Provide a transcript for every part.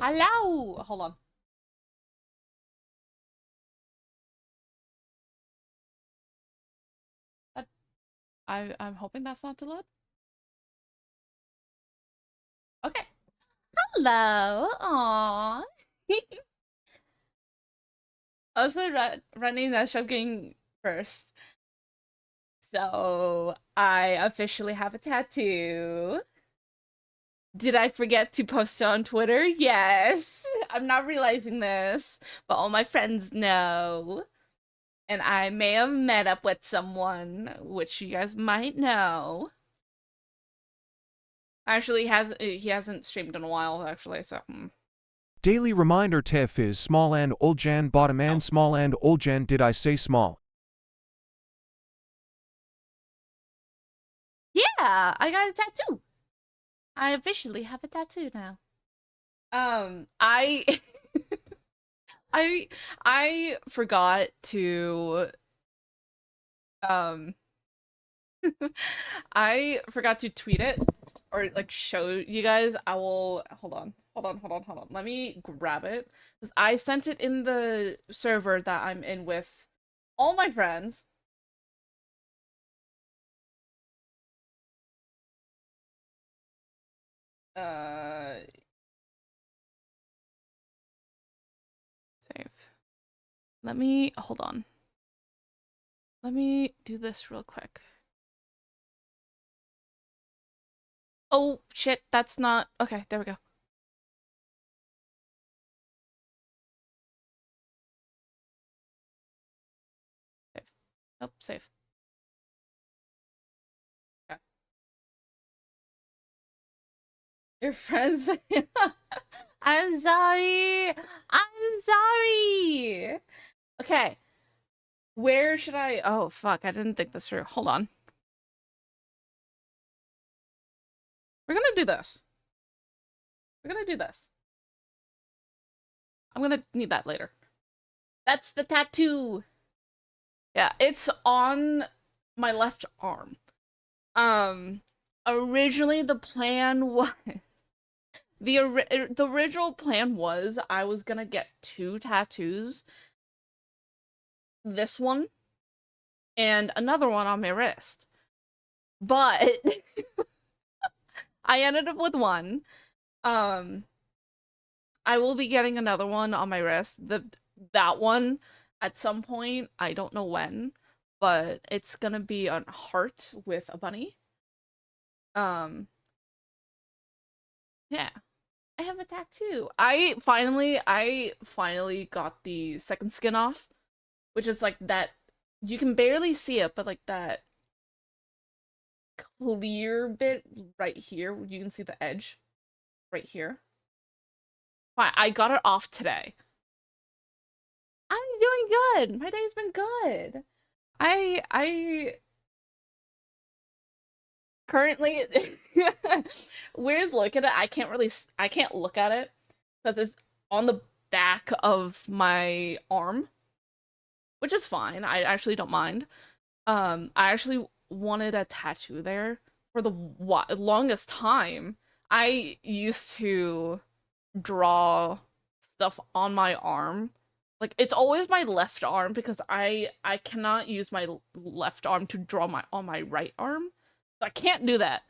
Hello! Hold on. That, I'm hoping that's not delayed. Okay. Hello! Aww. Also, running that Shopking first. So, I officially have a tattoo. Did I forget to post it on Twitter? Yes! I'm not realizing this, but all my friends know. And I may have met up with someone, which you guys might know. Actually, he hasn't streamed in a while, actually, so Daily reminder TIFF is small and Uljan bottom and no. small and Uljan did I say small? Yeah, I got a tattoo. I officially have a tattoo now. I I I forgot to um I forgot to tweet it or like show you guys. I will hold on. Let me grab it because I sent it in the server that I'm in with all my friends. Uh, Save. Let me hold on. Let me do this real quick. Oh shit, that's not okay. There we go. Save. Nope, save. Okay. Your friends. I'm sorry. I'm sorry. Okay. Where should I? Oh, fuck. I didn't think this through. Hold on. We're gonna do this. We're gonna do this. I'm gonna need that later. That's the tattoo. Yeah, it's on my left arm. Um, Originally the plan was the original plan was I was gonna get two tattoos. This one and another one on my wrist. But I ended up with one. Um I will be getting another one on my wrist. That one at some point, I don't know when, but it's gonna be a heart with a bunny. Um yeah. I have a tattoo. I finally got the second skin off, which is like that you can barely see it, but like that clear bit right here, you can see the edge right here. Fine, I got it off today. I'm doing good. My day's been good. I currently where's look at it? I can't look at it because it's on the back of my arm, which is fine. I actually don't mind. I actually wanted a tattoo there for the longest time. I used to draw stuff on my arm. Like it's always my left arm because I cannot use my left arm to draw my on my right arm. So I can't do that.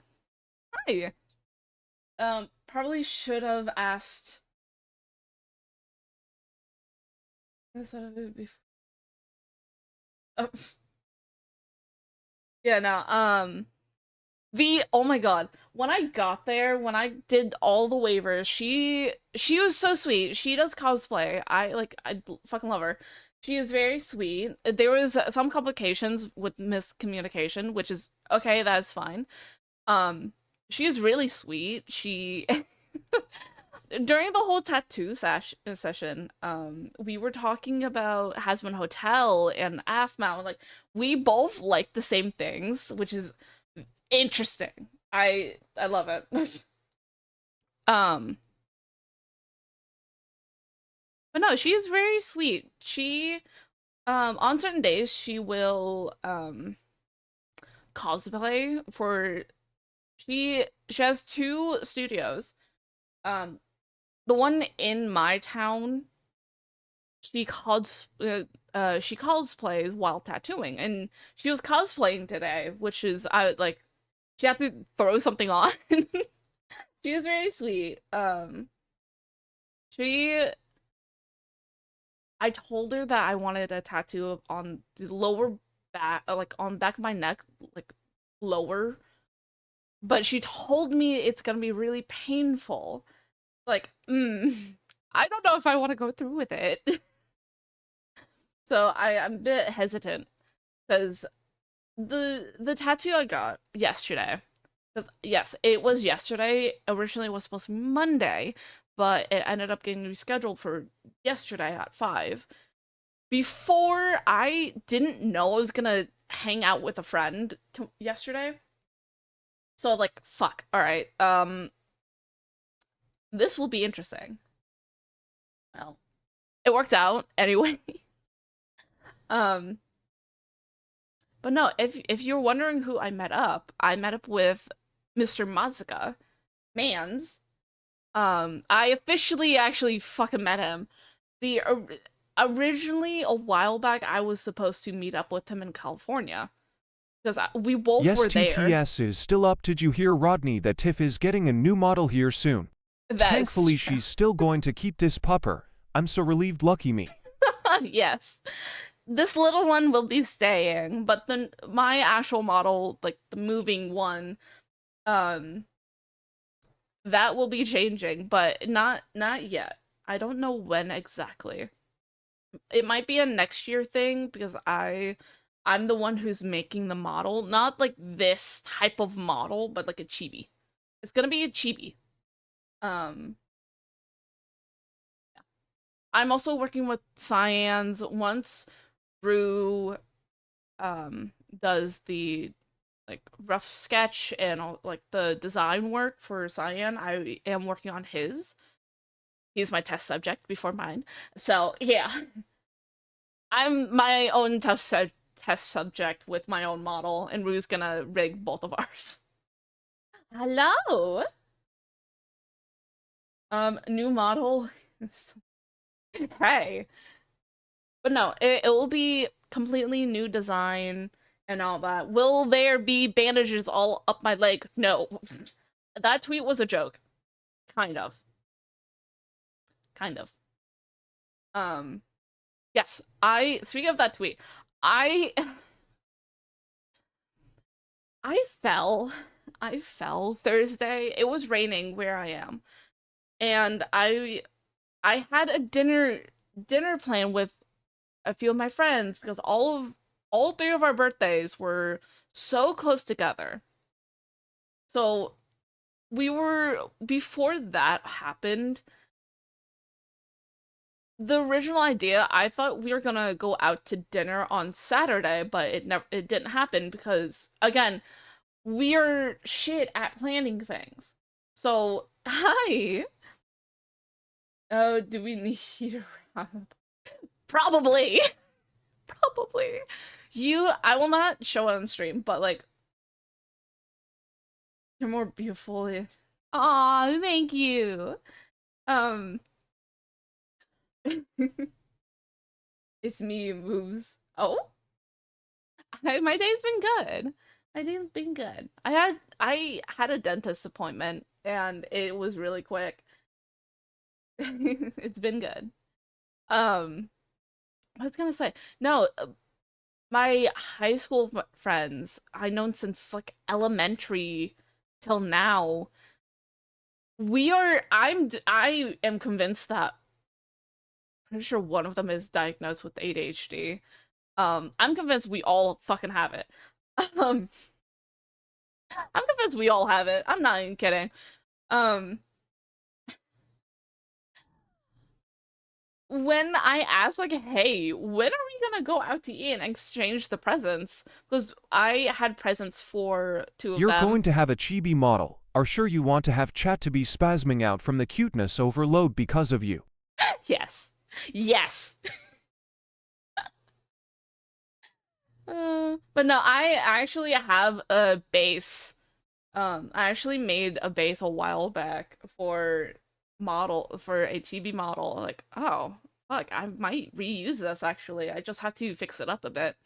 Hi. Probably should have asked this before. Oh, yeah, no. The oh my god, when I got there, when I did all the waivers, she was so sweet. She does cosplay. I fucking love her. She is very sweet. There was some complications with miscommunication, which is okay, that's fine. She is really sweet. She during the whole tattoo session, we were talking about Hasbin Hotel and AFMAO. Like we both like the same things, which is interesting. I love it. um, but no, she's very sweet. She on certain days she will cosplay for she has two studios. Um the one in my town, she she cosplays while tattooing, and she was cosplaying today, which is I like she had to throw something on. She was very sweet. She I told her that I wanted a tattoo on the lower back, like on back of my neck, like lower. But she told me it's gonna be really painful. Like, I don't know if I want to go through with it. So I'm a bit hesitant because the tattoo I got yesterday. Because yes, it was yesterday. Originally, it was supposed to be Monday, but it ended up getting rescheduled for yesterday at 5. Before, I didn't know I was gonna hang out with a friend yesterday. So like, fuck. All right. This will be interesting. Well, it worked out anyway. um, but no, if you're wondering who I met up with Mr. Mazuka Mans. I officially actually fucking met him. The originally a while back I was supposed to meet up with him in California because we both Yes, were there. TTS is still up. Did you hear, Rodney, that Tiff is getting a new model here soon? Thankfully, she's still going to keep this pupper. I'm so relieved, lucky me. Yes. This little one will be staying, but then my actual model, like the moving one, that will be changing, but not yet. I don't know when exactly. It might be a next year thing because I'm the one who's making the model, not like this type of model, but like a chibi. It's gonna be a chibi. Um, I'm also working with Cyans. Once Rue does the like rough sketch and all, like the design work for Cyan, I am working on his. He's my test subject before mine. So yeah, I'm my own test subject with my own model, and Rue's gonna rig both of ours. Hello. New model. Hey. But no, it will be completely new design and all that. Will there be bandages all up my leg? No. That tweet was a joke. Kind of. Kind of. Yes, speaking of that tweet, I I fell. I fell Thursday. It was raining where I am. And I had a dinner plan with a few of my friends because all 3 of our birthdays were so close together. So before that happened, the original idea, I thought we were gonna go out to dinner on Saturday, but it didn't happen because again, we're shit at planning things. So, hi. Oh, do we need a wrap? Probably. Probably. I will not show it on stream, but like, you're more beautiful. Aw, thank you. Um, it's me moves. Oh, my day's been good. My day's been good. I had a dentist appointment and it was really quick. It's been good. I was gonna say, no, my high school friends I've known since like elementary till now. I am convinced that pretty sure one of them is diagnosed with ADHD. I'm convinced we all fucking have it. Um, I'm convinced we all have it. I'm not even kidding. Um, when I asked, like, hey, when are we gonna go out to eat and exchange the presents? Because I had presents for 2 of You're them. going to have a chibi model. Are sure you want to have chat to be spasming out from the cuteness overload because of you? Yes. Yes. But no, I actually have a base. I actually made a base a while back for model for a chibi model. Like, oh, fuck, I might reuse this actually. I just have to fix it up a bit.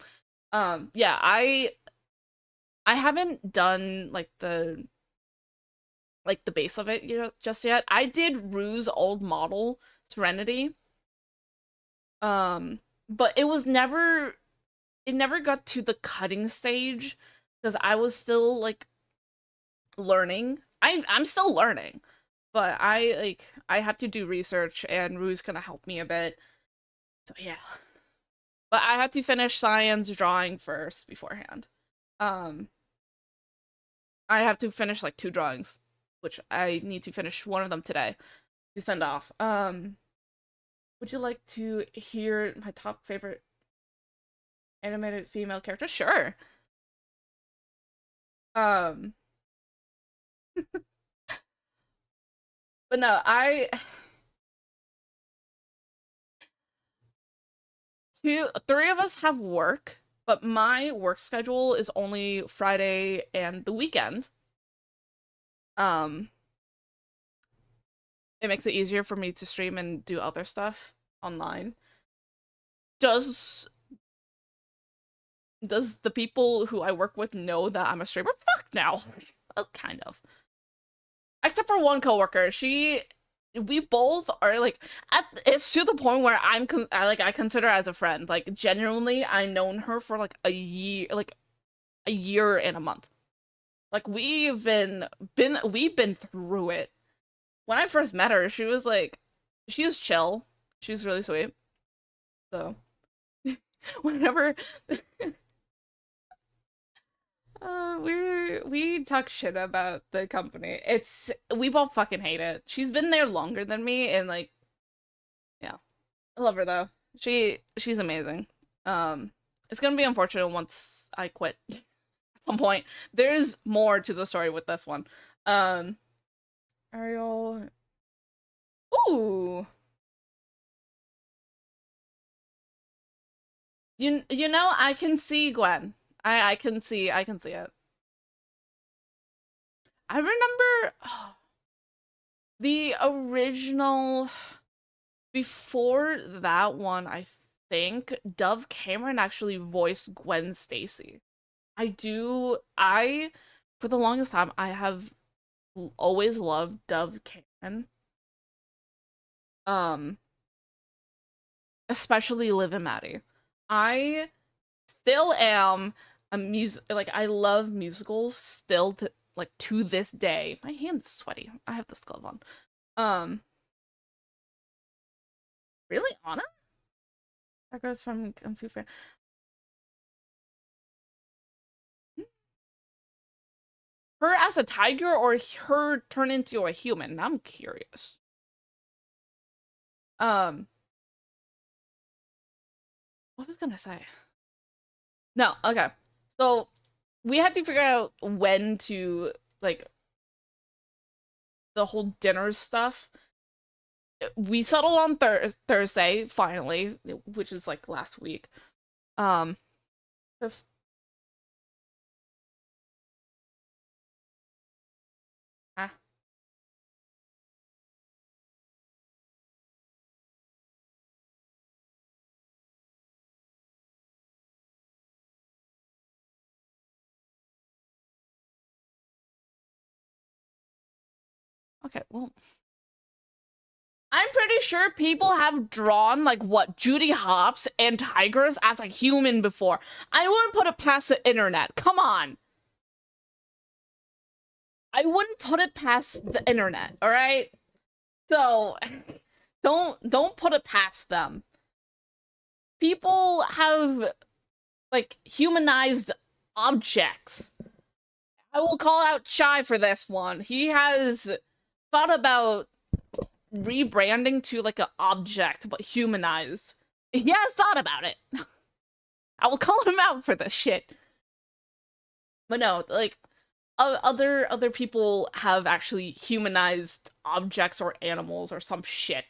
Yeah, I haven't done like the base of it, just yet. I did Rue's old model, Serenity. But it never got to the cutting stage because I was still like learning. I'm still learning, but I have to do research and Rue's gonna help me a bit. So yeah. But I had to finish science drawing first beforehand. I have to finish like 2 drawings, which I need to finish one of them today to send off. Would you like to hear my top favorite animated female character? Sure. But no, three of us have work, but my work schedule is only Friday and the weekend. It makes it easier for me to stream and do other stuff online. Does the people who I work with know that I'm a streamer? Fuck no. Well, kind of. Except for one coworker. We both are like it's to the point where I consider her as a friend. Like genuinely, I've known her for like a year and a month. Like we've been through it. When I first met her, she was chill. She was really sweet. So whenever we talk shit about the company. We both fucking hate it. She's been there longer than me, and like, yeah, I love her though. She's amazing. It's gonna be unfortunate once I quit at some point. There's more to the story with this one. Ariel. Ooh. You know, I can see Gwen. I can see it. I remember the original before that one, I think Dove Cameron actually voiced Gwen Stacy. For the longest time I have always loved Dove Cameron. Especially Liv and Maddie. I still am I love musicals still to this day. My hand's sweaty. I have this glove on. Really, Anna? That girl's from Kung Fu Fair. Her as a tiger or her turn into a human? I'm curious. What was I gonna say? No, okay. So we had to figure out when to the whole dinner stuff. We settled on Thursday finally, which is like last week. If ah. Okay, well, I'm pretty sure people have drawn Judy Hopps and tigers as a human before. I wouldn't put it past the internet. Come on. I wouldn't put it past the internet, all right? So don't put it past them. People have humanized objects. I will call out Shy for this one. He has thought about rebranding to an object but humanized. He has thought about it. I will call him out for this shit. But no, other people have actually humanized objects or animals or some shit.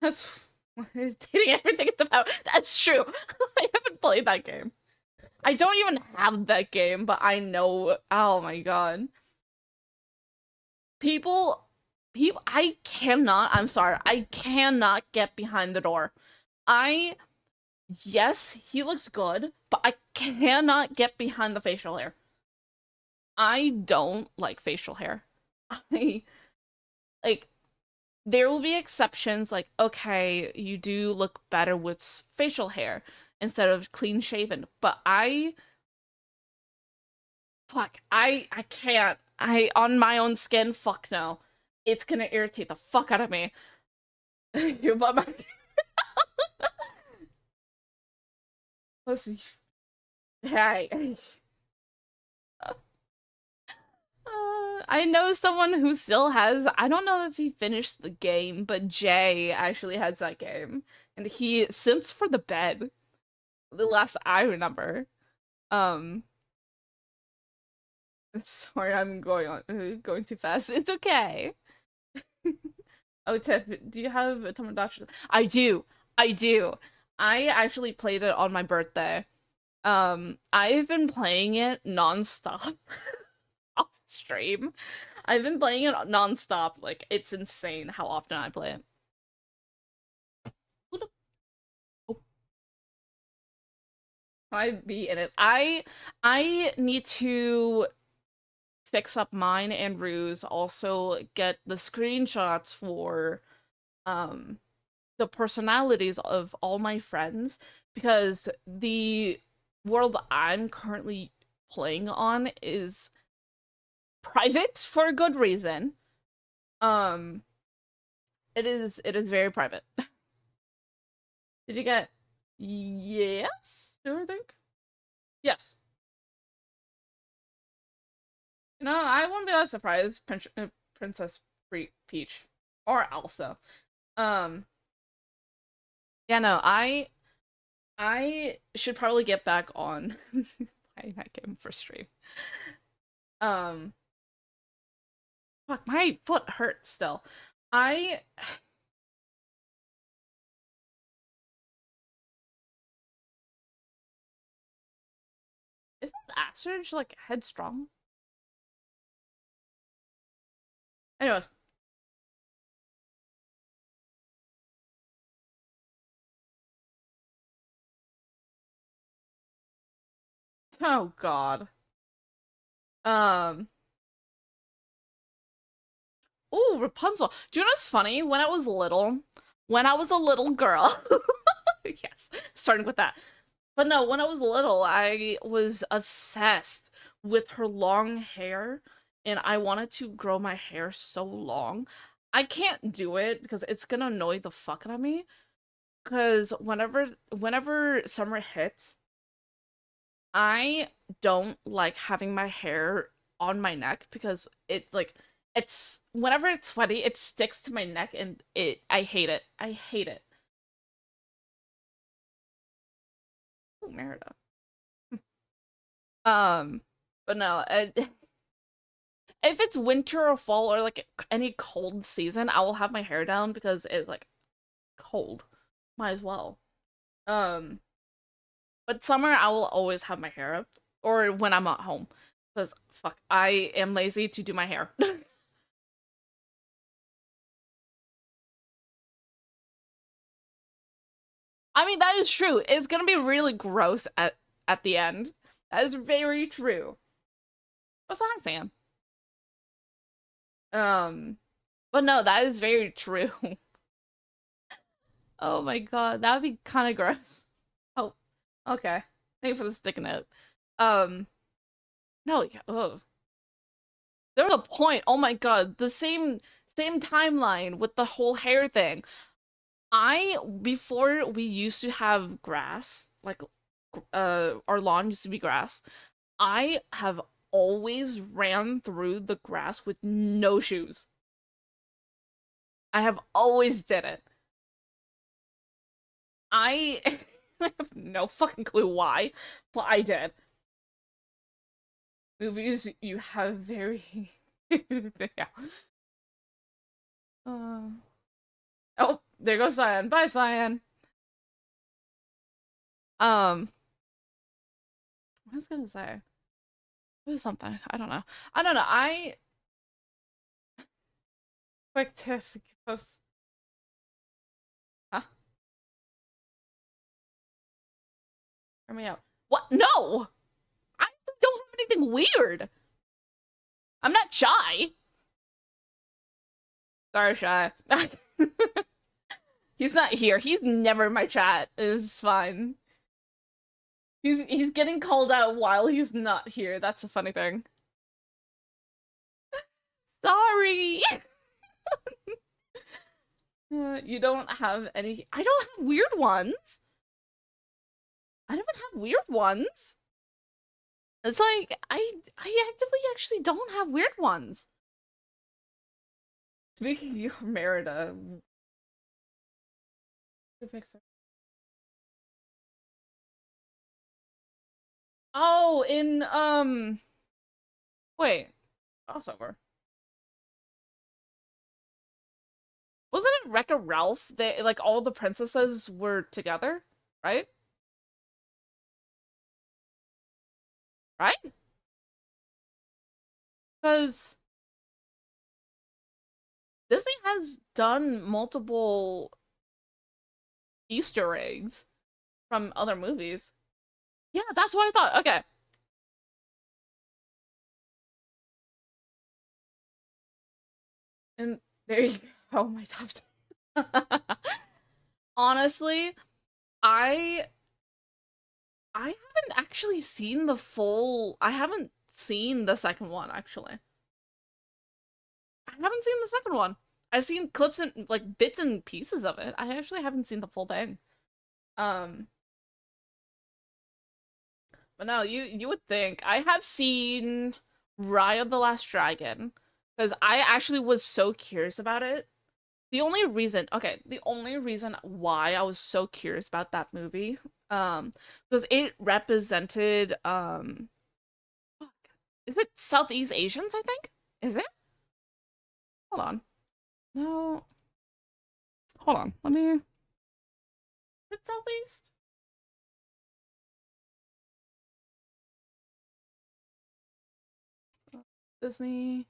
That's dating everything it's about. That's true. I haven't played that game. I don't even have that game, but I know. Oh my god. People I cannot, I'm sorry, I cannot get behind the door. I, yes, he looks good, but I cannot get behind the facial hair. I don't like facial hair. I, like, there will be exceptions, like, okay, you do look better with facial hair instead of clean shaven, but I can't. On my own skin, fuck no. It's gonna irritate the fuck out of me. You but my let's see. Hey. I know someone who still has, I don't know if he finished the game, but Jay actually has that game. And he simps for the bed. The last I remember. Um sorry, I'm going too fast. It's okay. Oh, Tiff, do you have a Tamagotchi? I do. I do. I actually played it on my birthday. I've been playing it nonstop off stream. I've been playing it nonstop. Like, it's insane how often I play it. Oh, I be in it. I need to fix up mine and Rue's, also get the screenshots for um the personalities of all my friends, because the world I'm currently playing on is private for a good reason. Um it is very private. Did you get yes? Do I think? Yes. No, I wouldn't be that surprised, Princess Peach or Elsa. Um yeah, no, I should probably get back on playing that game for stream. Um, fuck, my foot hurts still. I isn't Asterage like headstrong? Anyways, oh god. Um, oh Rapunzel. Do you know what's funny? When I was a little girl, yes, starting with that. But no, when I was little, I was obsessed with her long hair, and I wanted to grow my hair so long. I can't do it because it's gonna annoy the fuck out of me. Because whenever summer hits, I don't like having my hair on my neck because it's whenever it's sweaty, it sticks to my neck and I hate it. I hate it. Oh, Merida. Um, but no, if it's winter or fall or like any cold season, I will have my hair down because it's like cold. Might as well. Um, but summer I will always have my hair up or when I'm at home because fuck, I am lazy to do my hair. I mean, that is true. It's gonna be really gross at the end. That is very true. What's that fan? Um, but no, that is very true. Oh my god, that would be kind of gross. Oh, okay. Thank you for the stick note. Um, no, yeah, ugh. There was a point. Oh my god, the same timeline with the whole hair thing. I before we used to have grass, like our lawn used to be grass. I have always ran through the grass with no shoes. I have always did it. I I have no fucking clue why, but I did. Movies you have very yeah. Uh... Oh, there goes Cyan. Bye, Cyan. Um, what was I gonna say? It was something. I don't know. I don't know. Quick Tiff, give us. Huh? Hear me out. What? No! I don't have anything weird. I'm not shy. Sorry, shy. He's not here. He's never in my chat. It's fine. He's getting called out while he's not here. That's a funny thing. Sorry. You don't have any. I don't have weird ones. I don't have weird ones. It's like I actively actually don't have weird ones. Speaking of Merida, oh, in wait, crossover. Wasn't it Wreck-It Ralph? They like all the princesses were together, right? Right? Because Disney has done multiple Easter eggs from other movies. Yeah, that's what I thought. Okay. And there you go. Oh my god. Honestly, I haven't actually seen the full. I haven't seen the second one actually. I haven't seen the second one. I've seen clips and like bits and pieces of it. I actually haven't seen the full thing. Um but no, you would think. I have seen Raya the Last Dragon because I actually was so curious about it. The only reason why I was so curious about that movie, because it represented, fuck, is it Southeast Asians, I think? Is it? Hold on. No. Hold on. Let me, is it Southeast? Disney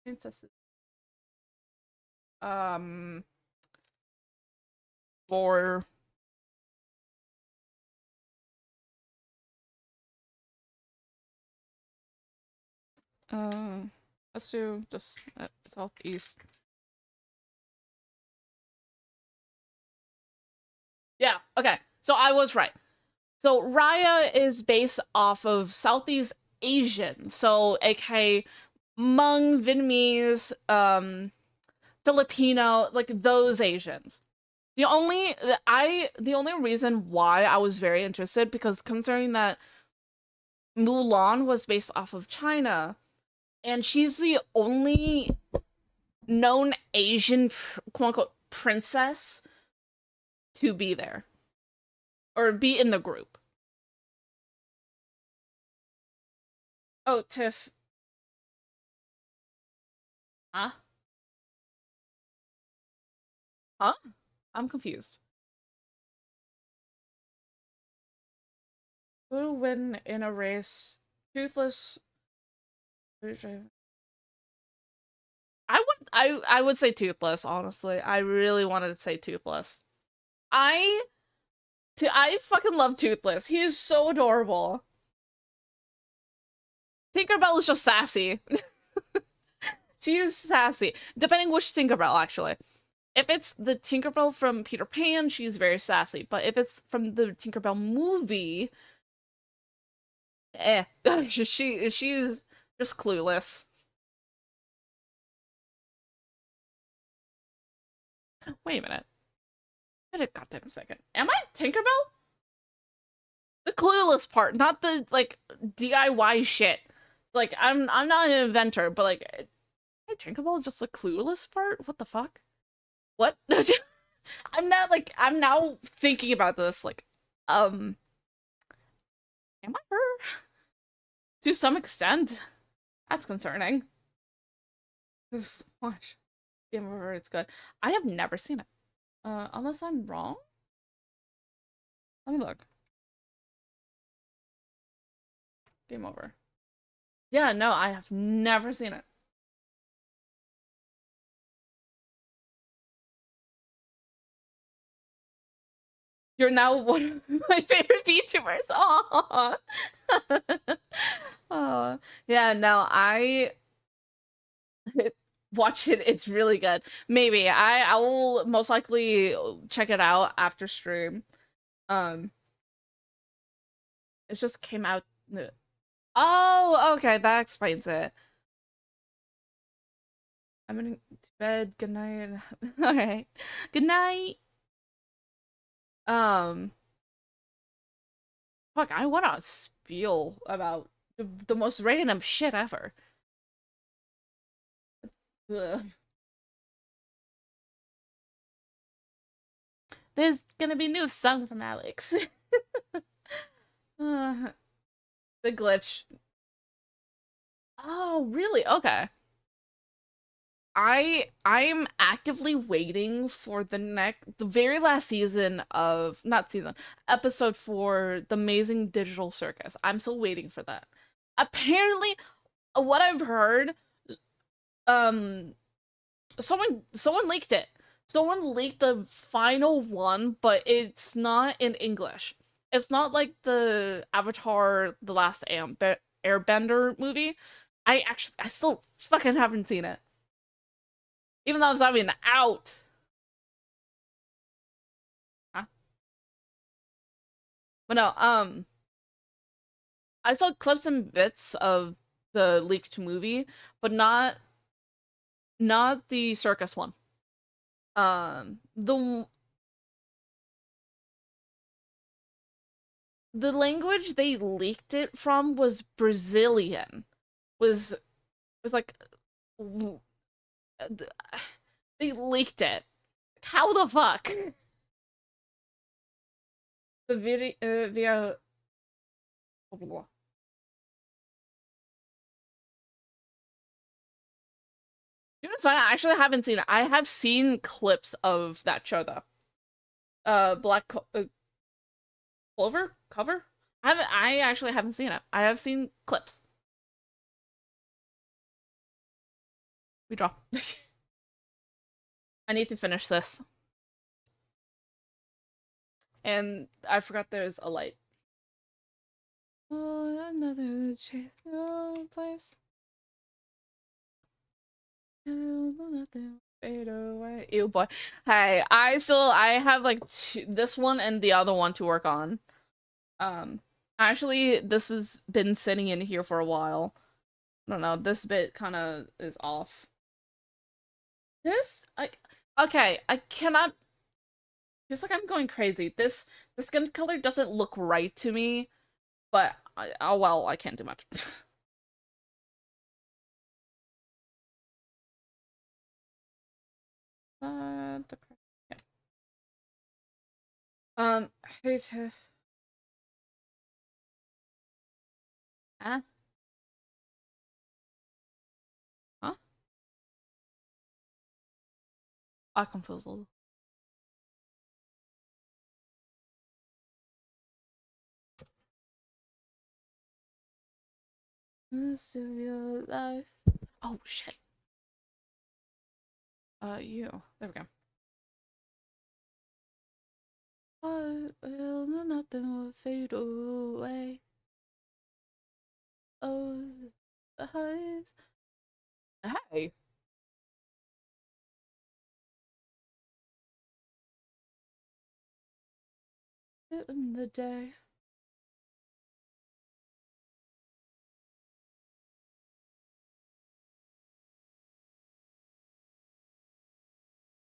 princesses. Um, for uh, let's do just Southeast. Yeah, okay. So I was right. So Raya is based off of Southeast Asian. So aka Hmong, Vietnamese, Filipino, like those Asians. The only reason why I was very interested because considering that Mulan was based off of China and she's the only known Asian quote unquote princess to be there or be in the group. Oh, Tiff. Huh? Huh? I'm confused. Who will win in a race? Toothless. I would say Toothless, honestly. I really wanted to say Toothless. I I fucking love Toothless. He is so adorable. Tinkerbell is just sassy. She is sassy. Depending which Tinkerbell, actually. If it's the Tinkerbell from Peter Pan, she's very sassy. But if it's from the Tinkerbell movie, she's just clueless. Wait a minute. Wait a goddamn second. Am I Tinkerbell? The clueless part, not the like DIY shit. Like I'm not an inventor, but like hey, Tinkerbell just the clueless part? What the fuck? What? I'm now thinking about this, like, am I her? To some extent. That's concerning. Watch. Game over, it's good. I have never seen it. Unless I'm wrong? Let me look. Game over. Yeah, no, I have never seen it. You're now one of my favorite VTubers. Aww. Oh, yeah, no, I watch it. It's really good. Maybe I will most likely check it out after stream. Um, it just came out. Oh, okay, that explains it. I'm gonna to bed. Good night. All right. Good night. Um, fuck, I want to spiel about the most random shit ever. Ugh. There's gonna be a new song from Alex. The glitch. Oh, really? Okay. I'm actively waiting for the very last season of not season episode for the Amazing Digital Circus. I'm still waiting for that. Apparently, what I've heard, um, someone leaked it. Someone leaked the final one, but it's not in English. It's not like the Avatar: The Last Airbender movie. I still fucking haven't seen it. Even though it's not even out. Huh? But no, I saw clips and bits of the leaked movie, but not the circus one. The language they leaked it from was Brazilian. Was like they leaked it. How the fuck? The video via blah, blah, blah. You know, so I actually haven't seen it. I have seen clips of that show though. Clover cover. I actually haven't seen it. I have seen clips. We draw. I need to finish this. And I forgot there's a light. Oh, another place. Fade away. Ew, boy. Hey, I have like this one and the other one to work on. Actually, this has been sitting in here for a while. I don't know. This bit kind of is off. Okay, I cannot. Feels like I'm going crazy. This the skin color doesn't look right to me, but oh well, I can't do much. The yeah. Hey Tiff. Huh? Huh? I confused. This is your life. Oh shit. You. There we go. I will know nothing will fade away. Oh, the highs. Hey. In the day.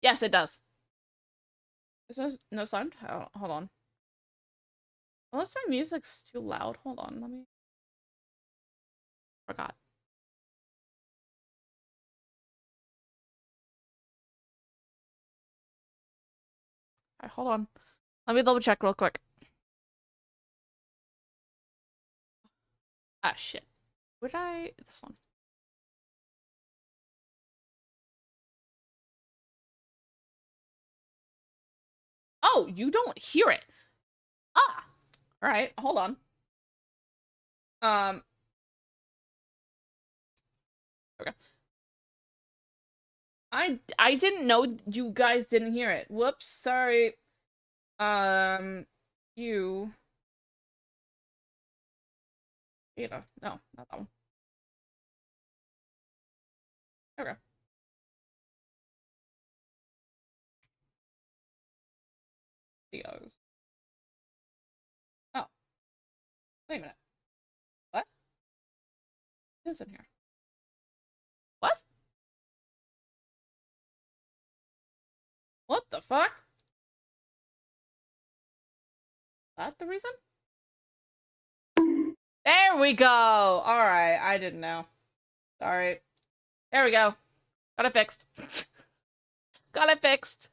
Yes, it does. Is there no sound? Oh, hold on. Unless my music's too loud. Hold on, let me. Forgot. Alright, hold on. Let me double check real quick. Ah, shit. Would I? This one. Oh, you don't hear it. Ah! Alright, hold on. Okay. I didn't know you guys didn't hear it. Whoops, sorry. You know, no, not that one. Okay. Videos. Oh, wait a minute. What? What is in here? What? What the fuck? That the reason? There we go! Alright, I didn't know. Sorry. There we go. Got it fixed. Got it fixed.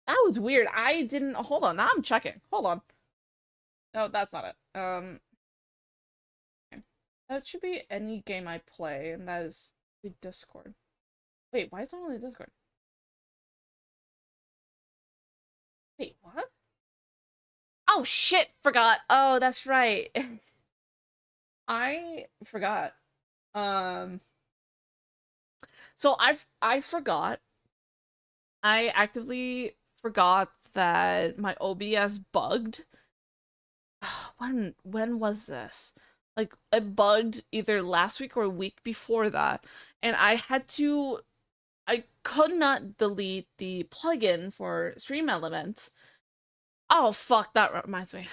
That was weird. I didn't. Hold on. Now I'm checking. Hold on. No, that's not it. Okay. That should be any game I play, and that is the Discord. Wait, why is that on the Discord? Wait, what? Oh shit! Forgot. Oh, that's right. I forgot. Um. So I forgot. I actively forgot that my OBS bugged. When was this? Like it bugged either last week or a week before that, and I could not delete the plugin for Stream Elements. Oh fuck, that reminds me.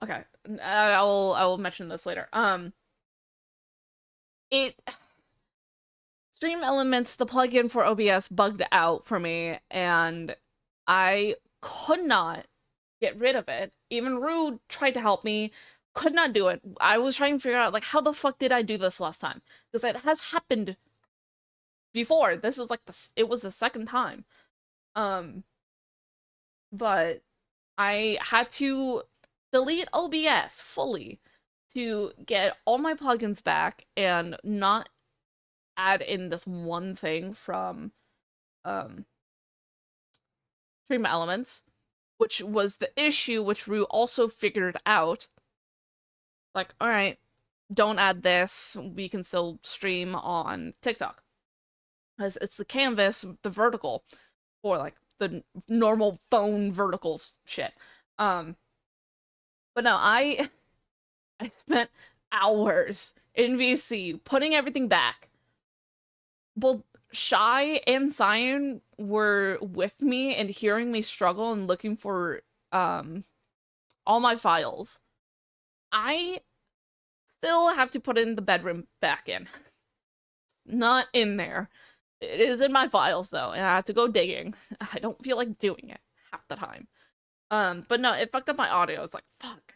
Okay, I will mention this later. It Stream Elements, the plugin for OBS bugged out for me, and I could not get rid of it. Even Rude tried to help me, could not do it. I was trying to figure out, like, how the fuck did I do this last time? Because it has happened before. This is like it was the second time. But I had to delete OBS fully to get all my plugins back and not add in this one thing from Stream Elements, which was the issue, which Rue also figured out. Like, all right, don't add this. We can still stream on TikTok. Because it's the canvas, the vertical, or like the normal phone verticals shit. But no, I spent hours in VC putting everything back. Both Shy and Cyan were with me and hearing me struggle and looking for all my files. I still have to put in the bedroom back in. Not in there. It is in my files though, and I have to go digging. I don't feel like doing it half the time. But no, it fucked up my audio. It's like, fuck.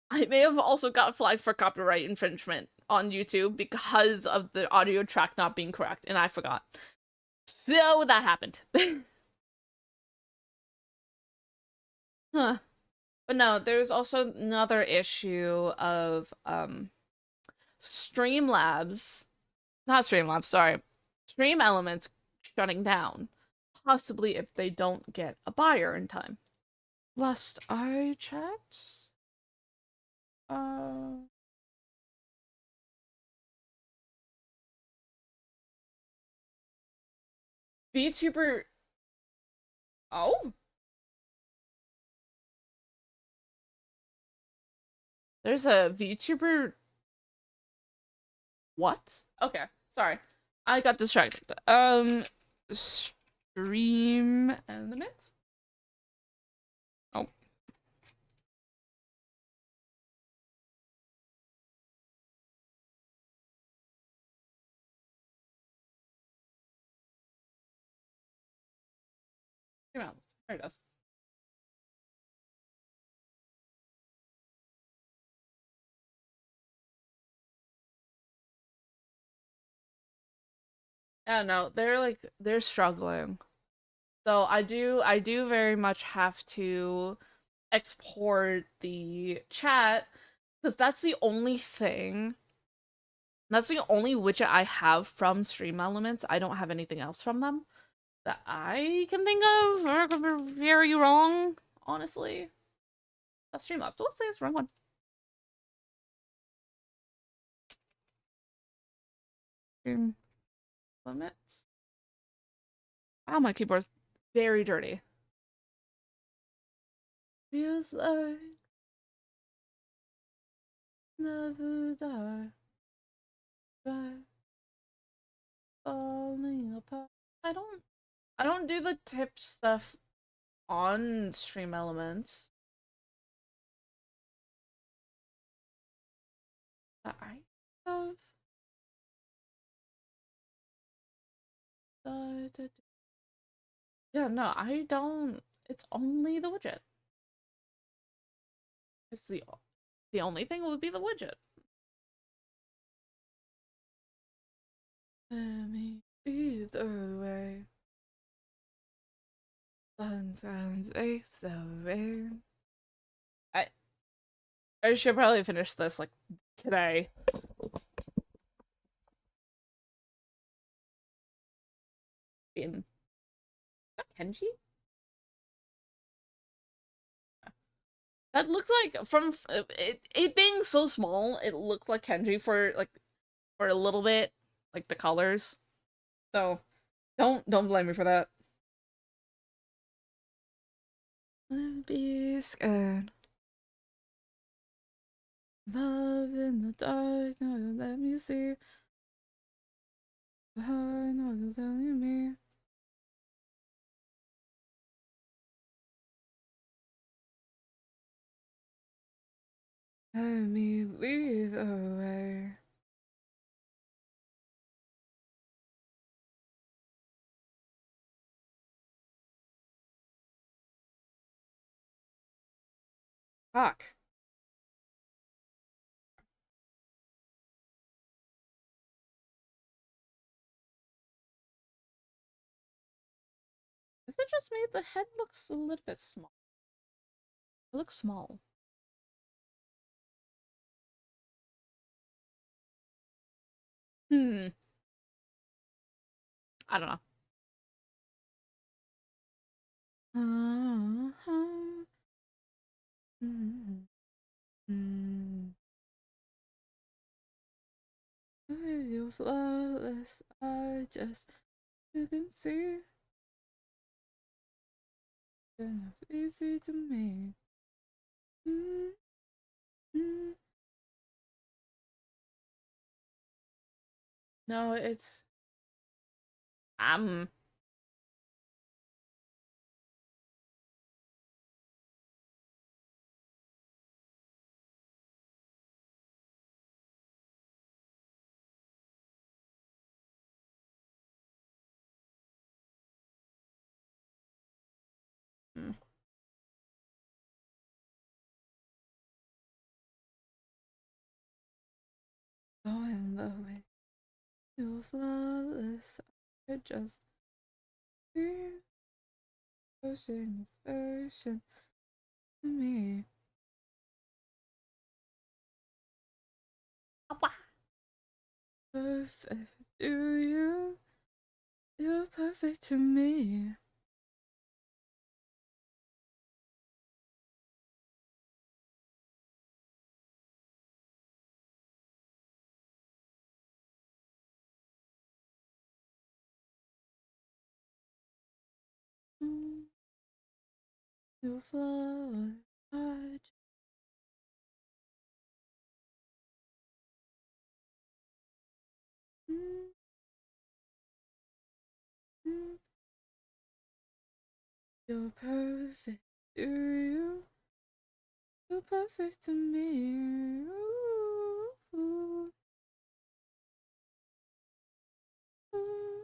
I may have also got flagged for copyright infringement on YouTube because of the audio track not being correct, and I forgot. So that happened. Huh. But no, there's also another issue of Streamlabs, not Streamlabs, sorry, Stream Elements shutting down, possibly if they don't get a buyer in time. Last I checked, VTuber. Oh, there's a VTuber. What? Okay, sorry, I got distracted. Stream Elements. Oh. Stream Elements. There it is. Yeah, no, they're struggling. So I do very much have to export the chat because that's the only thing. That's the only widget I have from Stream Elements. I don't have anything else from them that I can think of. Or I could be very wrong, honestly. That's Streamlabs. Let's say it's the wrong one. Stream Limits. Oh, my keyboard's very dirty. Feels like never die by falling apart. I don't I don't do the tip stuff on Stream Elements. I have yeah, no, I don't. It's only the widget. It's the only thing would be the widget. Let me be the way. Sometimes aches the rain. I should probably finish this like today. In Kenji? That looks like from it being so small, it looked like Kenji for a little bit, like the colors. So don't blame me for that. Let be scared. Love in the dark, no, let me see. I know you're telling me. Let me lead the way. Fuck. Is it just me? The head looks a little bit small. It looks small. Hmm. I don't know. Mm, mm. You're flawless. You can see. And it's easy to me. Mm, mm. No, it's. Um. Mm. Going the way. You're flawless. I just see. Pushing affection to me. Perfect to you. You're perfect to me. Mm, you're flawless. I just, mm, mm, you're perfect to you. You're perfect to me. Ooh, ooh, ooh.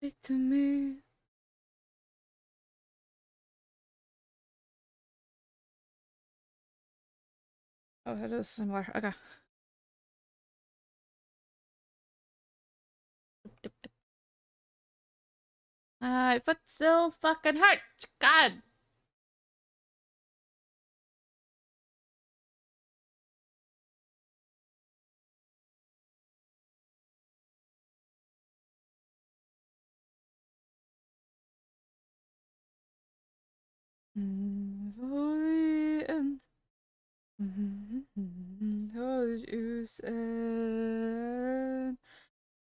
Perfect to me. Oh, that is similar. Okay. My foot still fucking hurts. God. Only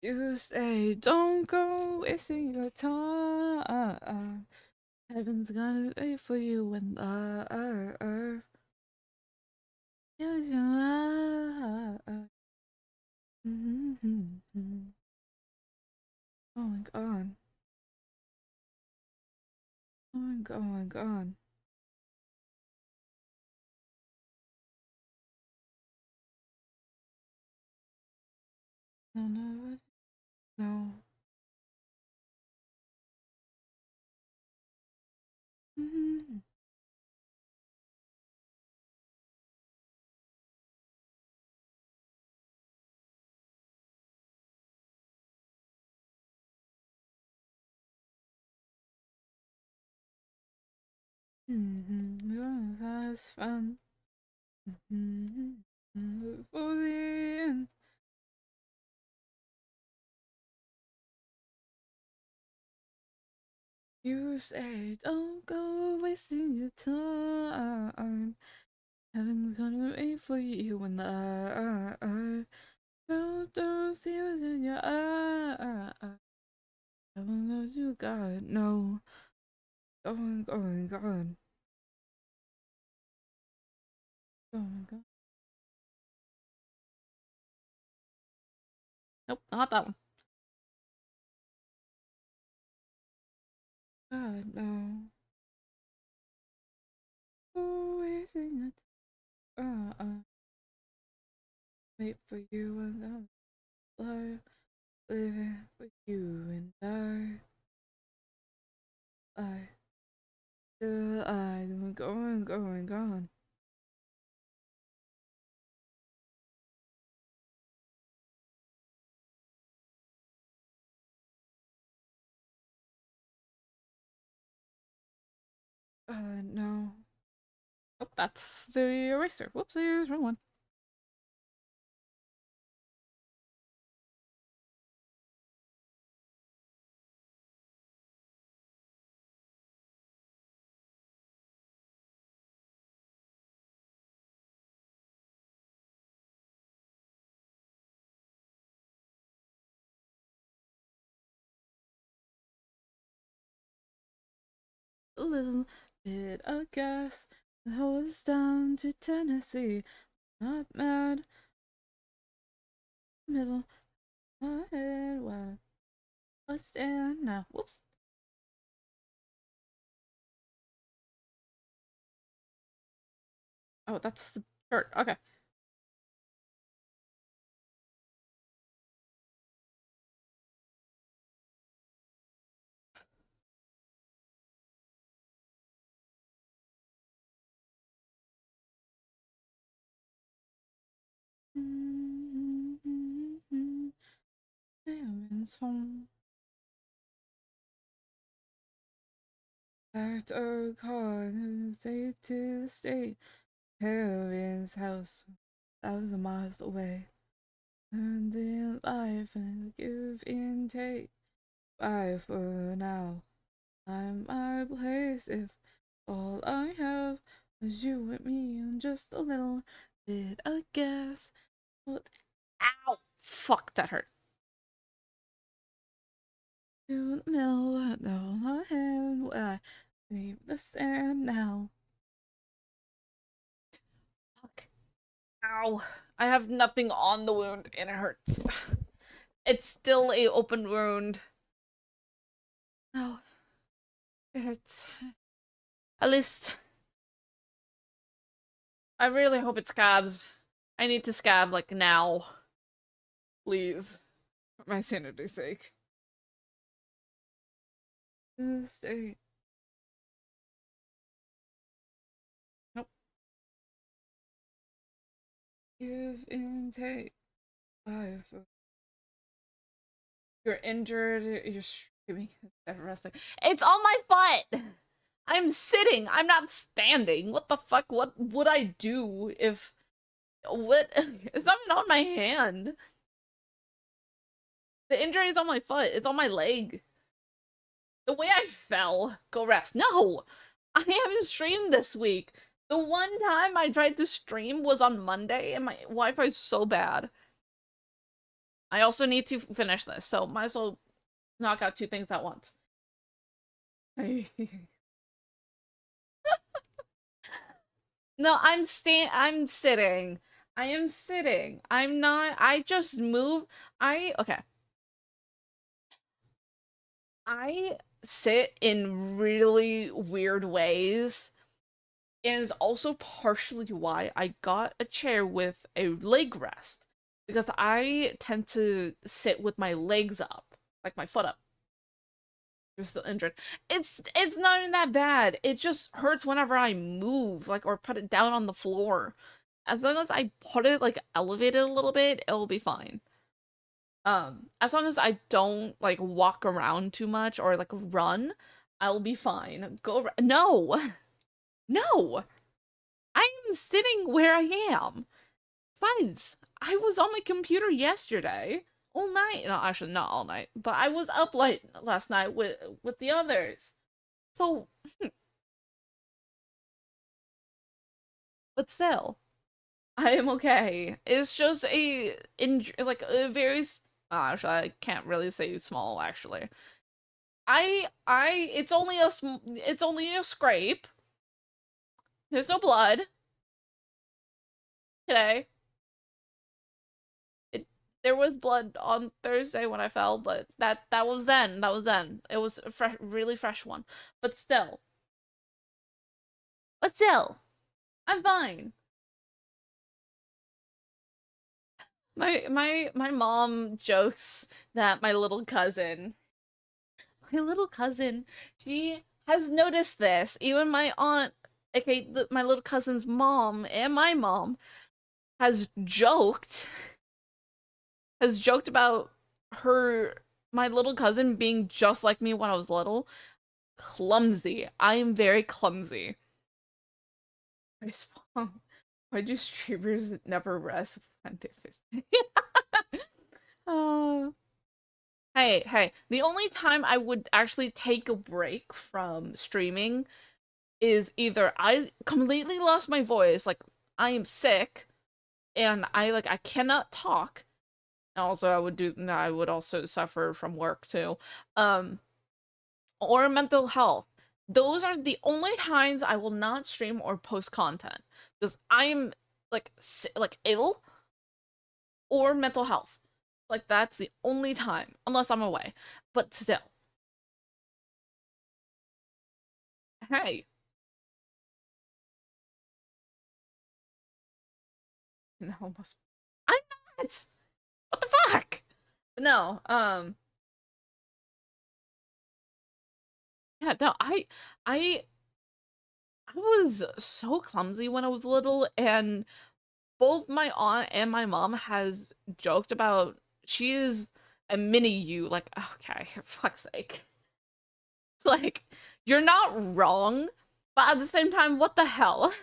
You say don't go wasting your time. Heaven's gonna wait for you when the earth gives you life. Oh my god. Oh my god, oh my god. No, no, no. That's fun. For the end. You say don't go wasting your time. Heaven's gonna wait for you when the earth don't see what's in your eyes. Heaven knows you got no. Going, going, going. Going, going. Nope, not that one. God, no. Always in it. Wait for you and I'm alive. Living for you and still I'm going, going, gone. No. Oh, that's the eraser. Whoopsies, wrong one. A little bit of gas. Hold us down to Tennessee. Not mad. Middle. My head. Wow. Let's stand now. Whoops. Oh, that's the shirt. Okay. Heaven's home. Packed a car and say to the state. Heaven's house. 1,000 miles away. And in life and give and take. Bye for now. I'm my place if all I have was you and me and just a little bit of gas. Ow! Fuck, that hurt. To the middle, no, my hand, where I leave the sand now. Fuck. Ow. I have nothing on the wound and it hurts. It's still a open wound. No. It hurts. At least I really hope it scabs. I need to scab like now. Please. For my sanity's sake. State. Nope. Give and take. Five. You're injured. You're screaming. Resting. It's on my butt. I'm sitting. I'm not standing. What the fuck? What would I do if? What? It's not even on my hand. The injury is on my foot. It's on my leg. The way I fell. Go rest. No! I haven't streamed this week. The one time I tried to stream was on Monday, and my Wi-Fi is so bad. I also need to finish this, so might as well knock out two things at once. No, I'm sitting. I am sitting. I'm not. I just move. Okay. I sit in really weird ways. And is also partially why I got a chair with a leg rest. Because I tend to sit with my legs up, like my foot up. You're still injured. It's not even that bad. It just hurts whenever I move, like, or put it down on the floor. As long as I put it, like, elevated a little bit, it will be fine. As long as I don't, like, walk around too much or, like, run, I'll be fine. No! No! I am sitting where I am. Besides, I was on my computer yesterday. All night. No, actually not all night. But I was up late last night with the others. So, but still, I am okay. It's just like a very actually I can't really say small actually. It's only it's only a scrape. There's no blood today. There was blood on Thursday when I fell, but that was then. That was then. It was a fresh, really fresh one. But still. But still, I'm fine. My mom jokes that my little cousin, she has noticed this. Even my aunt, okay, my little cousin's mom and my mom has joked about my little cousin being just like me when I was little. Clumsy. I am very clumsy. Why do streamers never rest when they finish? uh, hey. The only time I would actually take a break from streaming is either I completely lost my voice, like I am sick, and I cannot talk. Also, I would also suffer from work too. Or mental health. Those are the only times I will not stream or post content because I'm like ill or mental health. Like that's the only time unless I'm away. But still. Hey. No, almost I'm not. What the fuck? No, yeah, no, I I was so clumsy when I was little, and both my aunt and my mom has joked about she is a mini you. Like, okay, for fuck's sake. Like, you're not wrong, but at the same time, what the hell?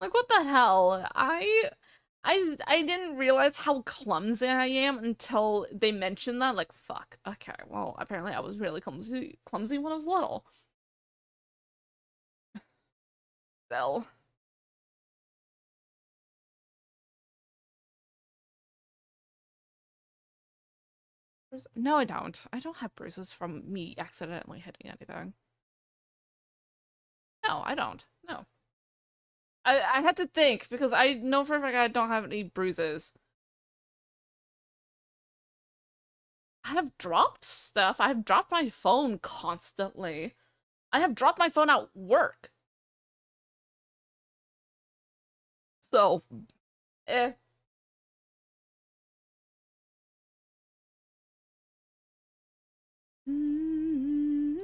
Like, what the hell? I didn't realize how clumsy I am until they mentioned that. Like, fuck. Okay, well, apparently I was really clumsy when I was little. So, no, I don't. I don't have bruises from me accidentally hitting anything. No, I don't. No. I had to think because I know for a fact I don't have any bruises. I have dropped stuff. I've dropped my phone constantly. I have dropped my phone at work. So, eh. Mm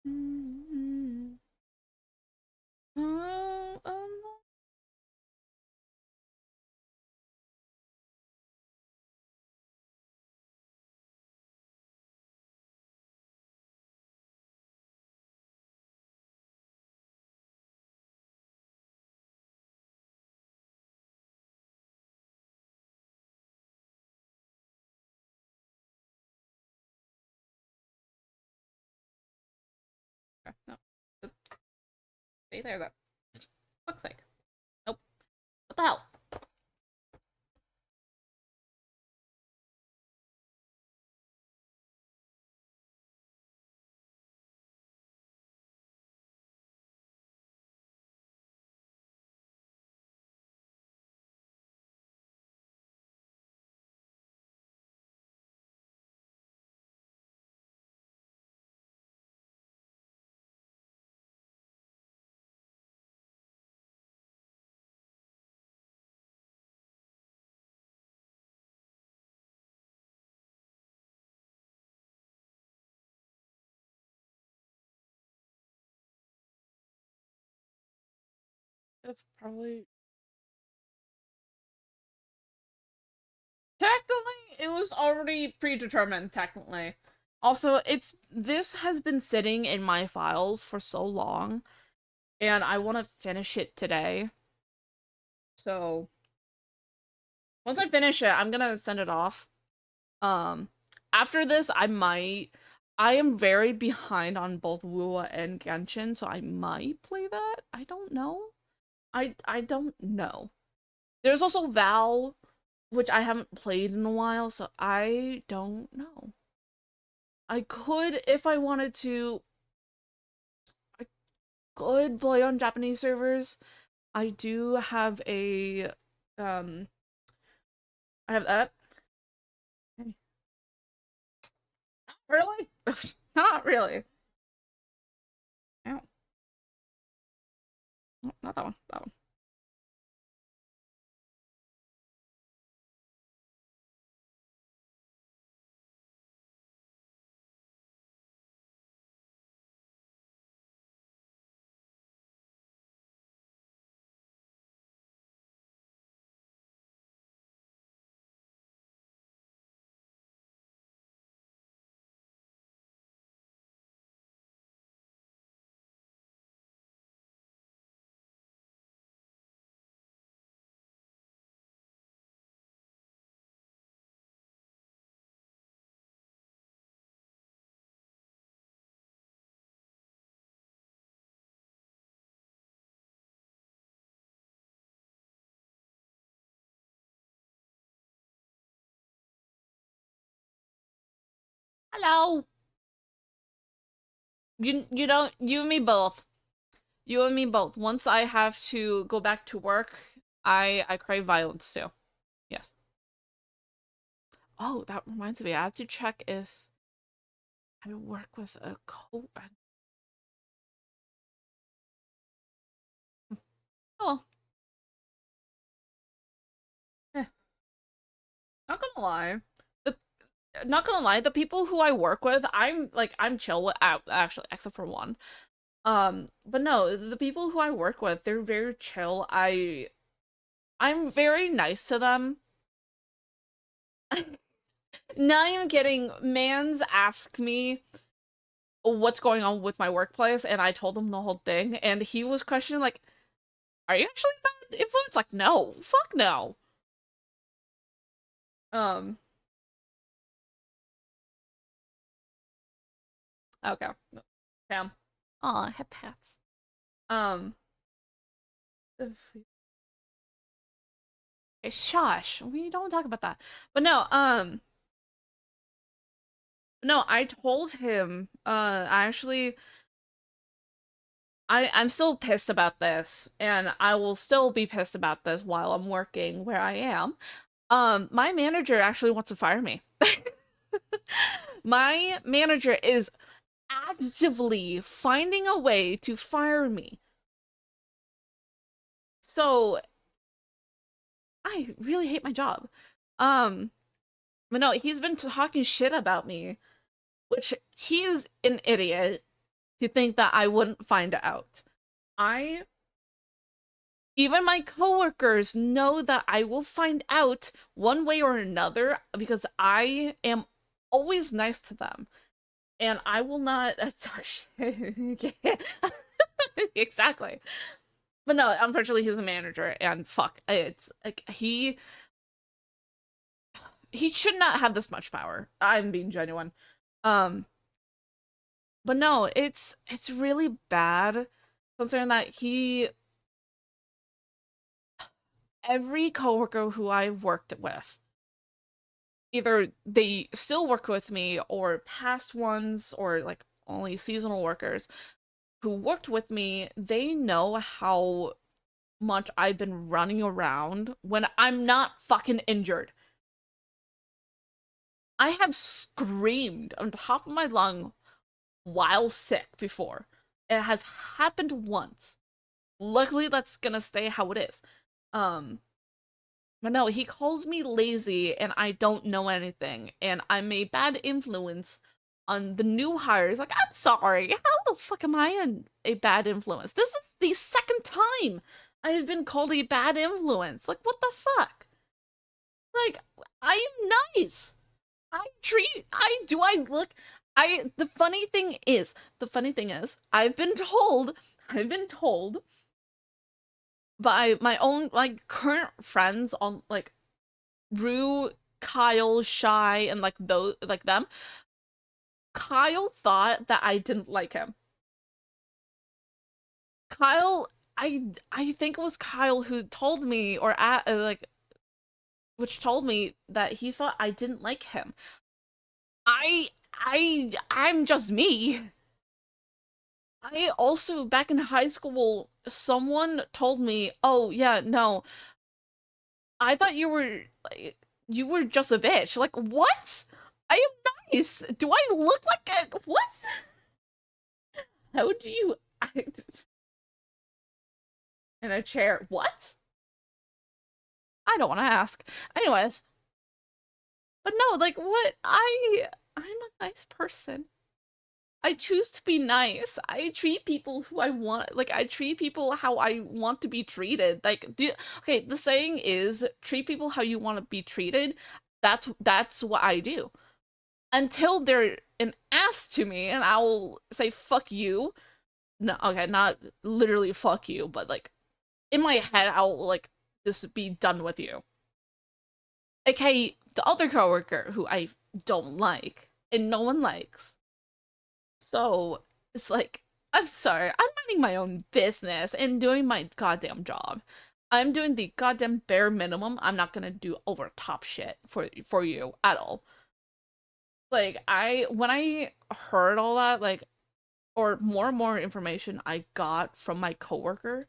-hmm. Oh, oh, Stay there, though. Fuck's sake. Nope. What the hell? It's probably technically it was already predetermined, technically. Also, this has been sitting in my files for so long, and I want to finish it today. So once I finish it, I'm gonna send it off. After this, I am very behind on both Wuwa and Genshin, so I might play that. I don't know. I don't know. There's also Val, which I haven't played in a while, so I don't know. I could, if I wanted to, I could play on Japanese servers. I do have I have that. Really? Not really. Ow. No, not that one. That one. Hello. You and me both. You and me both. Once I have to go back to work, I crave violence too. Yes. Oh, that reminds me. I have to check if I work with a co. Oh, eh. Not gonna lie. The Not gonna lie, the people who I work with, I'm chill with, actually, except for one. But no, the people who I work with, they're very chill. I'm very nice to them. Not even kidding. Mans asked me what's going on with my workplace, and I told him the whole thing, and he was questioning, like, are you actually bad influence? Like, no. Fuck no. Um, okay. Damn. Aw, head pats. Um, hey, shush. We don't talk about that. But no, no, I told him, I'm still pissed about this, and I will still be pissed about this while I'm working where I am. My manager actually wants to fire me. My manager is actively finding a way to fire me. So I really hate my job. Um, but no, he's been talking shit about me, which he's an idiot to think that I wouldn't find out. I Even my coworkers know that I will find out one way or another because I am always nice to them. And I will not touch exactly. But no, unfortunately he's a manager and fuck. It's like he should not have this much power. I'm being genuine. Um but no, it's really bad considering that every coworker who I've worked with, either they still work with me or past ones or like only seasonal workers who worked with me, they know how much I've been running around when I'm not fucking injured. I have screamed on top of my lung while sick before. It has happened once. Luckily, that's gonna stay how it is. But no, he calls me lazy and I don't know anything, and I'm a bad influence on the new hires. Like, I'm sorry, how the fuck am I a bad influence? This is the second time I have been called a bad influence. Like, what the fuck? Like, I am nice. The funny thing is, I've been told by my own, like, current friends on, like, Rue, Kyle, Shy, and, like, those, like, them. Kyle thought that I didn't like him. Kyle, I think it was Kyle who told me, or which told me that he thought I didn't like him. I'm just me. I also, back in high school, someone told me, "Oh yeah, no, I thought you were just a bitch." Like, what? I am nice. Do I look like a what? How do you act in a chair? What? I don't want to ask. Anyways, but no, like, what? I'm a nice person. I choose to be nice. I treat people who I want, like, I treat people how I want to be treated. Like, okay, the saying is treat people how you want to be treated. That's what I do. Until they're an ass to me and I'll say fuck you. No, okay, not literally fuck you, but like in my head I'll like just be done with you. Okay, the other coworker who I don't like and no one likes. So it's like, I'm sorry, I'm minding my own business and doing my goddamn job. I'm doing the goddamn bare minimum. I'm not gonna do over top shit for you at all. Like, when I heard all that, like, or more and more information I got from my coworker.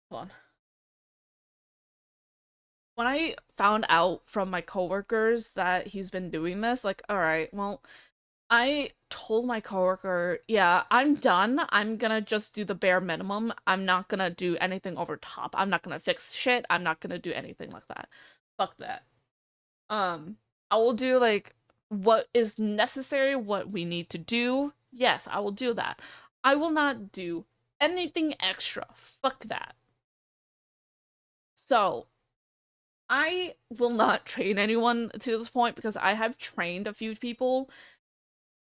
Hold on. When I found out from my coworkers that he's been doing this, like, all right, well, I told my coworker, yeah, I'm done. I'm gonna just do the bare minimum. I'm not gonna do anything over top. I'm not gonna fix shit. I'm not gonna do anything like that. Fuck that. I will do like what is necessary, what we need to do. Yes, I will do that. I will not do anything extra. Fuck that. So, I will not train anyone to this point because I have trained a few people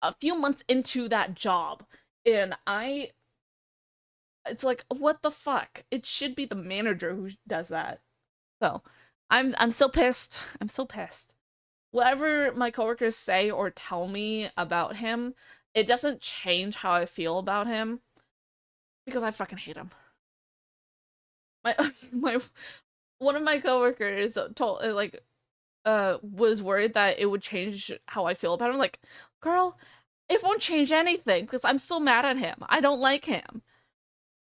a few months into that job, and it's like, what the fuck? It should be the manager who does that. So I'm still pissed. I'm still pissed. Whatever my coworkers say or tell me about him, it doesn't change how I feel about him because I fucking hate him. My my one of my coworkers told like was worried that it would change how I feel about him. Like, girl, it won't change anything because I'm still mad at him. I don't like him.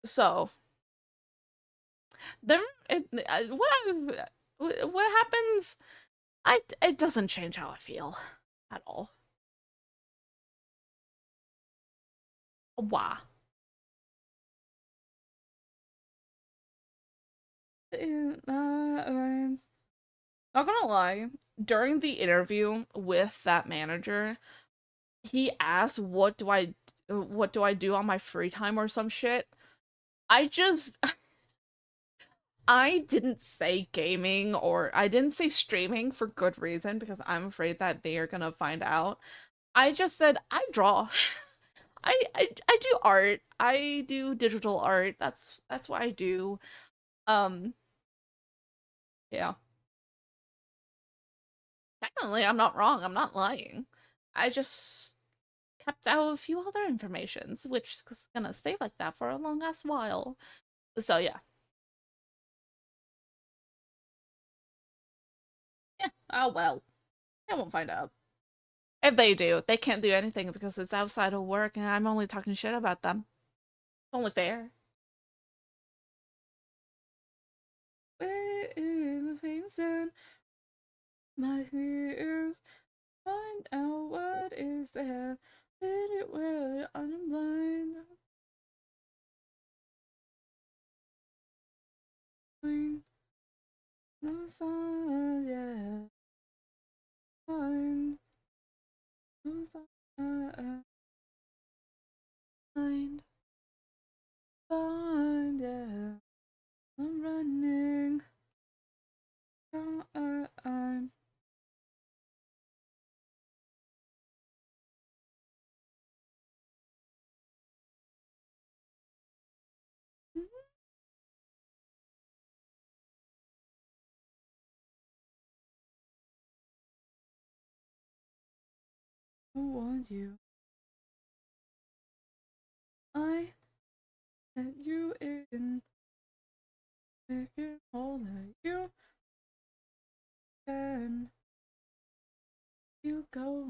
So then what happens? It doesn't change how I feel at all. Why? Not gonna lie, during the interview with that manager, he asked what do I do on my free time or some shit. I just I didn't say gaming or I didn't say streaming for good reason because I'm afraid that they are gonna find out. I just said I draw. I do art. I do digital art. That's what I do. Um yeah. Technically I'm not wrong. I'm not lying. I just kept out a few other informations, which is gonna stay like that for a long ass while. So yeah. Yeah. Oh well. They won't find out. If they do, they can't do anything because it's outside of work and I'm only talking shit about them. It's only fair. Where in the face and my fears find out what is there. Let it wear on your mind. No sun, yeah. Find no sun, find, find, yeah. I'm running. I'm I want you. I let you in. Make it all that you can. You go.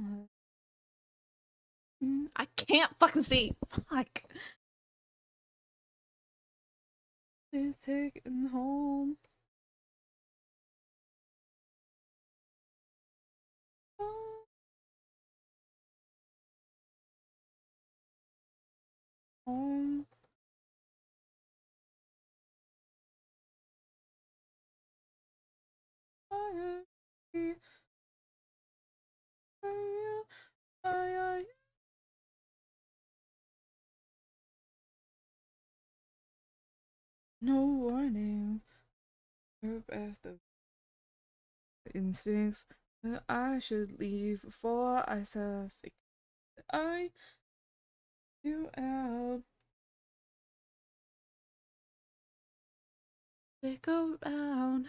I can't fucking see. Fuck. Please take it home. Home. I, I, no warnings. Her breath of instincts that I should leave before I suffocate. I you out. Stick around.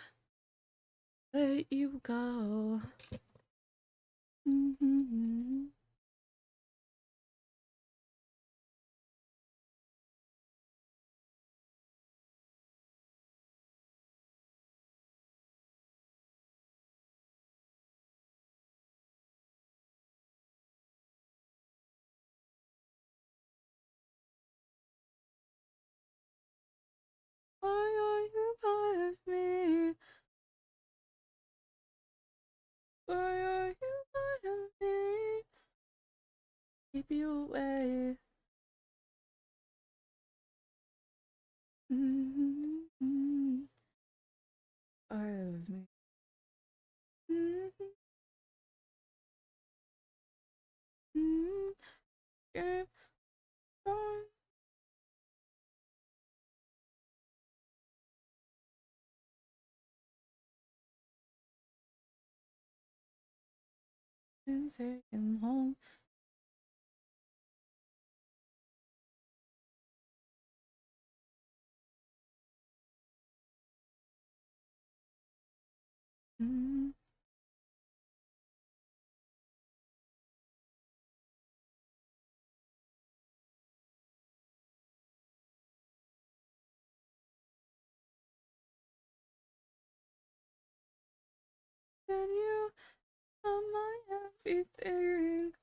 Let you go. Why are you part of me? Why are you part of me? Keep you away. Part of me. Keep on and taken home. Then you are my everything.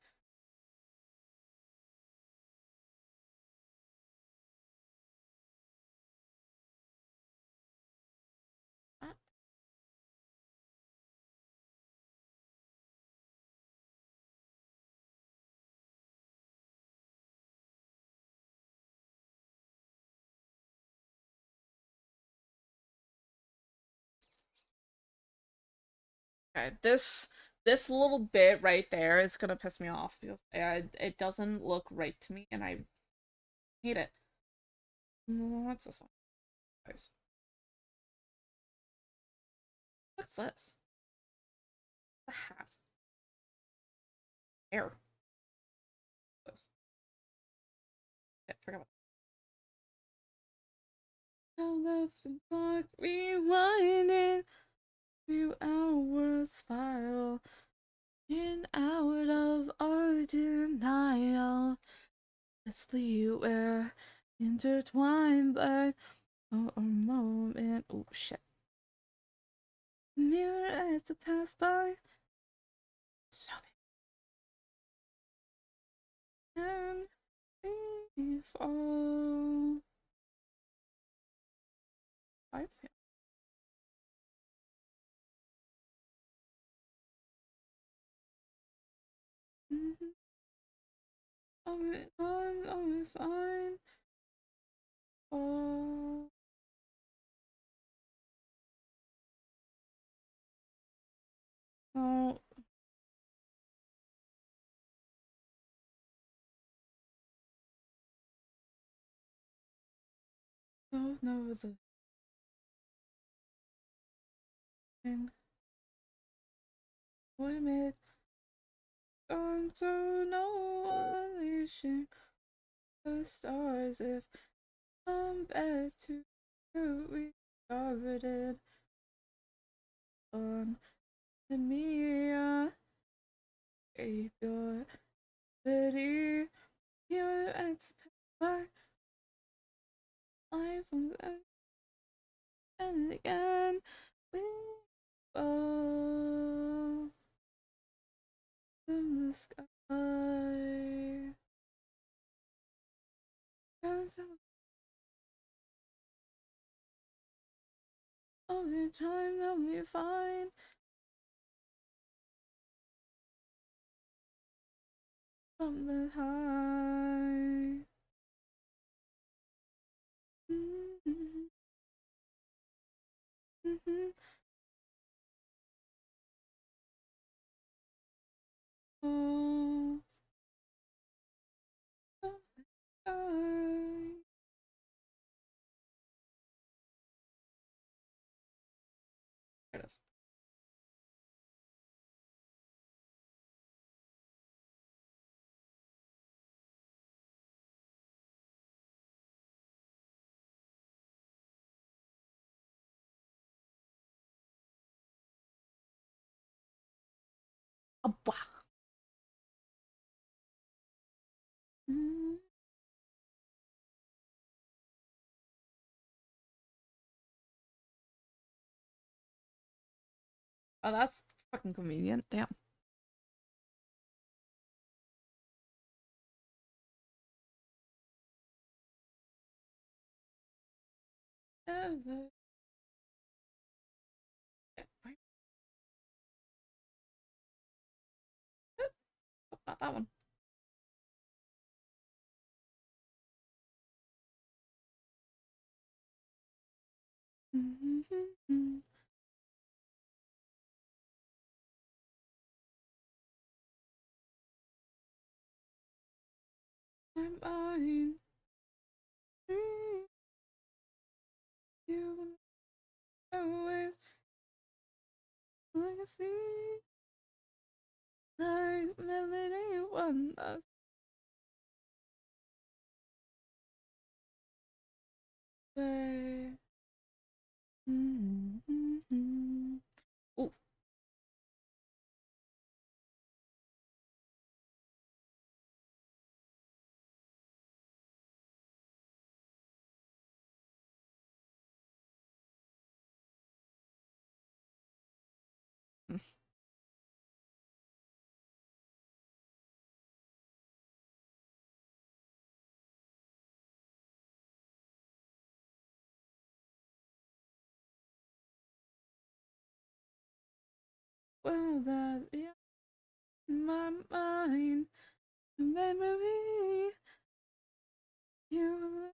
Okay, this little bit right there is gonna piss me off because it doesn't look right to me and I hate it. What's this one, guys? What's this? The hat. Hair. This. Yeah, forget about that. I left the clock rewinding. 2 hours spiral in out of our denial. endlessly we're intertwined by a moment. Oh shit. Mirror as it pass by. So and we fall. I feel. Mm-hmm. I'll be fine. Oh. Oh. Don't know the thing. We made gone to no unleashing the stars if I'm back to who we started on the me. Keep your pity, your expect life and again we fall from the sky. Over time they'll be fine from the high. Mm-hmm. Mm-hmm. Oh, from the sky. There it is. Oh, wow. Mm. Oh, that's fucking convenient. Damn. Ever. Wait, oh, not that one. Mm-hmm. I'm mine. You always legacy like melody one us way. Mm-hmm. Oh, well that yeah, my mind, memory. You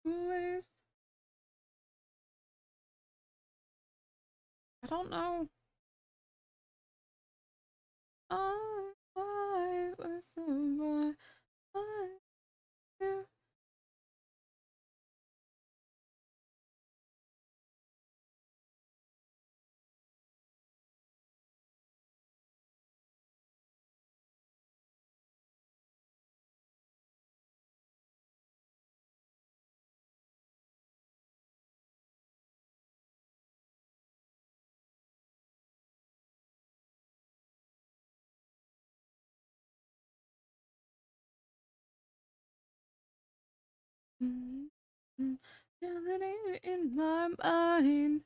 always. I don't know. I with the boy. I you. Feeling in my mind.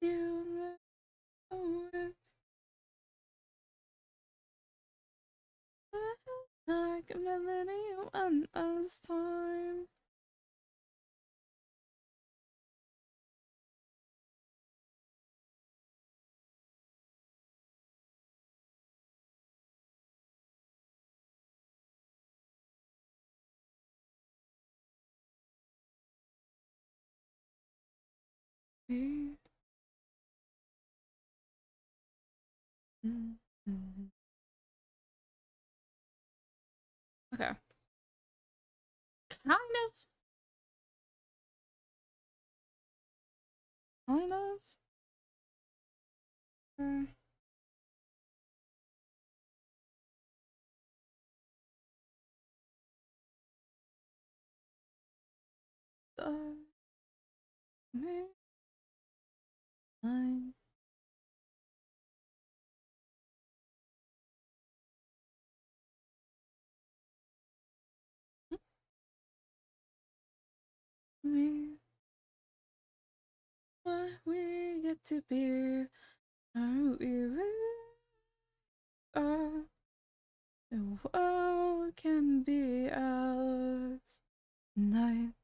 You always like a melody one last time. Okay. Kind of. Kind of. Me. Mine. Me. What we get to be. Are we really? The world can be ours tonight.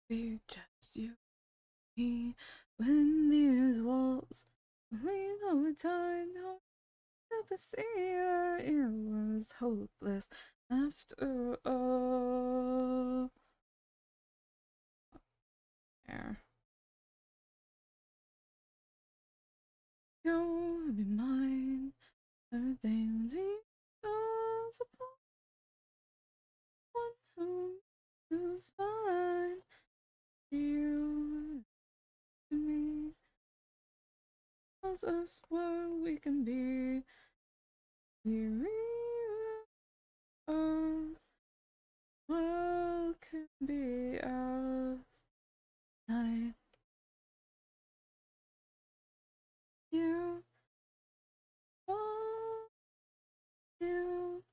Be just you, me, when these walls lean over time. Don't ever see that it was hopeless after all. There. You'll be mine. Everything leaves us apart. One who to find you to me. Tells us what we can be. We us. World can be ours. I, you, all you.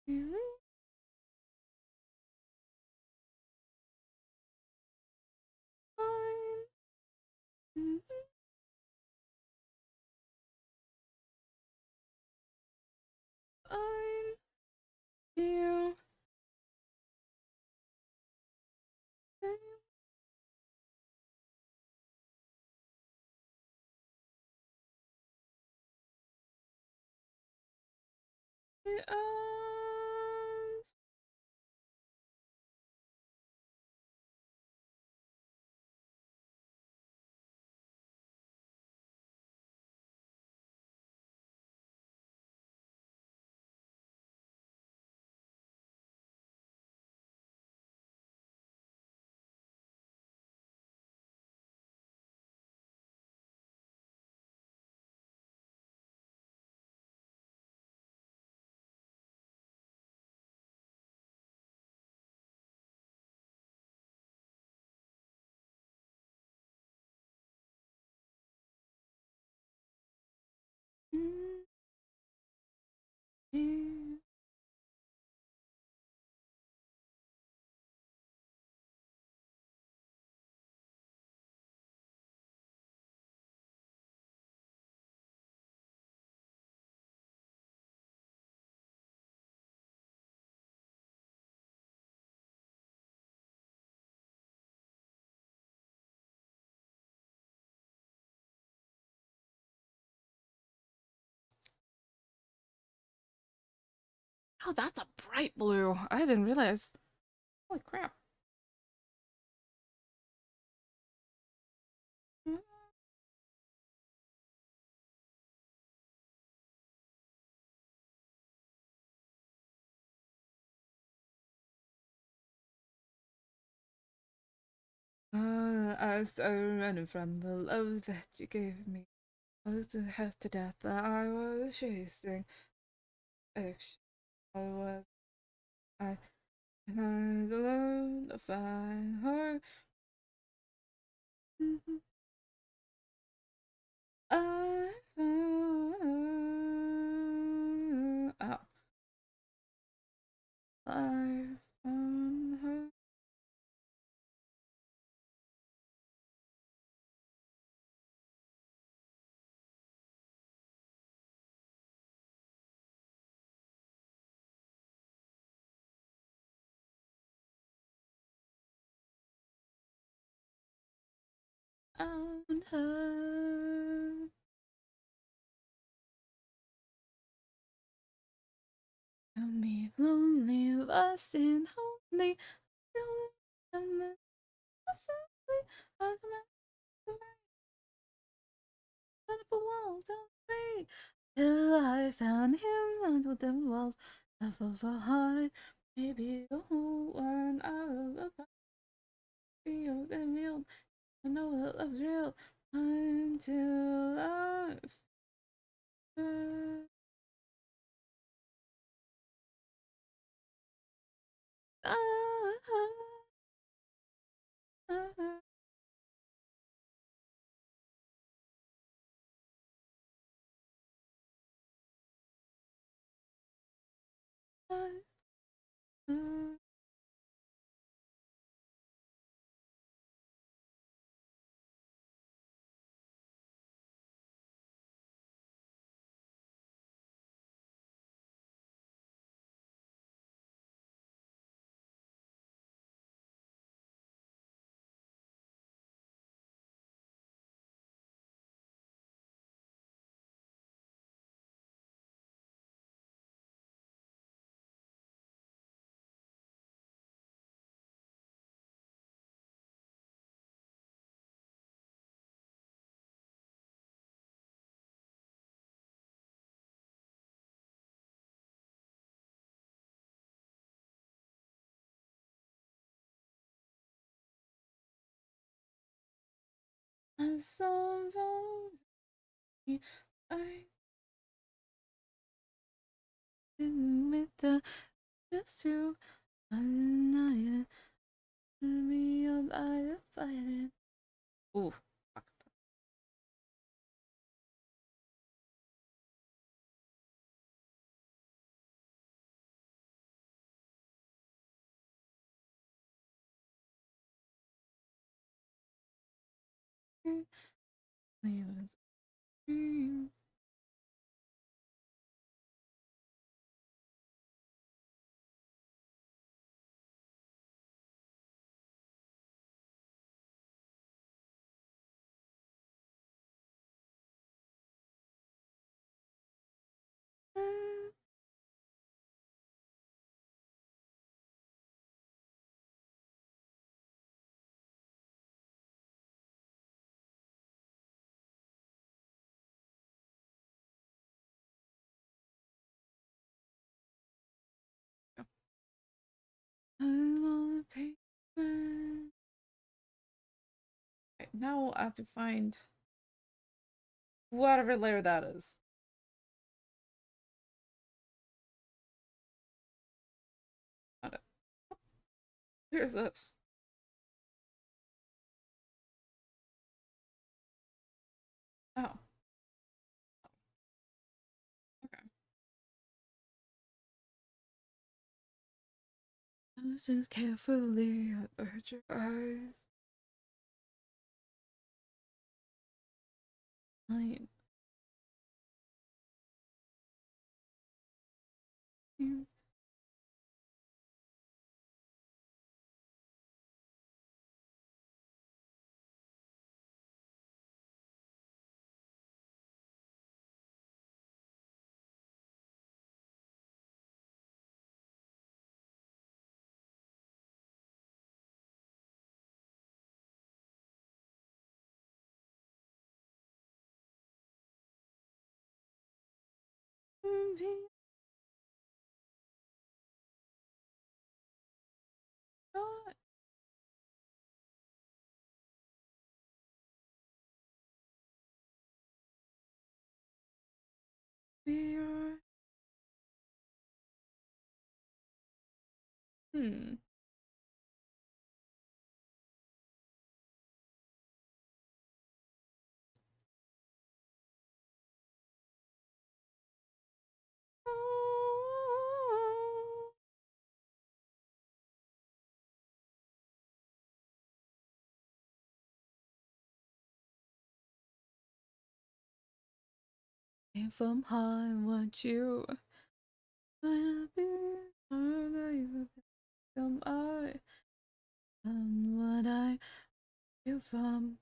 You, mine. Mine. You. Us. You. Oh, that's a bright blue. I didn't realize. Holy crap. I started running from the love that you gave me. I was to half to death that I was chasing. Action. I alone to find her. I found oh, I found her. Found her. Found me lonely, lost and lonely. Softly, till I found him under the walls of a heart. Maybe the whole one of the body of the real. I know that love's real until I found. And some told me I didn't admit that just you. I deny it. Me up, I fight it. Ooh, fuck. Leave us dream. I'm on the pavement. Right, now I have to find whatever layer that is. Got it. Here's this. Oh, okay. Listen carefully, I hurt your eyes. Fine. be alright. If I'm high, what you wanna be? Am I? And what I feel from.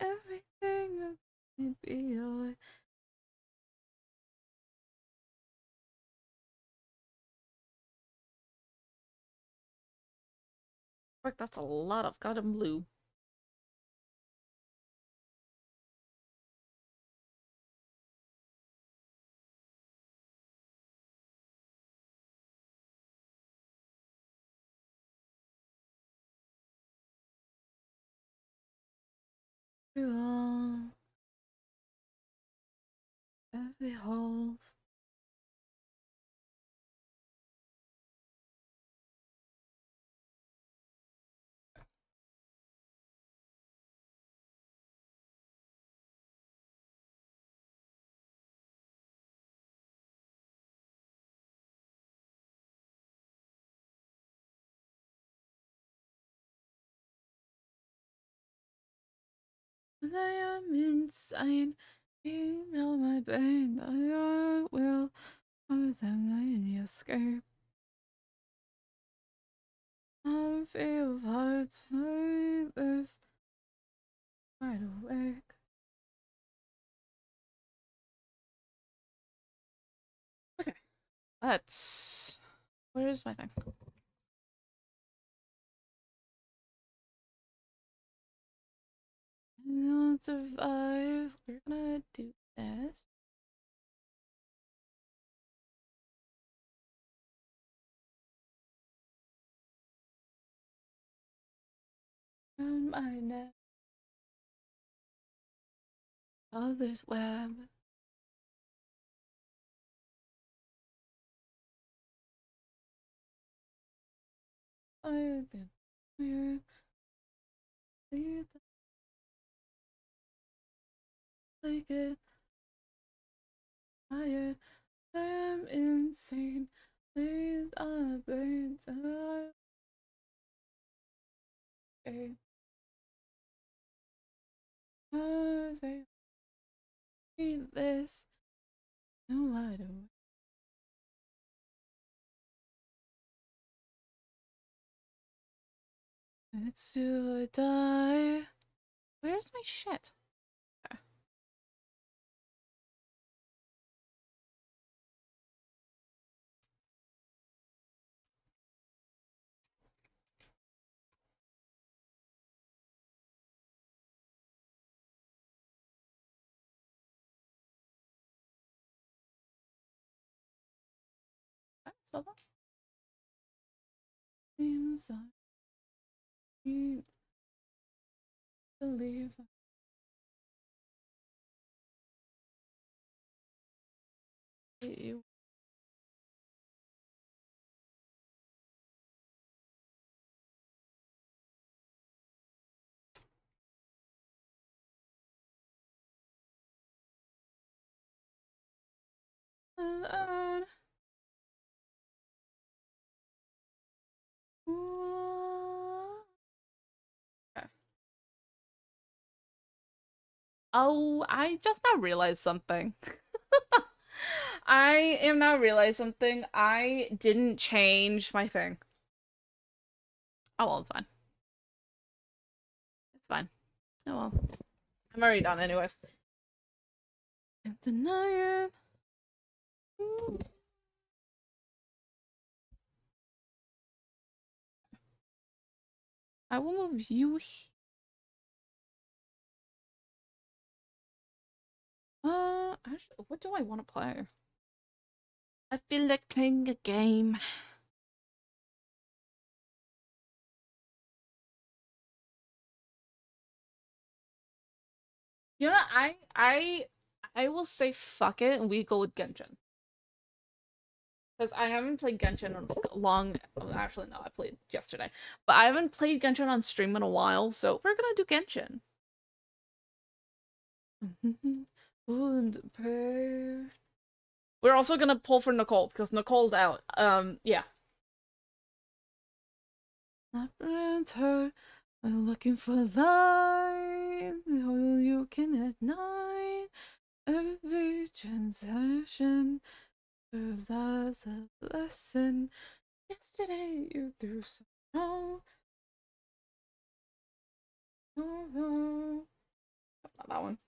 Everything will be alright. Fuck, that's a lot of goddamn blue. You every hole. I am insane. You know my pain. I will. I escape. I feel hard to this. Wide awake. Okay. Let's. Where's my thing? I don't survive. We're gonna do this. On my neck. Others web. I did. You like it. I am insane. These are brains. Okay. I need this. No, I don't. It's do or die. Where's my shit? Okay. Can I spell that? Seems I can't believe you. Okay. Oh, I just now realized something. I am now realizing something. I didn't change my thing. Oh well, it's fine. It's fine. Oh well. I'm already done anyways. And the night. I will move you. Actually, what do I want to play? I feel like playing a game. You know, I will say fuck it and we go with Genshin. Because I haven't played Genshin in a long... Actually, no, I played yesterday. But I haven't played Genshin on stream in a while, so we're gonna do Genshin. We're also gonna pull for Nicole, because Nicole's out. Yeah. Her, looking for light, you can ignite every transaction. Serves as a lesson. Yesterday you threw snow. Not that one.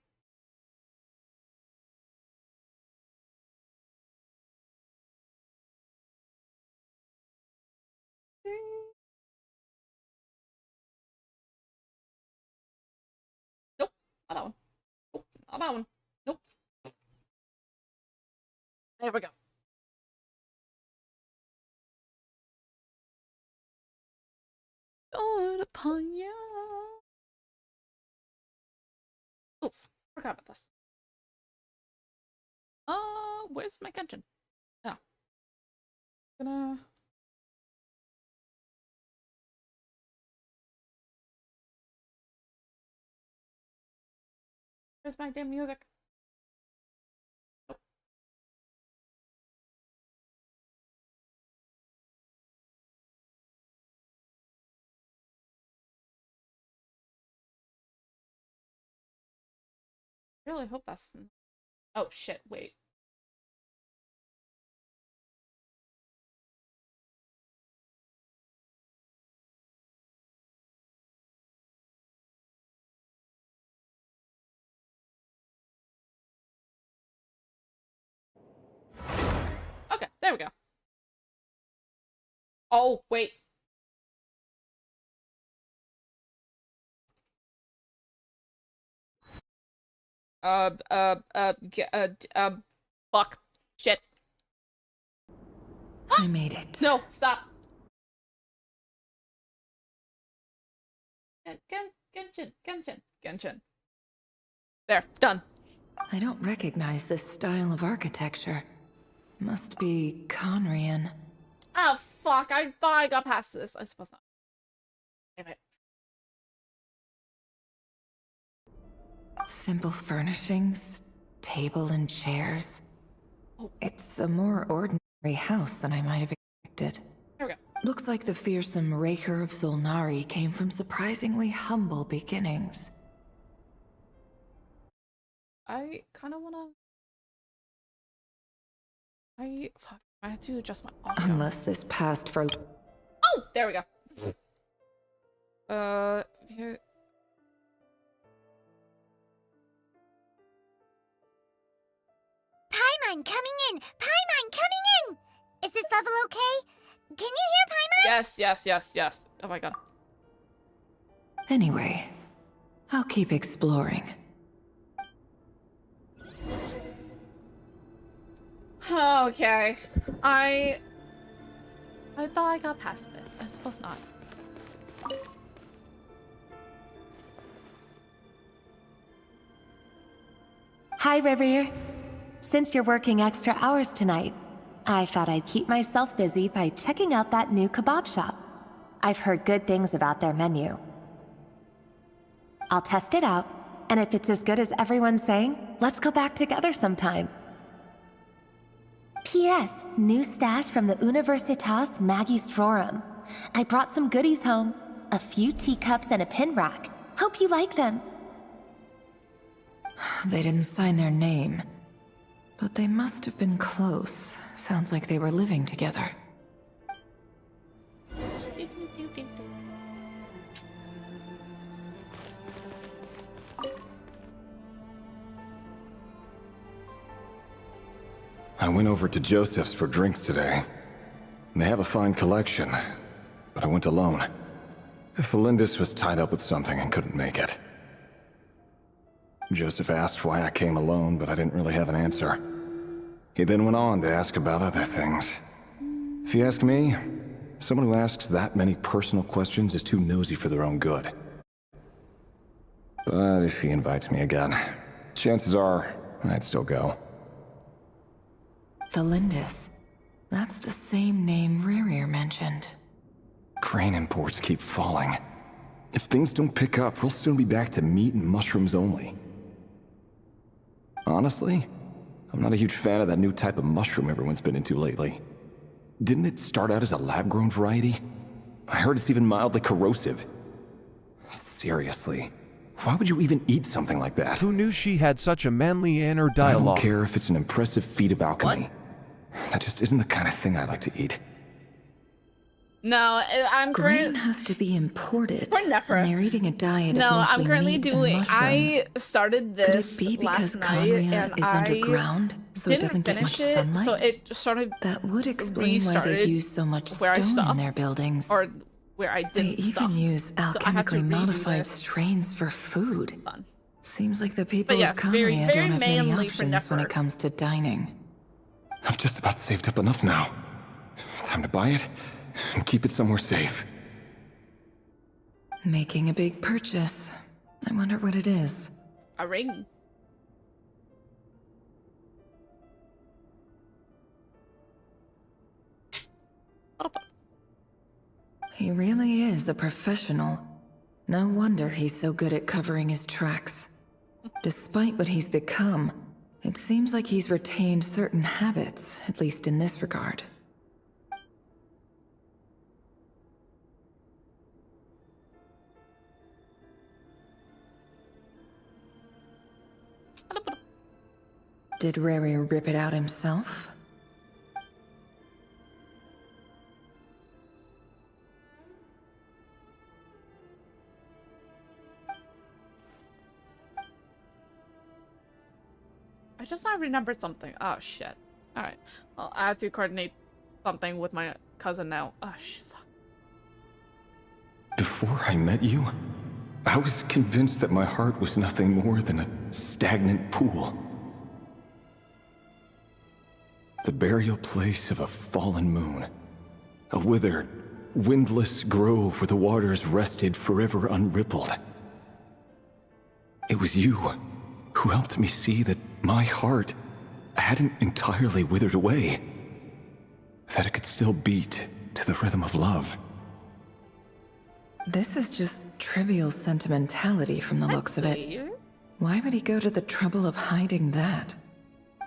Nope, not that one. Nope, not that one. Nope. There we go. Lord upon you. Oof, forgot about this. Where's my Genshin? Oh. Gonna... Where's my damn music? Oh. I really hope that's... Oh shit, wait. Okay, there we go. Oh, wait. Fuck. Shit. I made it. No, stop. Genshin. There, done. I don't recognize this style of architecture. Must be Conrian. Oh, fuck. I thought I got past this. I suppose not. Damn it. Simple furnishings, table and chairs. Oh. It's a more ordinary house than I might have expected. There we go. Looks like the fearsome Raker of Zolnari came from surprisingly humble beginnings. I kind of wanna... Fuck. I had to adjust my audio. Unless this passed for... Oh! There we go. Here... Paimon coming in! Paimon coming in! Is this level okay? Can you hear Paimon? Yes. Oh my god. Anyway, I'll keep exploring. Okay. I thought I got past it. I suppose not. Hi, Revere. Since you're working extra hours tonight, I thought I'd keep myself busy by checking out that new kebab shop. I've heard good things about their menu. I'll test it out, and if it's as good as everyone's saying, let's go back together sometime. P.S. New stash from the Universitas Magistrorum. I brought some goodies home. A few teacups and a pin rack. Hope you like them. They didn't sign their name, but they must have been close. Sounds like they were living together. I went over to Joseph's for drinks today. They have a fine collection, but I went alone. Felindis was tied up with something and couldn't make it. Joseph asked why I came alone, but I didn't really have an answer. He then went on to ask about other things. If you ask me, someone who asks that many personal questions is too nosy for their own good. But if he invites me again, chances are I'd still go. The Lindis. That's the same name Rerir mentioned. Crane imports keep falling. If things don't pick up, we'll soon be back to meat and mushrooms only. Honestly, I'm not a huge fan of that new type of mushroom everyone's been into lately. Didn't it start out as a lab-grown variety? I heard it's even mildly corrosive. Seriously, why would you even eat something like that? Who knew she had such a manly inner I dialogue? don't care if it's an impressive feat of alchemy. That just isn't the kind of thing I like to eat. No, I'm Grain has to be imported. For Nephra. And they're eating a diet No, of mostly I'm currently meat doing. and I mushrooms. started Could this it be because last night, Conria and is I underground, so it didn't doesn't get much finish it, sunlight? so it sort of That would explain why they restarted use so much where I stone in stopped, their buildings. or where I They didn't stop. even use I had to alchemically redo modified this. strains for food. Fun. Seems like the people yes, of very- Conria very don't have many manly for options when it Nefer. comes to dining. I've just about saved up enough now. Time to buy it and keep it somewhere safe. Making a big purchase. I wonder what it is. A ring. He really is a professional. No wonder he's so good at covering his tracks. Despite what he's become, it seems like he's retained certain habits, at least in this regard. Did Rary rip it out himself? I just now remembered something. Oh shit. Alright. Well, I have to coordinate something with my cousin now. Oh fuck. Before I met you, I was convinced that my heart was nothing more than a stagnant pool. The burial place of a fallen moon. A withered, windless grove where the waters rested forever unrippled. It was you who helped me see that my heart hadn't entirely withered away. That it could still beat to the rhythm of love. This is just trivial sentimentality from the looks of it. Why would he go to the trouble of hiding that?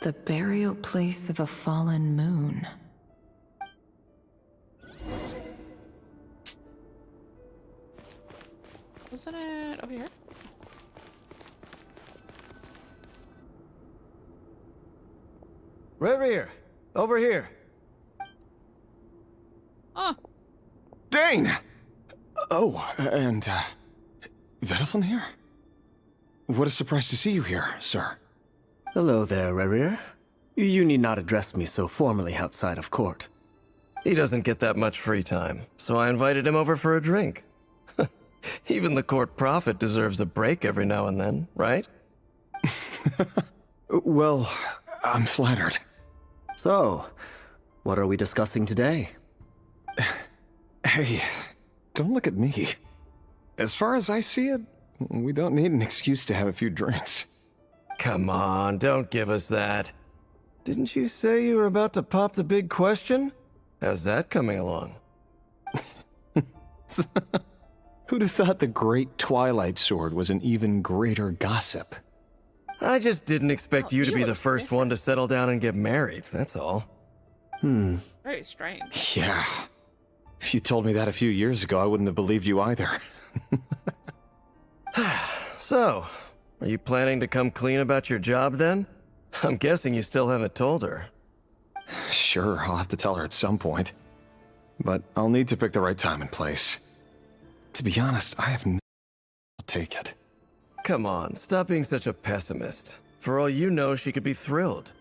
The burial place of a fallen moon. Wasn't it over here? Rerir, over here. Oh, Dane! Oh, and, Vedelfin here? What a surprise to see you here, sir. Hello there, Rerir. You need not address me so formally outside of court. He doesn't get that much free time, so I invited him over for a drink. Even the court prophet deserves a break every now and then, right? Well, I'm flattered. So, what are we discussing today? Hey, don't look at me. As far as I see it, we don't need an excuse to have a few drinks. Come on, don't give us that. Didn't you say you were about to pop the big question? How's that coming along? Who'd have thought the great Twilight Sword was an even greater gossip? I just didn't expect Oh, you to he be the looks first one to settle down and get married, that's all. very strange. Yeah. If you told me that a few years ago, I wouldn't have believed you either. So, are you planning to come clean about your job then? I'm guessing you still haven't told her. Sure, I'll have to tell her at some point. But I'll need to pick the right time and place. To be honest, I have no... I'll take it. Come on, stop being such a pessimist. For all you know, she could be thrilled.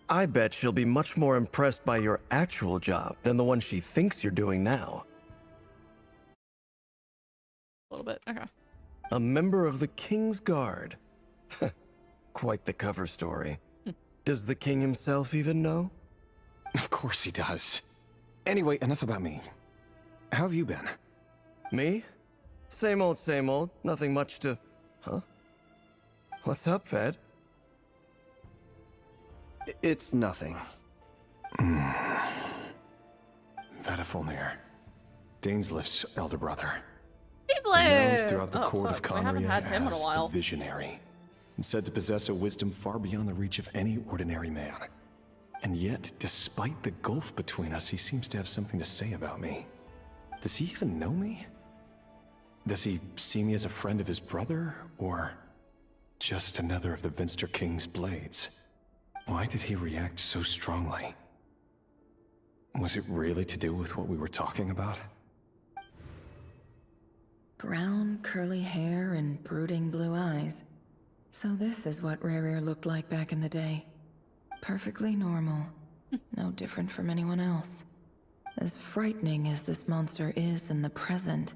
I bet she'll be much more impressed by your actual job than the one she thinks you're doing now. A little bit. Okay. A member of the King's Guard. Quite the cover story. Does the king himself even know? Of course he does. Anyway, enough about me. How have you been? Me? Same old, same old. Nothing much to... Huh? What's up, Ved? It's nothing. Vedifilnir, Dainsleif's elder brother. Heathcliff! Known throughout the Oh, court fuck, of we haven't Conria had him in a as the while. Visionary, and said to possess a wisdom far beyond the reach of any ordinary man. And yet, despite the gulf between us, he seems to have something to say about me. Does he even know me? Does he see me as a friend of his brother, or just another of the Vinster King's blades? Why did he react so strongly? Was it really to do with what we were talking about? Brown, curly hair and brooding blue eyes. So this is what Rerir looked like back in the day. Perfectly normal. No different from anyone else. As frightening as this monster is in the present,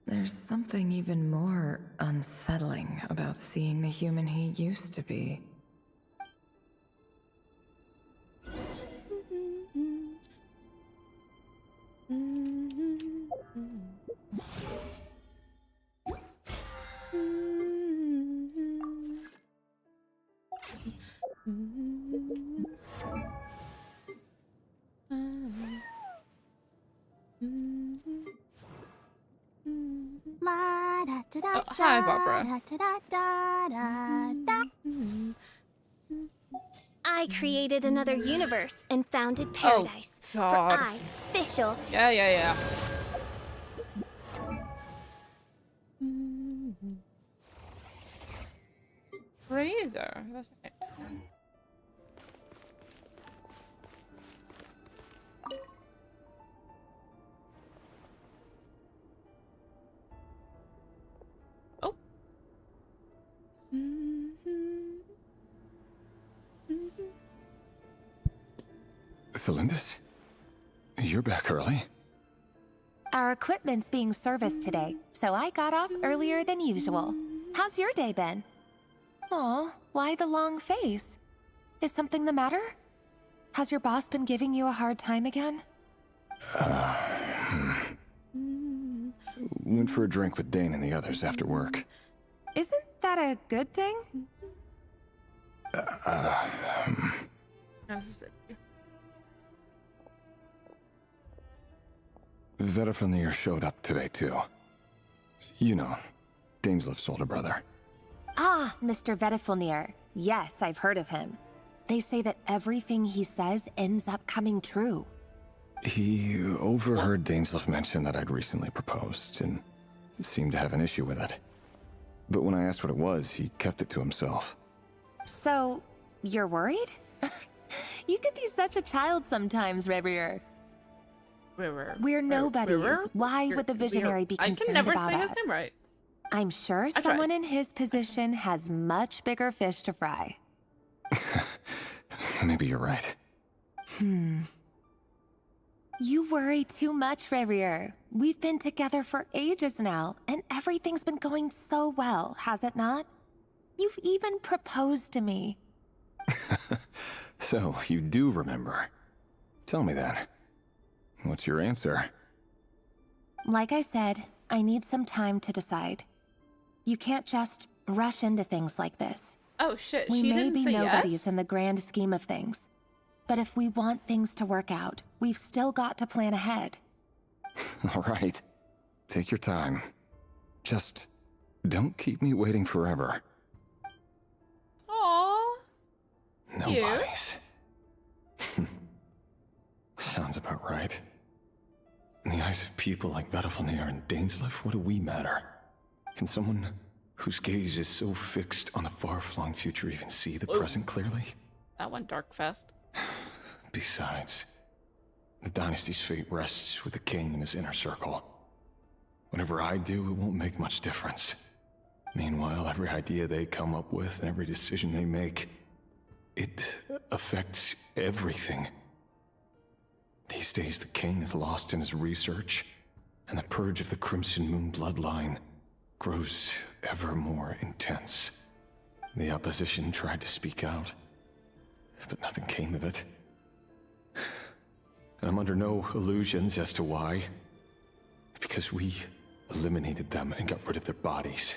there's something even more unsettling about seeing the human he used to be. Oh, hi, Barbara. I created another universe and founded paradise. God. For I, Fischl, Yeah. Razor. That's right. Oh. Felindus? You're back early? Our equipment's being serviced today, so I got off earlier than usual. How's your day been? Aw, why the long face? Is something the matter? Has your boss been giving you a hard time again? Went for a drink with Dane and the others after work. Isn't that a good thing? Vedifilnir showed up today, too. You know, Dainsleif's older brother. Ah, Mr. Vedifilnir. Yes, I've heard of him. They say that everything he says ends up coming true. He overheard Dainsleif mention that I'd recently proposed, and seemed to have an issue with it. But when I asked what it was, he kept it to himself. So, you're worried? You can be such a child sometimes, Rerir. We're nobodies. Why would the Visionary be concerned about us? I can never say his name right. I'm sure someone in his position has much bigger fish to fry. Maybe you're right. You worry too much, Rerir. We've been together for ages now, and everything's been going so well, has it not? You've even proposed to me. So, you do remember. Tell me then. What's your answer? Like I said, I need some time to decide. You can't just rush into things like this. Oh shit, We she may didn't be say nobodies yes? in the grand scheme of things. But if we want things to work out, we've still got to plan ahead. All right. Take your time. Just don't keep me waiting forever. Aww. Nobodies. Sounds about right. In the eyes of people like Vedifilnir and Dainsleif, what do we matter? Can someone whose gaze is so fixed on a far-flung future even see the present clearly? That went dark fast. Besides, the dynasty's fate rests with the king and his inner circle. Whatever I do, it won't make much difference. Meanwhile, every idea they come up with and every decision they make, it affects everything. These days, the king is lost in his research, and the purge of the Crimson Moon bloodline grows ever more intense. The opposition tried to speak out, but nothing came of it. And I'm under no illusions as to why. Because we eliminated them and got rid of their bodies.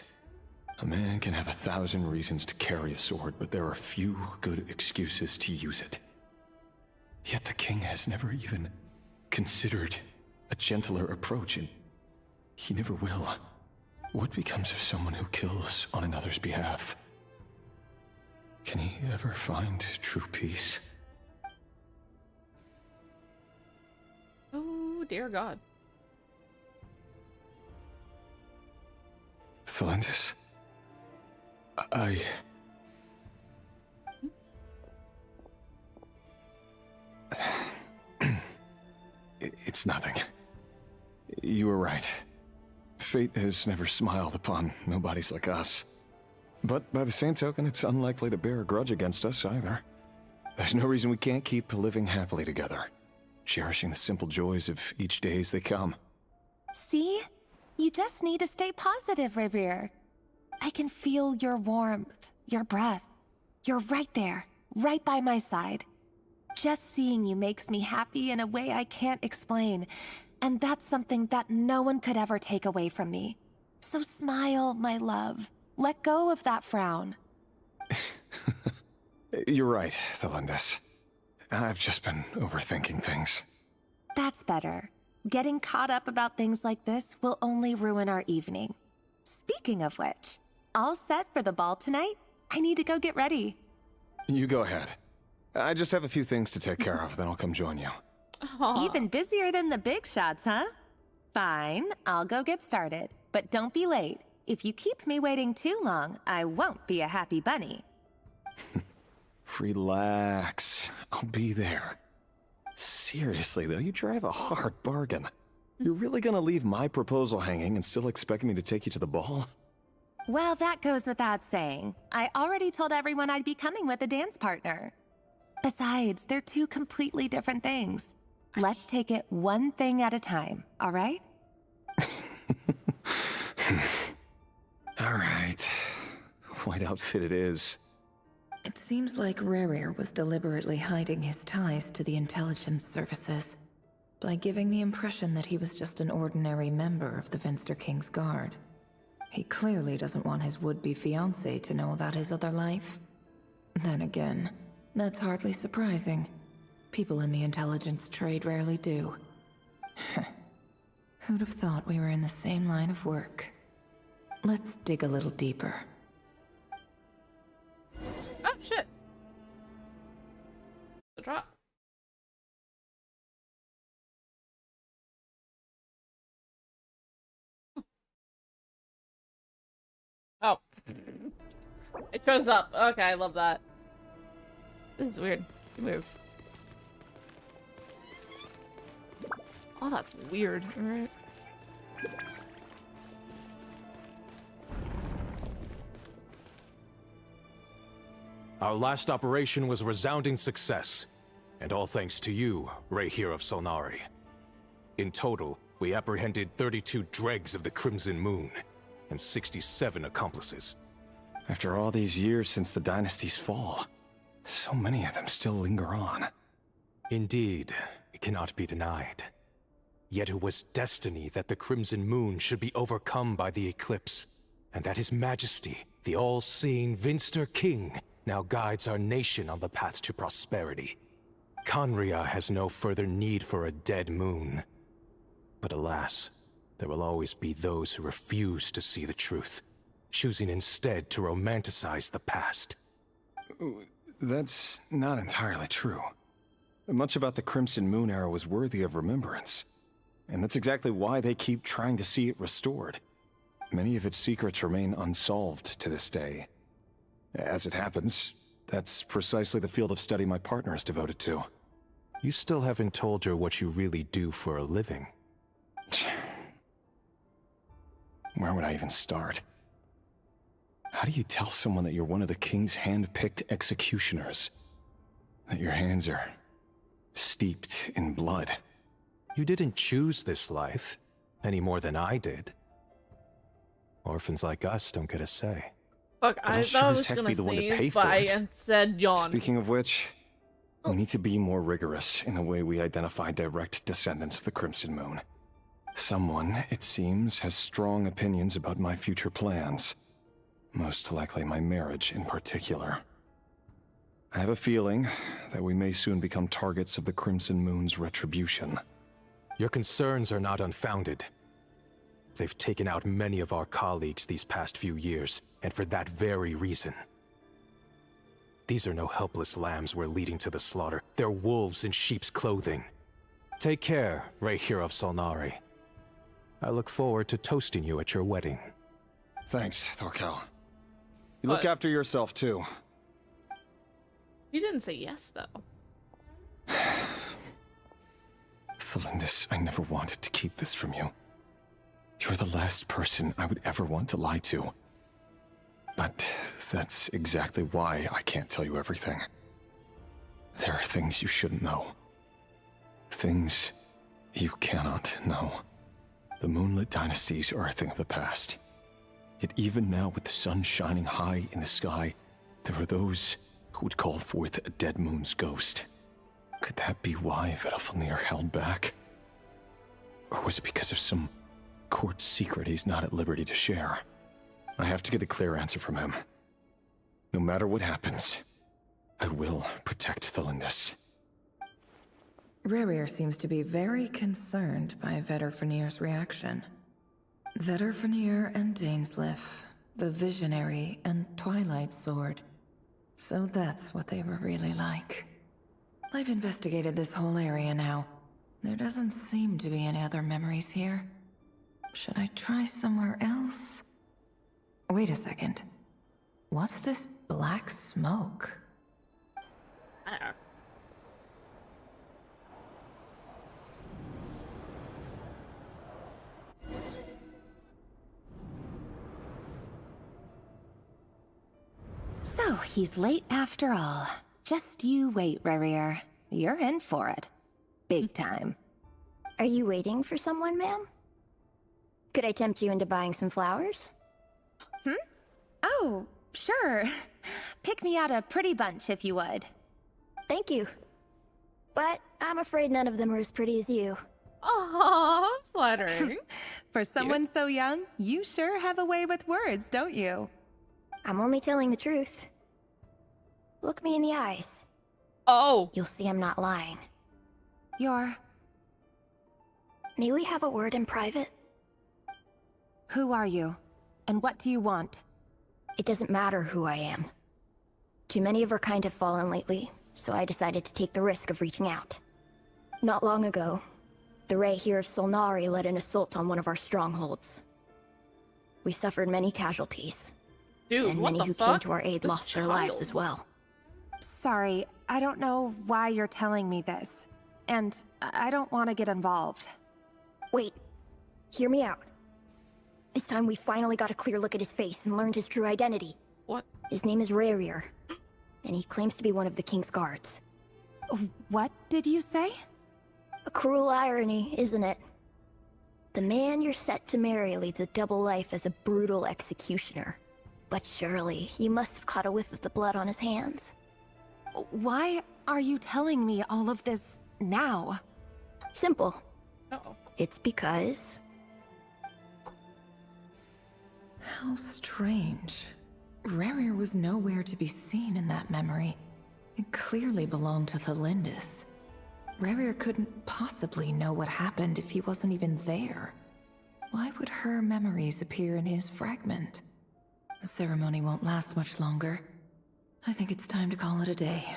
A man can have 1,000 reasons to carry a sword, but there are few good excuses to use it. Yet the king has never even considered a gentler approach, and he never will. What becomes of someone who kills on another's behalf? Can he ever find true peace? Oh, dear God. Thelendis, It's nothing. You were right. Fate has never smiled upon nobodies like us. But by the same token, it's unlikely to bear a grudge against us either. There's no reason we can't keep living happily together, cherishing the simple joys of each day as they come. See? You just need to stay positive, Revere. I can feel your warmth, your breath. You're right there, right by my side. Just seeing you makes me happy in a way I can't explain. And that's something that no one could ever take away from me. So smile, my love. Let go of that frown. You're right, Thelendis. I've just been overthinking things. That's better. Getting caught up about things like this will only ruin our evening. Speaking of which, all set for the ball tonight? I need to go get ready. You go ahead. I just have a few things to take care of, then I'll come join you. Aww. Even busier than the big shots, huh? Fine, I'll go get started. But don't be late. If you keep me waiting too long, I won't be a happy bunny. Relax. I'll be there. Seriously, though, you drive a hard bargain. You're really gonna leave my proposal hanging and still expect me to take you to the ball? Well, that goes without saying. I already told everyone I'd be coming with a dance partner. Besides, they're two completely different things. Let's take it one thing at a time, all right? All right. White outfit it is. It seems like Rerir was deliberately hiding his ties to the intelligence services by giving the impression that he was just an ordinary member of the Venster King's Guard. He clearly doesn't want his would-be fiancée to know about his other life. Then again, that's hardly surprising. People in the intelligence trade rarely do. Who'd have thought we were in the same line of work? Let's dig a little deeper. Oh, shit. The drop. Oh. It shows up. Okay, I love that. This is weird. It moves. Oh, that's weird. Alright. Our last operation was a resounding success, and all thanks to you, Rehir of Solnari. In total, we apprehended 32 dregs of the Crimson Moon, and 67 accomplices. After all these years since the dynasty's fall, so many of them still linger on. Indeed, it cannot be denied. Yet it was destiny that the Crimson Moon should be overcome by the eclipse, and that His Majesty, the all-seeing Venster King, now guides our nation on the path to prosperity. Khaenri'ah has no further need for a dead moon. But alas, there will always be those who refuse to see the truth, choosing instead to romanticize the past. That's not entirely true. Much about the Crimson Moon era was worthy of remembrance. And that's exactly why they keep trying to see it restored. Many of its secrets remain unsolved to this day. As it happens, that's precisely the field of study my partner is devoted to. You still haven't told her what you really do for a living. Where would I even start? How do you tell someone that you're one of the king's hand-picked executioners? That your hands are steeped in blood? You didn't choose this life, any more than I did. Orphans like us don't get a say. Fuck, But I'll I sure thought I as was heck gonna be the one to pay sneeze, for but I it. instead yawned. Speaking of which, we need to be more rigorous in the way we identify direct descendants of the Crimson Moon. Someone, it seems, has strong opinions about my future plans. Most likely my marriage in particular. I have a feeling that we may soon become targets of the Crimson Moon's retribution. Your concerns are not unfounded. They've taken out many of our colleagues these past few years, and for that very reason. These are no helpless lambs we're leading to the slaughter. They're wolves in sheep's clothing. Take care, Rayhir of Solnari. I look forward to toasting you at your wedding. Thanks, Thorkel. You look But- after yourself, too. You didn't say yes, though. Thelindis, I never wanted to keep this from you. You're the last person I would ever want to lie to. But that's exactly why I can't tell you everything. There are things you shouldn't know. Things you cannot know. The moonlit dynasties are a thing of the past. Yet even now, with the sun shining high in the sky, there are those who would call forth a dead moon's ghost. Could that be why Vedalfnir held back? Or was it because of some court secret he's not at liberty to share? I have to get a clear answer from him. No matter what happens, I will protect Thelindis. Rerir seems to be very concerned by Vedalfnir's reaction. Vedalfnir and Dainsleif, the Visionary and Twilight Sword. So that's what they were really like. I've investigated this whole area now. There doesn't seem to be any other memories here. Should I try somewhere else? Wait a second. What's this black smoke? Ah. So he's late after all. Just you wait, Rerir. You're in for it. Big time. Are you waiting for someone, ma'am? Could I tempt you into buying some flowers? Oh, sure. Pick me out a pretty bunch if you would. Thank you. But I'm afraid none of them are as pretty as you. Aw, flattering. For someone so young, you sure have a way with words, don't you? I'm only telling the truth. Look me in the eyes. Oh, You'll see I'm not lying. You're... May we have a word in private? Who are you? And what do you want? It doesn't matter who I am. Too many of our kind have fallen lately, so I decided to take the risk of reaching out. Not long ago, the Rayhir of Solnari led an assault on one of our strongholds. We suffered many casualties, dude, and what many the who fuck? came to our aid This lost their lives child. as well. Sorry, I don't know why you're telling me this. And I don't want to get involved. Wait, hear me out. This time we finally got a clear look at his face and learned his true identity. What? His name is Rayhir, and he claims to be one of the King's guards. What did you say? A cruel irony, isn't it? The man you're set to marry leads a double life as a brutal executioner. But surely, you must have caught a whiff of the blood on his hands. Why are you telling me all of this now? Simple. Uh-oh. It's because... How strange. Rerir was nowhere to be seen in that memory. It clearly belonged to Thelindis. Rerir couldn't possibly know what happened if he wasn't even there. Why would her memories appear in his fragment? The ceremony won't last much longer. I think it's time to call it a day.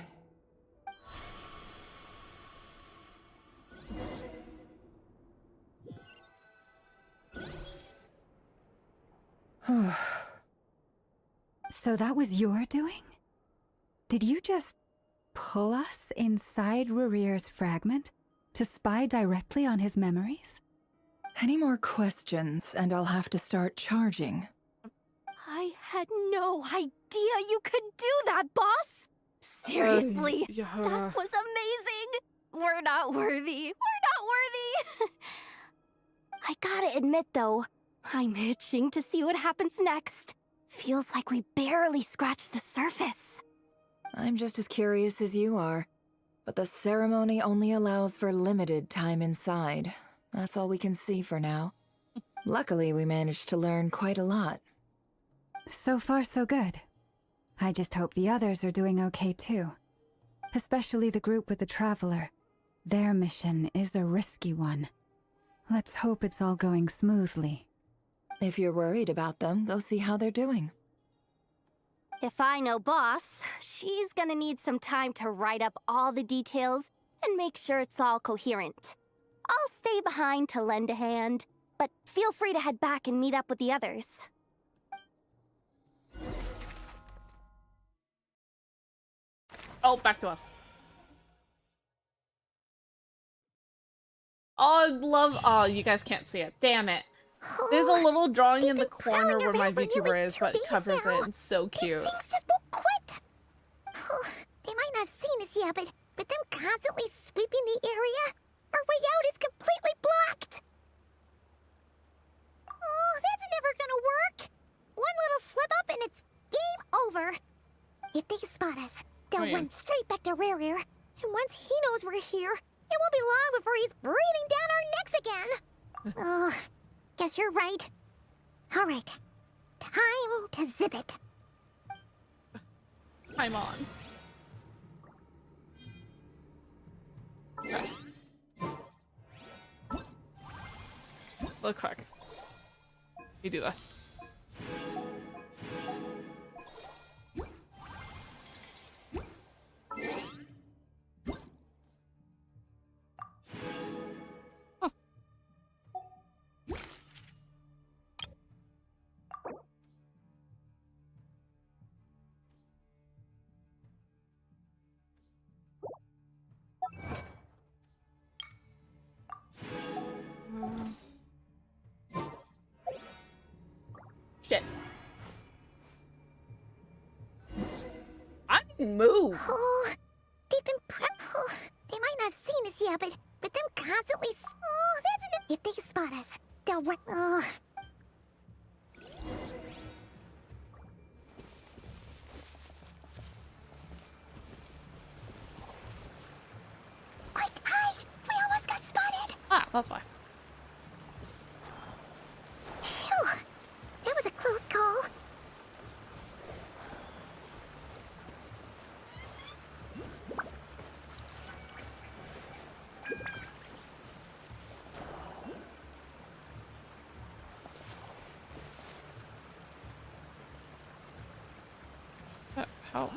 So that was your doing? Did you just pull us inside Rarir's fragment to spy directly on his memories? Any more questions, and I'll have to start charging. I had no idea you could do that, boss! Seriously, yeah. that was amazing! We're not worthy. We're not worthy! I gotta admit, though, I'm itching to see what happens next. Feels like we barely scratched the surface. I'm just as curious as you are. But the ceremony only allows for limited time inside. That's all we can see for now. Luckily, we managed to learn quite a lot. So far, so good. I just hope the others are doing okay too. Especially the group with the Traveler. Their mission is a risky one. Let's hope it's all going smoothly. If you're worried about them, go see how they're doing. If I know Boss, she's gonna need some time to write up all the details and make sure it's all coherent. I'll stay behind to lend a hand, but feel free to head back and meet up with the others. Oh, back to us. Oh, I love. Oh, you guys can't see it. Damn it. There's a little drawing in the corner where my VTuber is, but it covers it. It's so cute. These things just won't quit. They might not have seen us yet, but them constantly sweeping the area, our way out is completely blocked. Oh, that's never gonna work. One little slip up and it's game over. If they spot us, they'll run straight back to Rerir. And once he knows we're here, it won't be long before he's breathing down our necks again. Oh, guess you're right. All right, time to zip it. Time on. Okay. Look quick. You do this. Shit. I can move. Oh, they've been Oh, they might not have seen us yet, but them constantly. Oh, that's if they spot us, they'll run. Oh. Quick, hide! We almost got spotted. Ah, that's why. Phew, that was a close call. How?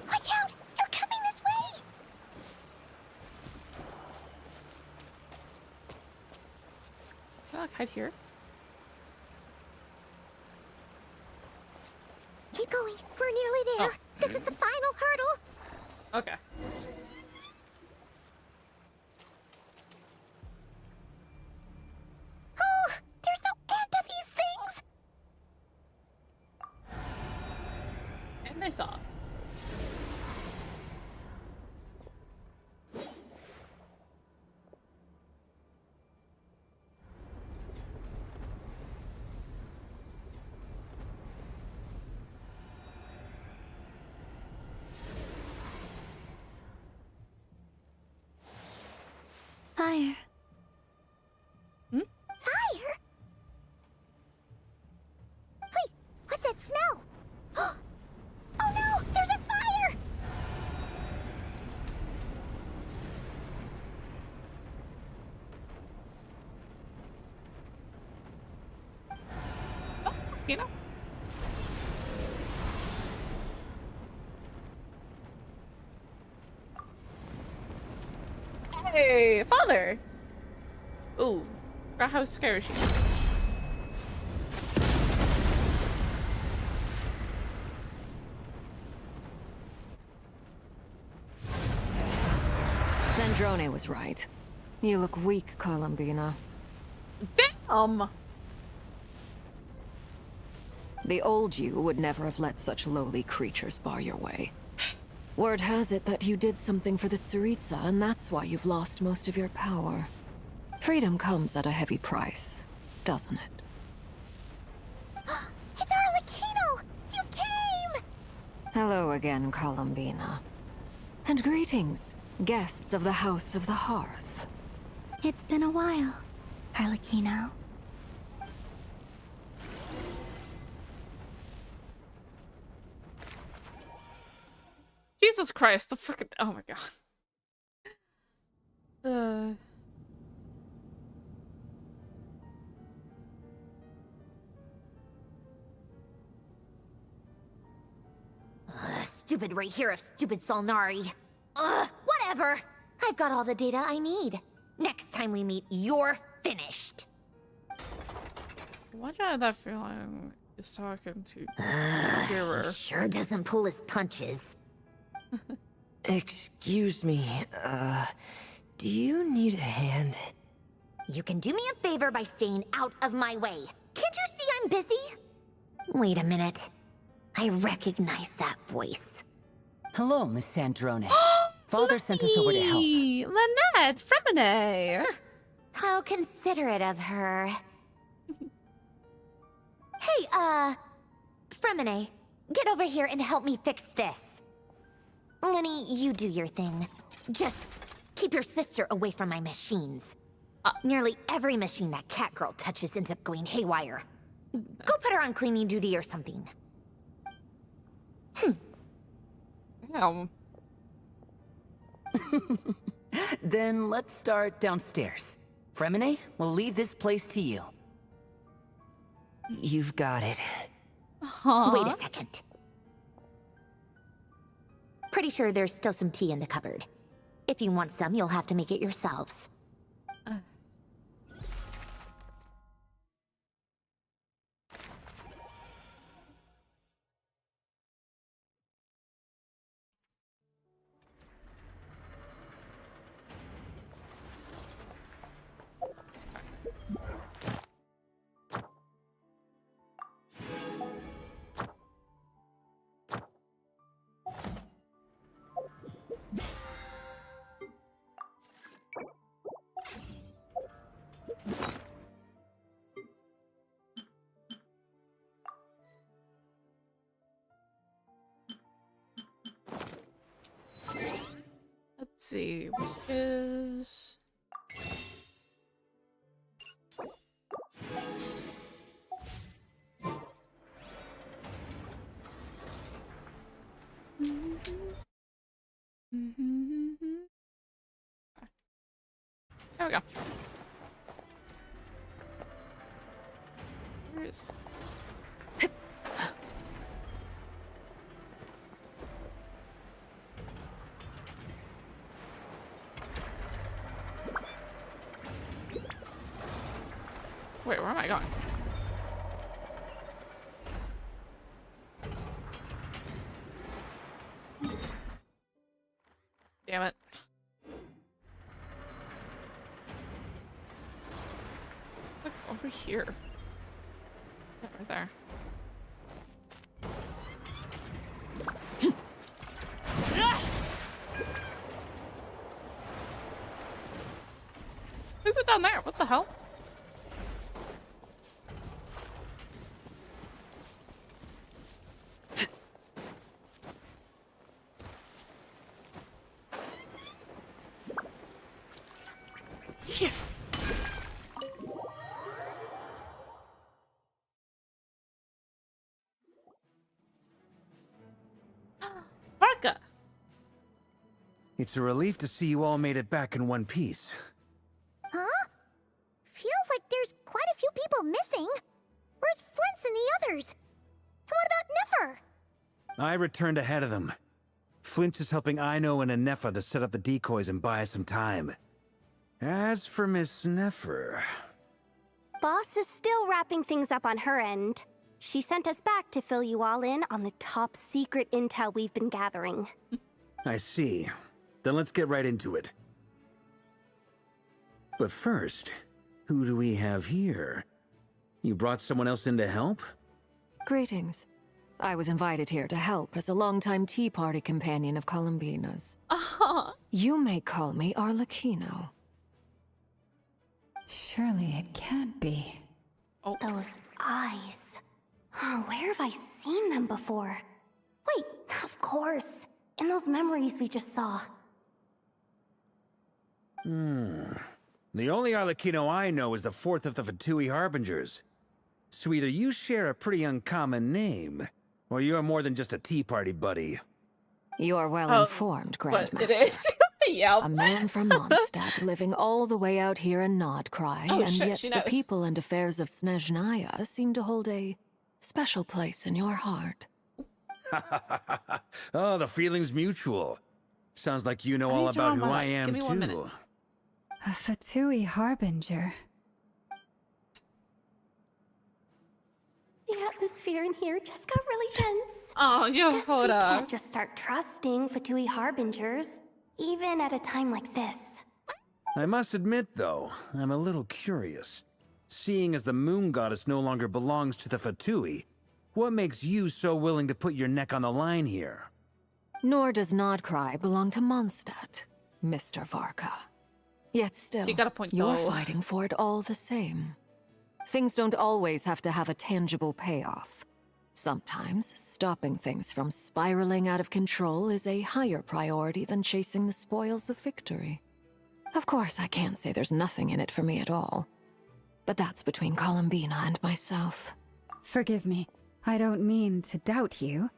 Watch out! They're coming this way! Can I like hide here? Keep going. We're nearly there. Oh. This is the final hurdle. Okay. Oh, there's no end to these things. And they saw us. Fire. Fire? Wait, what's that smell? Oh no, there's a fire! Oh, you know. Hey, father. Ooh, forgot how scary she is. Zandrone was right. You look weak, Columbina. Damn! The old you would never have let such lowly creatures bar your way. Word has it that you did something for the Tsaritsa, and that's why you've lost most of your power. Freedom comes at a heavy price, doesn't it? It's Arlecchino! You came! Hello again, Columbina. And greetings, guests of the House of the Hearth. It's been a while, Arlecchino. Jesus Christ, the fucking, oh my god. Stupid right here of stupid Solnari. Whatever. I've got all the data I need. Next time we meet, you're finished. Why do I have that feeling he's talking to Mirror? He sure doesn't pull his punches. Excuse me, do you need a hand? You can do me a favor by staying out of my way. Can't you see I'm busy? Wait a minute. I recognize that voice. Hello, Miss Sandrone. Father sent us over to help. Lynette, Fremine. How considerate of her. Hey, Fremine, get over here and help me fix this. Lenny, you do your thing. Just keep your sister away from my machines. Nearly every machine that Catgirl touches ends up going haywire. Go put her on cleaning duty or something. Then let's start downstairs. Fremine, we'll leave this place to you. You've got it. Wait a second. Pretty sure there's still some tea in the cupboard. If you want some, you'll have to make it yourselves. Let's see, what is... There we go. Where is... Wait, where am I going? Damn it. Look over here. Yeah, right there. Who's it down there? What the hell? Varka! It's a relief to see you all made it back in one piece. Huh? Feels like there's quite a few people missing. Where's Flint's and the others? And what about Niffer? I returned ahead of them. Flint is helping Ino and Anefa to set up the decoys and buy some time. As for Miss Neffer... Boss is still wrapping things up on her end. She sent us back to fill you all in on the top secret intel we've been gathering. I see. Then let's get right into it. But first, who do we have here? You brought someone else in to help? Greetings. I was invited here to help as a longtime tea party companion of Columbina's. You may call me Arlecchino. Surely it can't be. Oh. Those eyes. Oh, where have I seen them before? Wait, of course. In those memories we just saw. The only Arlecchino I know is the fourth of the Fatui Harbingers. So either you share a pretty uncommon name, or you're more than just a tea party buddy. You're well informed, But Grandmaster. it is. Yep. A man from Mondstadt living all the way out here in Nodcry, Oh, and shit, yet she the knows. people and affairs of Snezhnaya seem to hold a special place in your heart. Oh, the feeling's mutual. Sounds like you know I all need you about on who my I mic. am, Give me 1 minute. too. A Fatui Harbinger. The atmosphere in here just got really tense. Oh, Guess we Yehuda. can't just start trusting Fatui Harbingers, even at a time like this. I must admit, though, I'm a little curious. Seeing as the moon goddess no longer belongs to the Fatui, what makes you so willing to put your neck on the line here? Nor does Nodcry belong to Mondstadt, Mr. Varka. Yet still, You got a point, you're though. fighting for it all the same. Things don't always have to have a tangible payoff. Sometimes, stopping things from spiraling out of control is a higher priority than chasing the spoils of victory. Of course, I can't say there's nothing in it for me at all. But that's between Columbina and myself. Forgive me. I don't mean to doubt you.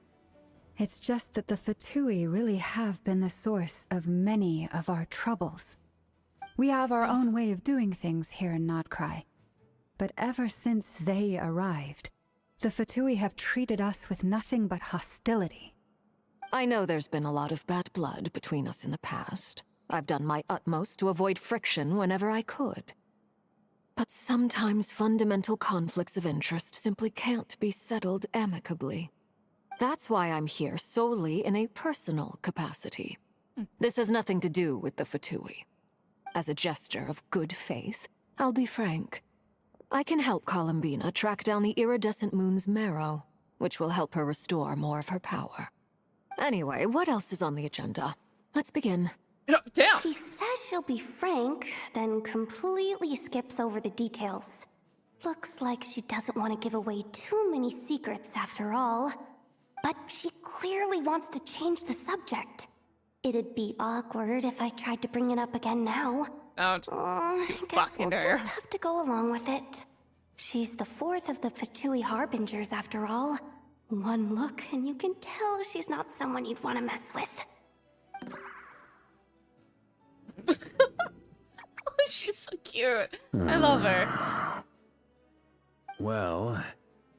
It's just that the Fatui really have been the source of many of our troubles. We have our own way of doing things here in Nodcry. But ever since they arrived, the Fatui have treated us with nothing but hostility. I know there's been a lot of bad blood between us in the past. I've done my utmost to avoid friction whenever I could. But sometimes fundamental conflicts of interest simply can't be settled amicably. That's why I'm here solely in a personal capacity. This has nothing to do with the Fatui. As a gesture of good faith, I'll be frank. I can help Columbina track down the iridescent moon's marrow, which will help her restore more of her power. Anyway, what else is on the agenda? Let's begin. Damn. She says she'll be frank, then completely skips over the details. Looks like she doesn't want to give away too many secrets after all. But she clearly wants to change the subject. It'd be awkward if I tried to bring it up again now. Oh, I guess we'll just have to go along with it. She's the fourth of the Fatui Harbingers after all. One look and you can tell she's not someone you'd want to mess with. She's so cute. I love her. Well,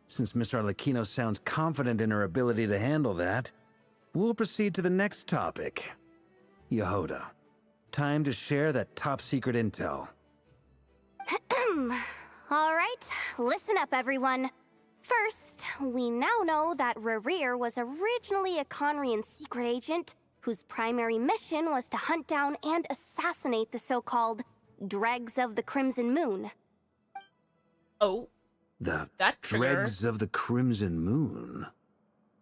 since Miss Arlecchino sounds confident in her ability to handle that, we'll proceed to the next topic. Yehuda, time to share that top-secret intel. Alright, listen up everyone. First, we now know that Rerir was originally a Conrian secret agent whose primary mission was to hunt down and assassinate the so-called Dregs of the Crimson Moon. Oh. The That Dregs of the Crimson Moon.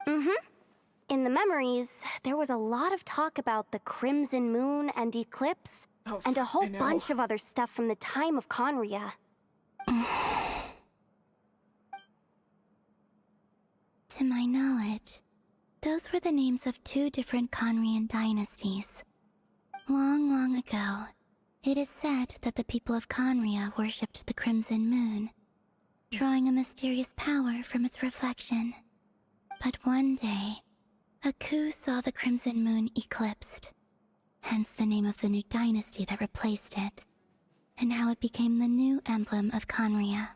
In the memories, there was a lot of talk about the Crimson Moon and Eclipse, and a whole bunch of other stuff from the time of Conria. To my knowledge, those were the names of two different Conrian dynasties. Long, long ago, it is said that the people of Conria worshipped the Crimson Moon, drawing a mysterious power from its reflection. But one day, a coup saw the Crimson Moon eclipsed, hence the name of the new dynasty that replaced it, and how it became the new emblem of Conria.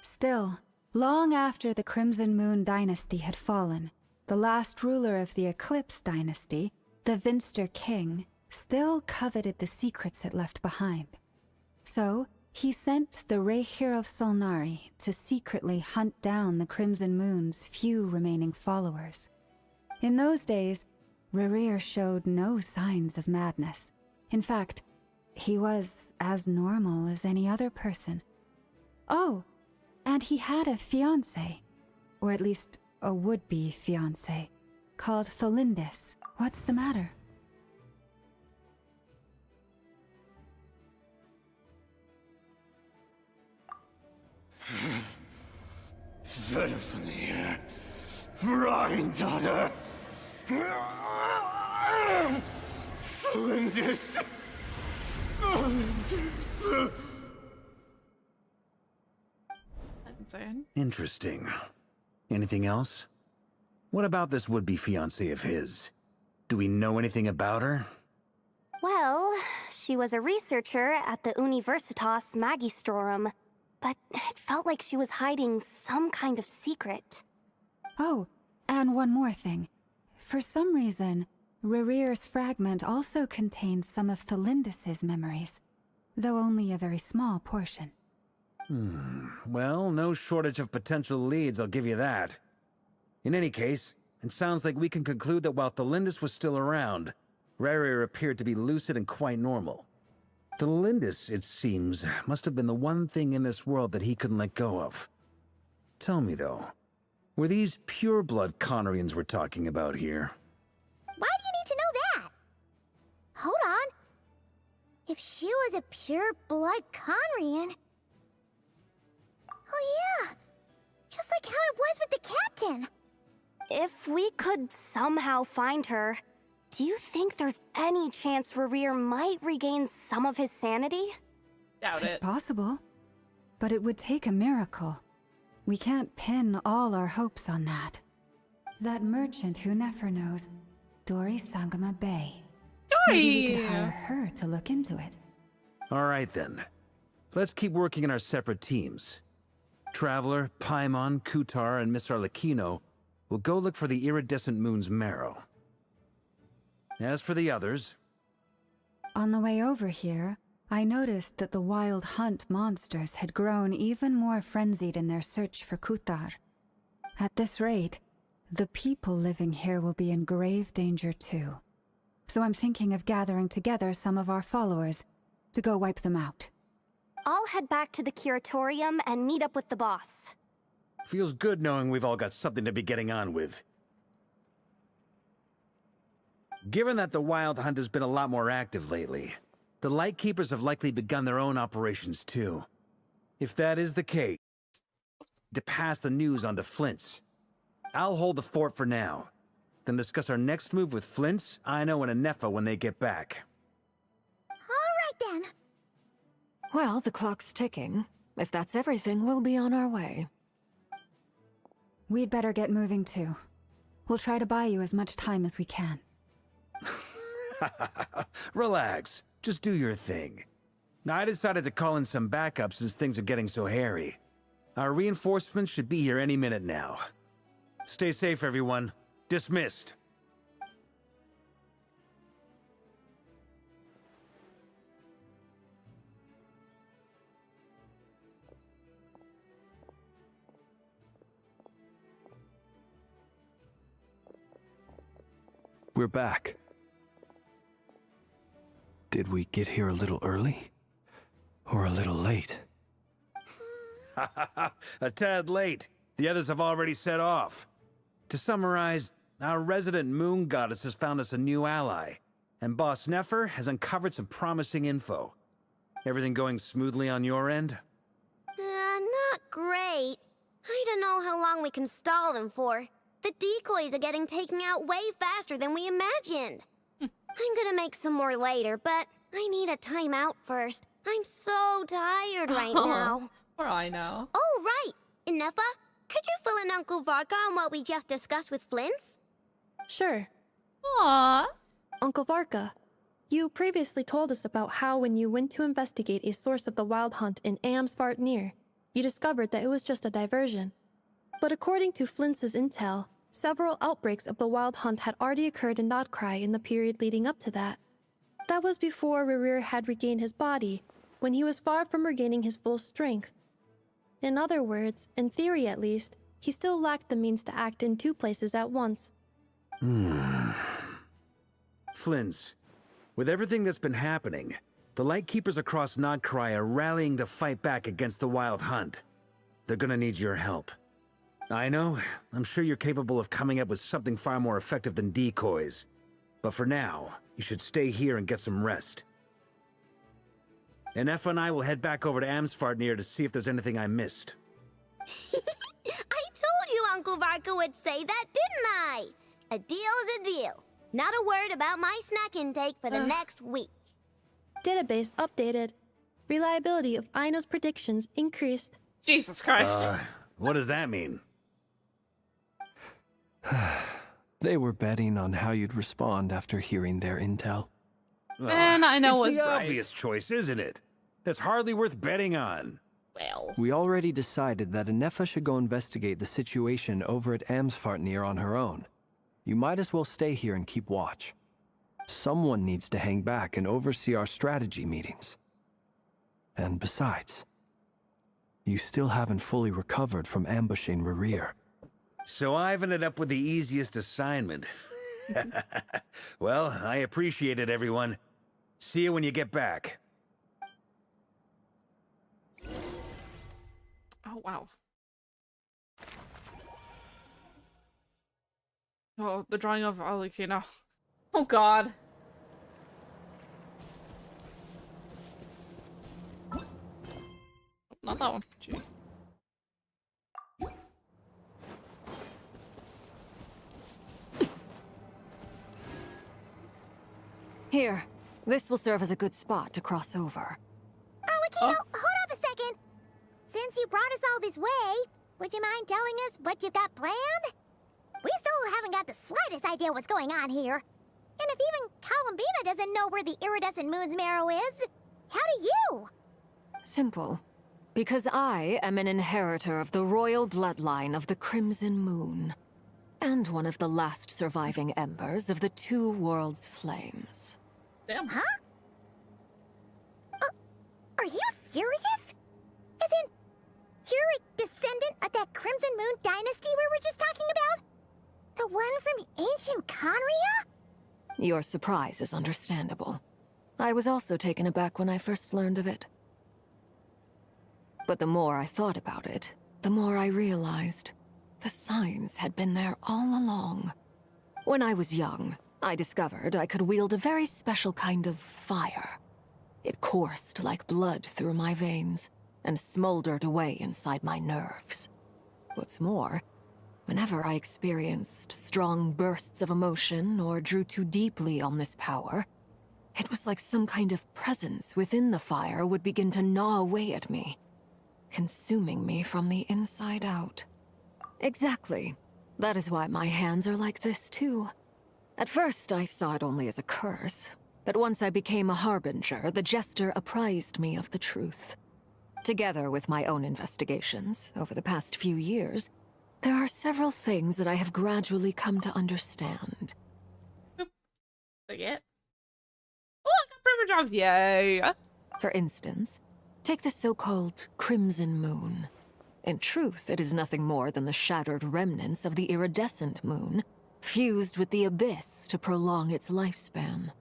Still, long after the Crimson Moon dynasty had fallen, the last ruler of the Eclipse dynasty, the Vinster King, still coveted the secrets it left behind. So, he sent the Rehir of Solnari to secretly hunt down the Crimson Moon's few remaining followers. In those days, Rerir showed no signs of madness. In fact, he was as normal as any other person. Oh, and he had a fiancé, or at least a would-be fiancé, called Tholindis. What's the matter? Verfnir, Freindaughter, Flinders, Flinders. Insane. Interesting. Anything else? What about this would-be fiancé of his? Do we know anything about her? Well, she was a researcher at the Universitas Magistrorum, but it felt like she was hiding some kind of secret. Oh, and one more thing. For some reason, Rerir's fragment also contains some of Tholindis' memories, though only a very small portion. Well, no shortage of potential leads, I'll give you that. In any case, it sounds like we can conclude that while Tholindis was still around, Rerir appeared to be lucid and quite normal. Tholindis, it seems, must have been the one thing in this world that he couldn't let go of. Tell me, though, were these pure-blood Conorians we're talking about here? Why do you need to know that? Hold on. If she was a pure-blood Conrian... Oh yeah! Just like how it was with the captain! If we could somehow find her, do you think there's any chance Rerir might regain some of his sanity? Doubt It's it. possible, but it would take a miracle. We can't pin all our hopes on that. That merchant who Nefer knows, Dori Sangama Bay. Maybe we could hire her to look into it. All right, then. Let's keep working in our separate teams. Traveler, Paimon, Kutar, and Miss Arlecchino will go look for the iridescent moon's marrow. As for the others... On the way over here, I noticed that the Wild Hunt monsters had grown even more frenzied in their search for Kutar. At this rate, the people living here will be in grave danger too. So I'm thinking of gathering together some of our followers to go wipe them out. I'll head back to the Curatorium and meet up with the boss. Feels good knowing we've all got something to be getting on with. Given that the Wild Hunt has been a lot more active lately, the Lightkeepers have likely begun their own operations too. If that is the case, to pass the news on to Flint's. I'll hold the fort for now, then discuss our next move with Flint's, Ino, and Anefa when they get back. All right then. Well, the clock's ticking. If that's everything, we'll be on our way. We'd better get moving too. We'll try to buy you as much time as we can. Relax. Just do your thing. I decided to call in some backup since things are getting so hairy. Our reinforcements should be here any minute now. Stay safe, everyone. Dismissed. We're back. Did we get here a little early? Or a little late? A tad late. The others have already set off. To summarize, our resident moon goddess has found us a new ally, and Boss Nefer has uncovered some promising info. Everything going smoothly on your end? Not great. I don't know how long we can stall them for. The decoys are getting taken out way faster than we imagined. I'm gonna make some more later, but I need a timeout first. I'm so tired right now. Or I know. Oh, right! Inefa, could you fill in Uncle Varka on what we just discussed with Flint's? Sure. Aww. Uncle Varka, you previously told us about how when you went to investigate a source of the Wild Hunt in Amsvartnir, you discovered that it was just a diversion. But according to Flint's intel, several outbreaks of the Wild Hunt had already occurred in Notcry in the period leading up to that. That was before Rerir had regained his body, when he was far from regaining his full strength. In other words, in theory at least, he still lacked the means to act in two places at once. Flint's, with everything that's been happening, the Lightkeepers across Notcry are rallying to fight back against the Wild Hunt. They're gonna need your help. I know. I'm sure you're capable of coming up with something far more effective than decoys. But for now, you should stay here and get some rest. And Effa and I will head back over to Amsfartnir to see if there's anything I missed. I told you Uncle Varka would say that, didn't I? A deal's a deal. Not a word about my snack intake for the next week. Database updated. Reliability of Aino's predictions increased. Jesus Christ. What does that mean? They were betting on how you'd respond after hearing their intel. And I know it's was the right. obvious choice, isn't it? That's hardly worth betting on. Well. We already decided that Anefa should go investigate the situation over at Amsfartnir on her own. You might as well stay here and keep watch. Someone needs to hang back and oversee our strategy meetings. And besides, you still haven't fully recovered from ambushing Rerir. So I've ended up with the easiest assignment. Well, I appreciate it, everyone. See you when you get back. Oh, wow. Oh, the drawing of Alikina. Oh, God. Not that one. Gee. Here, this will serve as a good spot to cross over. Arlecchino, hold up a second. Since you brought us all this way, would you mind telling us what you've got planned? We still haven't got the slightest idea what's going on here. And if even Columbina doesn't know where the iridescent moon's marrow is, how do you? Simple. Because I am an inheritor of the royal bloodline of the Crimson Moon, and one of the last surviving embers of the Two Worlds Flames. Damn. Huh? Are you serious? As in, you're a descendant of that Crimson Moon dynasty we were just talking about? The one from ancient Conria? Your surprise is understandable. I was also taken aback when I first learned of it. But the more I thought about it, the more I realized the signs had been there all along. When I was young, I discovered I could wield a very special kind of fire. It coursed like blood through my veins and smoldered away inside my nerves. What's more, whenever I experienced strong bursts of emotion or drew too deeply on this power, it was like some kind of presence within the fire would begin to gnaw away at me, consuming me from the inside out. Exactly. That is why my hands are like this, too. At first, I saw it only as a curse, but once I became a harbinger, the Jester apprised me of the truth. Together with my own investigations, over the past few years, there are several things that I have gradually come to understand. Forget. Oh, I got primer jobs, yay! For instance, take the so-called Crimson Moon. In truth, it is nothing more than the shattered remnants of the iridescent moon, fused with the abyss to prolong its lifespan.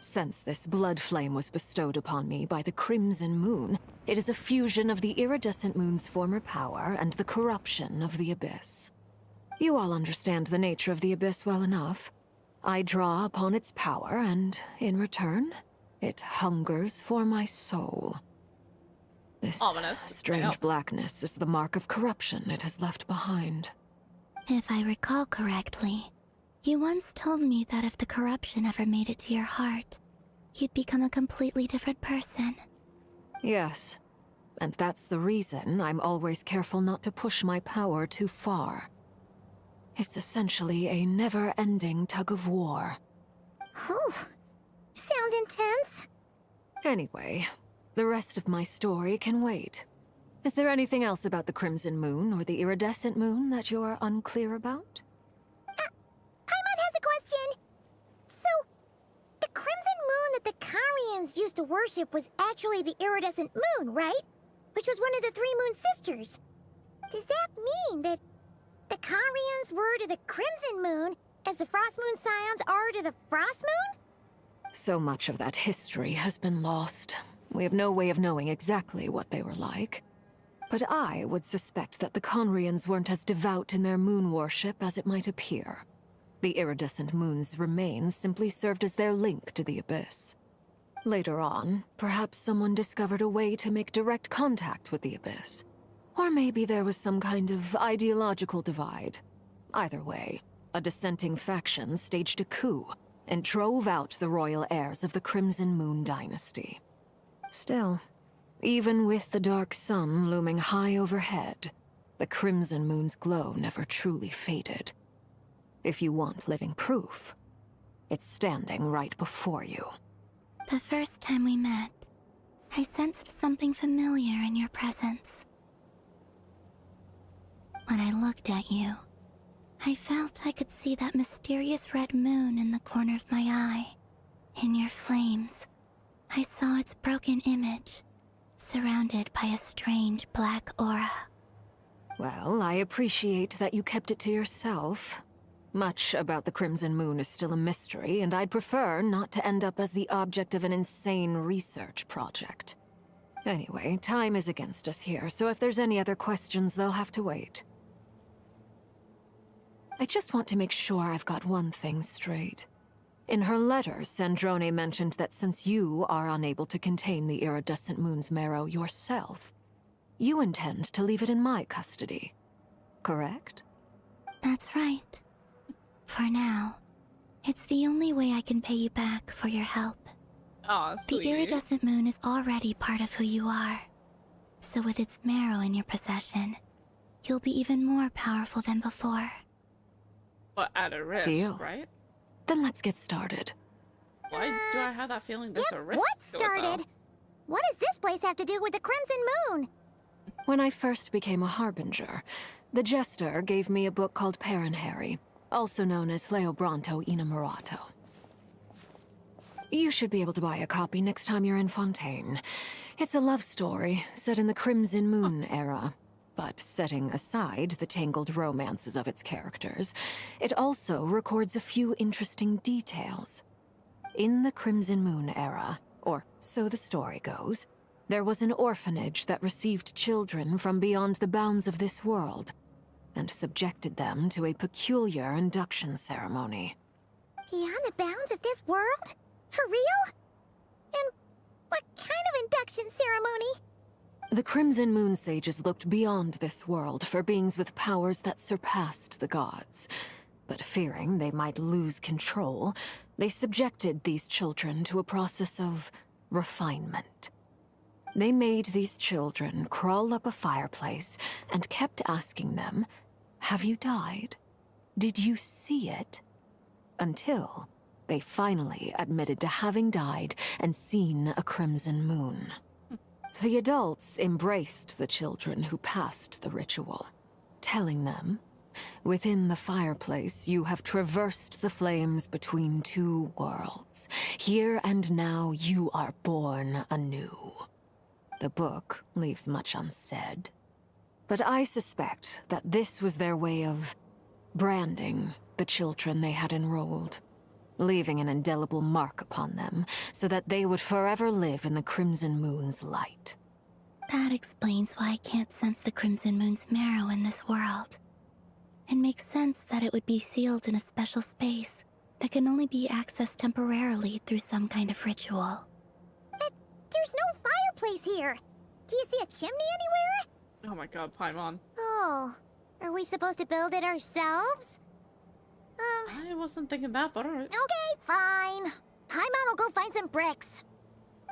Since this blood flame was bestowed upon me by the Crimson Moon, it is a fusion of the iridescent moon's former power and the corruption of the abyss. You all understand the nature of the abyss well enough. I draw upon its power, and in return, it hungers for my soul. This Ominous. strange blackness is the mark of corruption it has left behind. If I recall correctly, you once told me that if the corruption ever made it to your heart, you'd become a completely different person. Yes, and that's the reason I'm always careful not to push my power too far. It's essentially a never-ending tug-of-war. Oh, sounds intense. Anyway, the rest of my story can wait. Is there anything else about the Crimson Moon or the Iridescent Moon that you're unclear about? Paimon has a question. So, the Crimson Moon that the Carians used to worship was actually the Iridescent Moon, right? Which was one of the Three Moon Sisters. Does that mean that the Carians were to the Crimson Moon as the Frost Moon Scions are to the Frost Moon? So much of that history has been lost. We have no way of knowing exactly what they were like. But I would suspect that the Conrians weren't as devout in their moon worship as it might appear. The iridescent moon's remains simply served as their link to the Abyss. Later on, perhaps someone discovered a way to make direct contact with the Abyss. Or maybe there was some kind of ideological divide. Either way, a dissenting faction staged a coup and drove out the royal heirs of the Crimson Moon dynasty. Still, even with the dark sun looming high overhead, the Crimson Moon's glow never truly faded. If you want living proof, it's standing right before you. The first time we met, I sensed something familiar in your presence. When I looked at you, I felt I could see that mysterious red moon in the corner of my eye. In your flames, I saw its broken image, surrounded by a strange black aura. Well, I appreciate that you kept it to yourself. Much about the Crimson Moon is still a mystery, and I'd prefer not to end up as the object of an insane research project. Anyway, time is against us here, so if there's any other questions, they'll have to wait. I just want to make sure I've got one thing straight. In her letter, Sandrone mentioned that since you are unable to contain the iridescent moon's marrow yourself, you intend to leave it in my custody. Correct? That's right. For now, it's the only way I can pay you back for your help. Aw, sweet. The iridescent moon is already part of who you are. So with its marrow in your possession, you'll be even more powerful than before. But at a risk, Deal. right? Then let's get started. Why do I have that feeling there's a risk What to it, started? though? What does this place have to do with the Crimson Moon? When I first became a Harbinger, the Jester gave me a book called Paranhari, also known as Leobranto Innamorato. You should be able to buy a copy next time you're in Fontaine. It's a love story set in the Crimson Moon era. But setting aside the tangled romances of its characters, it also records a few interesting details. In the Crimson Moon era, or so the story goes, there was an orphanage that received children from beyond the bounds of this world, and subjected them to a peculiar induction ceremony. Beyond the bounds of this world? For real? And what kind of induction ceremony? The Crimson Moon Sages looked beyond this world for beings with powers that surpassed the gods. But fearing they might lose control, they subjected these children to a process of refinement. They made these children crawl up a fireplace and kept asking them, "Have you died? Did you see it?" Until they finally admitted to having died and seen a crimson moon. The adults embraced the children who passed the ritual, telling them, "Within the fireplace, you have traversed the flames between two worlds. Here and now, you are born anew." The book leaves much unsaid, but I suspect that this was their way of branding the children they had enrolled, leaving an indelible mark upon them so that they would forever live in the Crimson Moon's light. That explains why I can't sense the Crimson Moon's marrow in this world. It makes sense that it would be sealed in a special space that can only be accessed temporarily through some kind of ritual. But there's no fireplace here! Do you see a chimney anywhere? Oh my god, Paimon. Oh, are we supposed to build it ourselves? I wasn't thinking that, but alright. Okay, fine. Paimon will go find some bricks.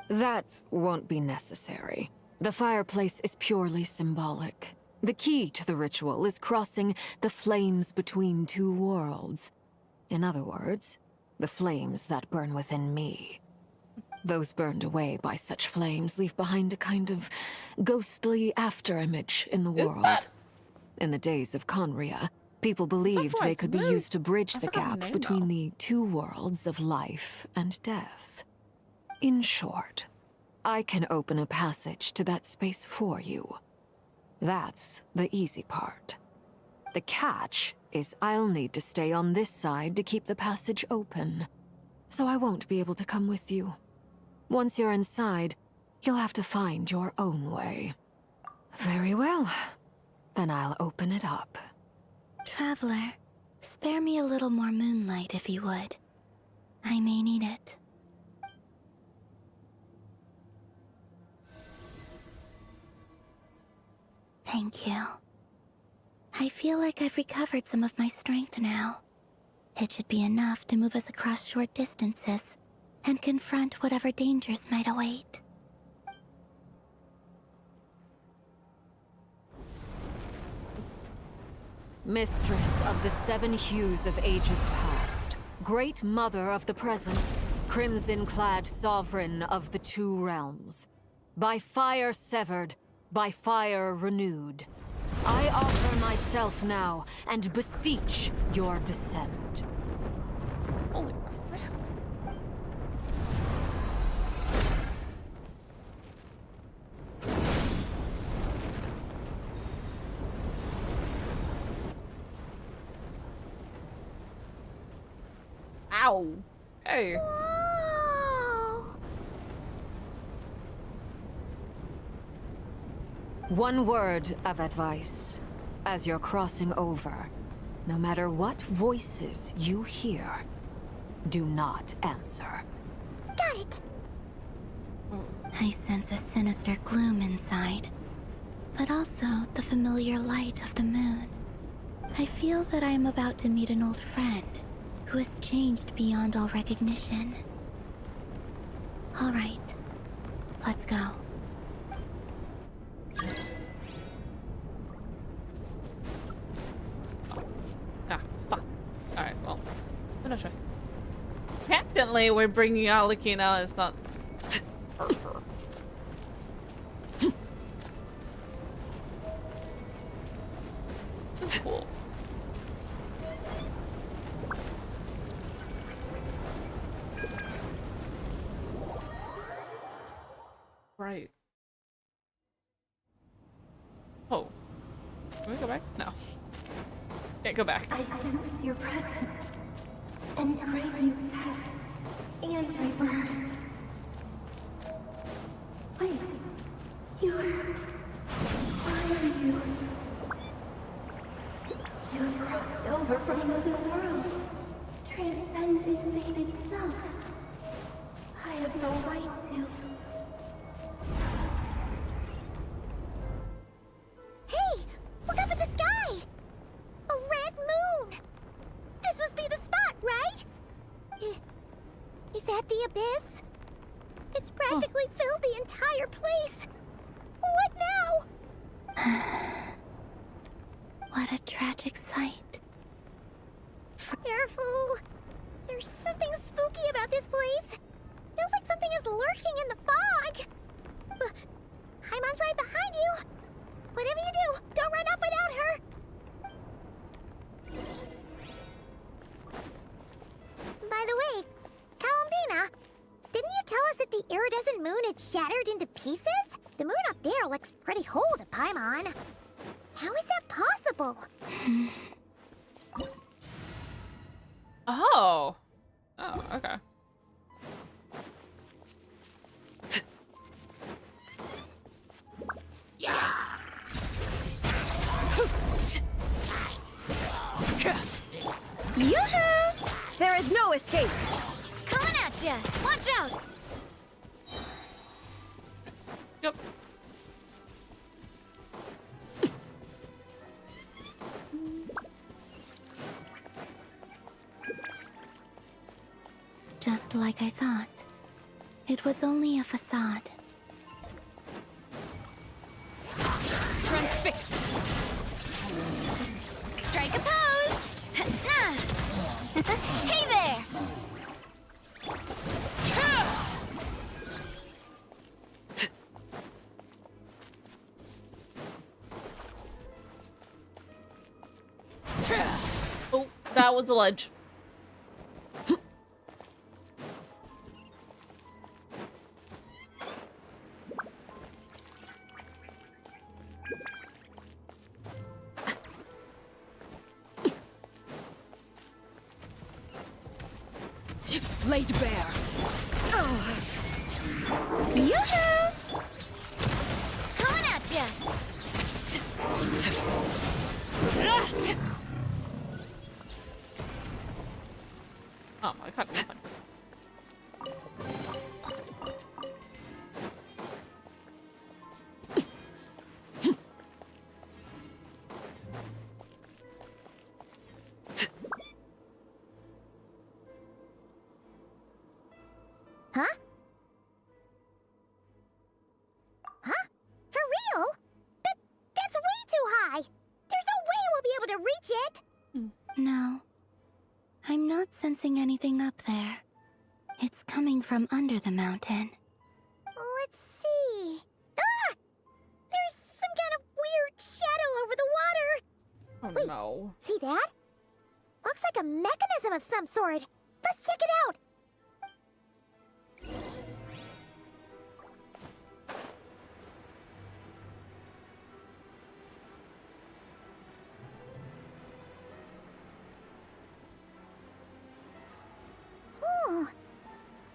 That won't be necessary. The fireplace is purely symbolic. The key to the ritual is crossing the flames between two worlds. In other words, the flames that burn within me. Those burned away by such flames leave behind a kind of ghostly afterimage in the world. In the days of Conria, people believed they could be used to bridge the gap between the two worlds of life and death. In short, I can open a passage to that space for you. That's the easy part. The catch is I'll need to stay on this side to keep the passage open, so I won't be able to come with you. Once you're inside, you'll have to find your own way. Very well. Then I'll open it up. Traveler, spare me a little more moonlight if you would. I may need it. Thank you. I feel like I've recovered some of my strength now. It should be enough to move us across short distances and confront whatever dangers might await. Mistress of the seven hues of ages past, great mother of the present, crimson-clad sovereign of the two realms, by fire severed, by fire renewed, I offer myself now and beseech your descent. Holy crap. Ow. Hey. One word of advice. As you're crossing over, no matter what voices you hear, do not answer. Got it. I sense a sinister gloom inside, but also the familiar light of the moon. I feel that I am about to meet an old friend who has changed beyond all recognition. All right, let's go. Ah, fuck. Alright, well, no choice. Reluctantly, we're bringing out Lakina. It's not her. That's cool. Right. Oh. Can we go back? No. Can't go back. I sense your presence and crave you death and rebirth. Wait, why are you? You have crossed over from another world, transcended fate itself. I have no right to. Hey! Look up at the sky! A red moon! This must be the spot, right? Is that the abyss? It's practically filled the entire place! What now? What a tragic sight. Careful! There's something spooky about this place. Feels like something is lurking in the fog. Paimon's right behind you. Whatever you do, don't run off without her. By the way, Columbina, didn't you tell us that the iridescent moon had shattered into pieces? The moon up there looks pretty whole to Paimon. How is that possible? Oh. Oh, okay. Yoo-hoo! There is no escape! Coming at ya! Watch out! Yep. Just like I thought. It was only a facade. Transfixed! Strike a pose! Hey there! Oh, that was a ledge. Laid bare. Yoo-hoo! Coming at ya! No. I'm not sensing anything up there. It's coming from under the mountain. Let's see. Ah! There's some kind of weird shadow over the water. Oh Wait, no. see that? Looks like a mechanism of some sort. Let's check it out.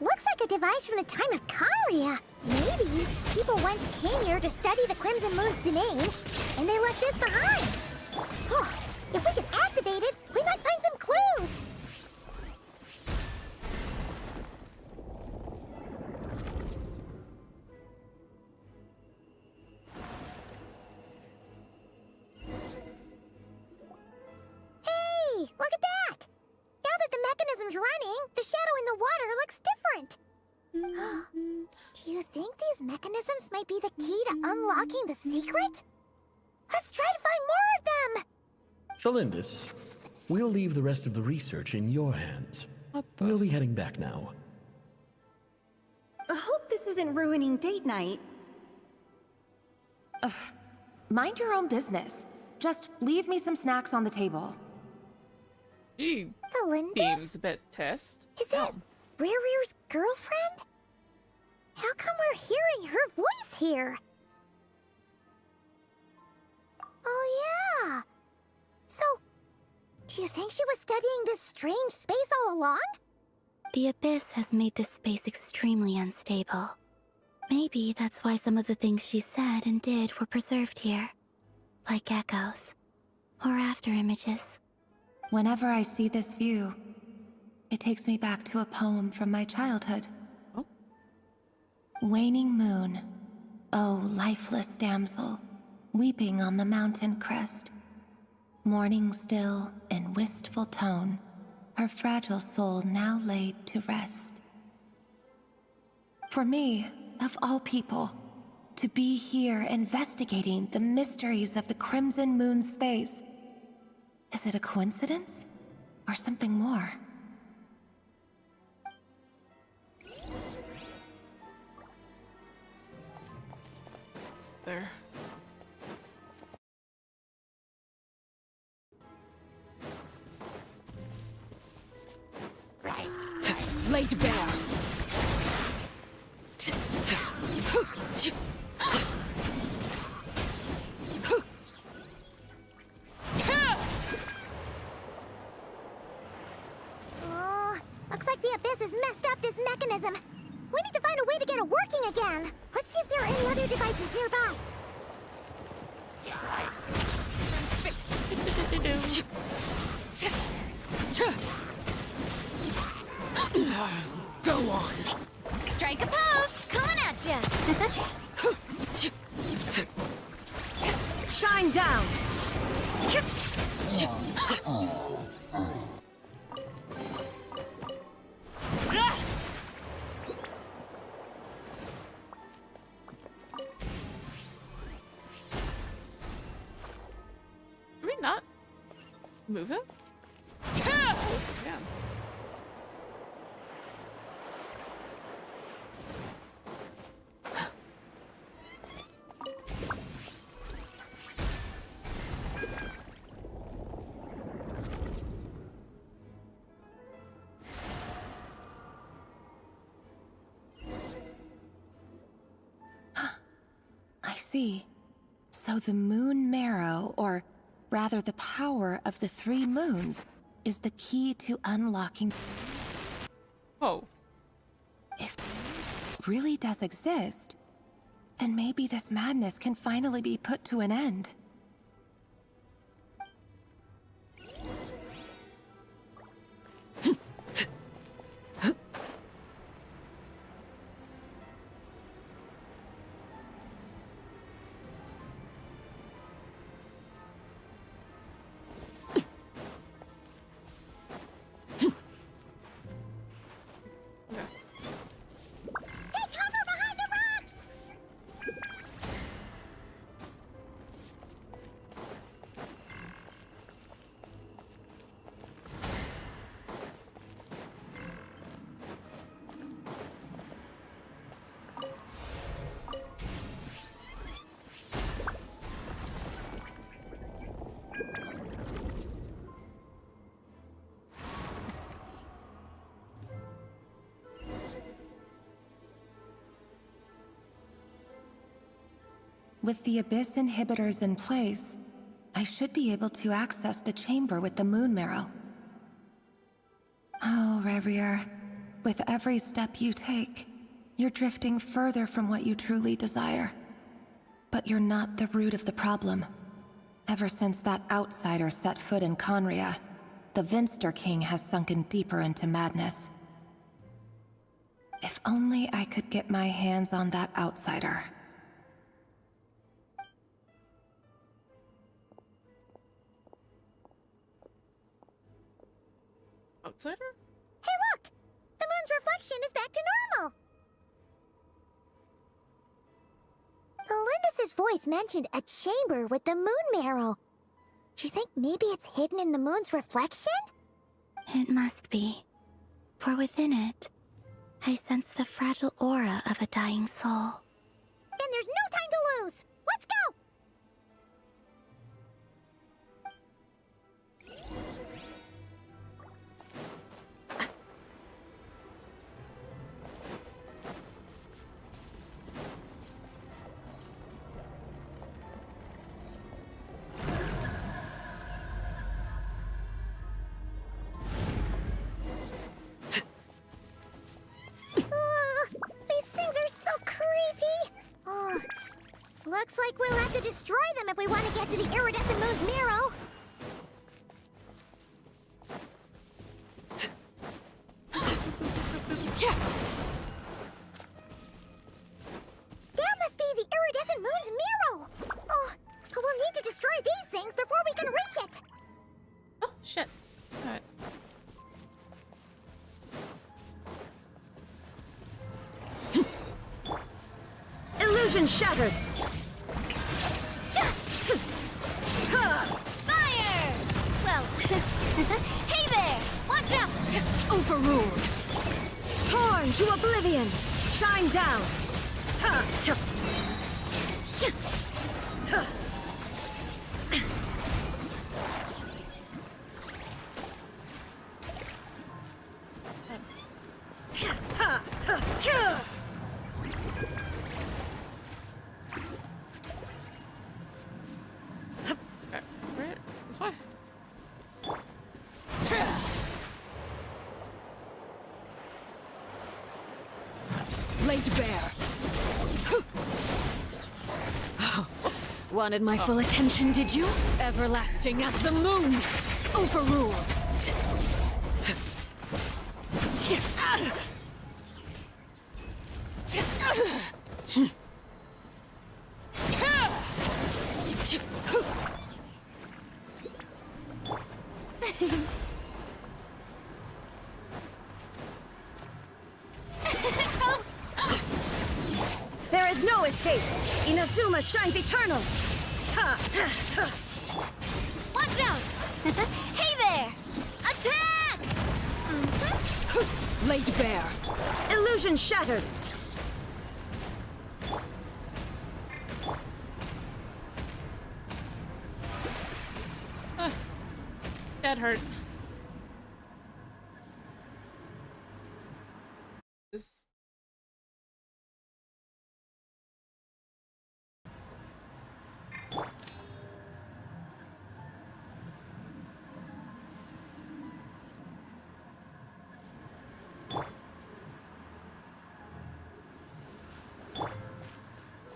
Looks like a device from the time of Kyria. Maybe people once came here to study the Crimson Moon's domain, and they left this behind. Oh, if we can activate it, we might find some clues. Hey, look at that! Now that the mechanism's running, the shadow in the water looks different. Do you think these mechanisms might be the key to unlocking the secret? Let's try to find more of them! Felindis, we'll leave the rest of the research in your hands. We'll be heading back now. I hope this isn't ruining date night. Ugh. Mind your own business. Just leave me some snacks on the table. He Felindis? seems a bit pissed. Is that Rearrear's girlfriend? How come we're hearing her voice here? Oh yeah! So, do you think she was studying this strange space all along? The Abyss has made this space extremely unstable. Maybe that's why some of the things she said and did were preserved here. Like echoes. Or after images. Whenever I see this view, it takes me back to a poem from my childhood. Oh. Waning moon, oh lifeless damsel, weeping on the mountain crest. Mourning still in wistful tone, her fragile soul now laid to rest. For me, of all people, to be here investigating the mysteries of the Crimson Moon space, is it a coincidence or something more? There. Laid bare. Oh, looks like the Abyss has messed up this mechanism. We need to find a way to get it working again. Let's see if there are any other devices nearby. Go on. Strike a poke! Coming at ya! Shine down. Are we not move it? Yeah. I see. So the moon marrow, or rather the power of the three moons, is the key to unlocking. Oh. If it really does exist, then maybe this madness can finally be put to an end. With the Abyss inhibitors in place, I should be able to access the chamber with the Moon Marrow. Oh, Revier, with every step you take, you're drifting further from what you truly desire. But you're not the root of the problem. Ever since that outsider set foot in Conria, the Vinster King has sunken deeper into madness. If only I could get my hands on that outsider. Outsider? Hey look! The moon's reflection is back to normal! Melindis' voice mentioned a chamber with the Moon Marrow. Do you think maybe it's hidden in the moon's reflection? It must be. For within it, I sense the fragile aura of a dying soul. Then there's no time to lose! Let's go! These things are so creepy! Oh, looks like we'll have to destroy them if we want to get to the iridescent moon's marrow. That must be the iridescent moon's marrow! Oh, we'll need to destroy these things before we can reach it! Oh, shit. Alright. Illusion shattered! Fire! Well, hey there! Watch out! Overruled! Torn to oblivion! Shine down! Right, this way. Laid bare! Wanted my full attention, did you? Everlasting as the moon! Overruled! There is no escape! Inazuma shines eternal! Watch out! Hey there! Attack! Laid bare! Illusion shattered! That hurt. This.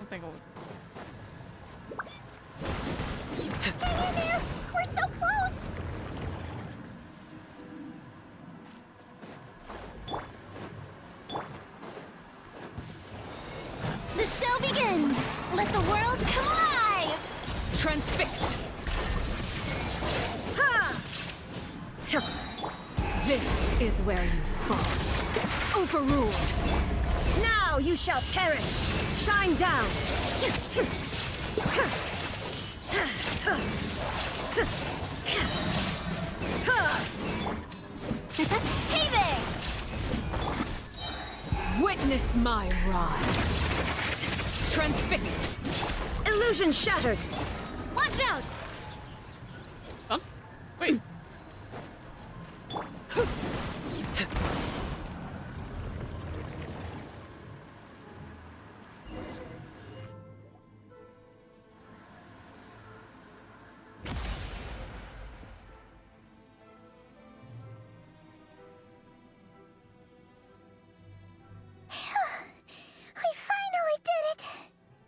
I think I'll... Hang in there! We're so close! The show begins! Let the world come alive! Transfixed! Ha! This is where you fall. Overruled! Now you shall perish! Shine down! Hey there! Witness my rise! Transfixed! Illusion shattered! Watch out! Huh? Wait.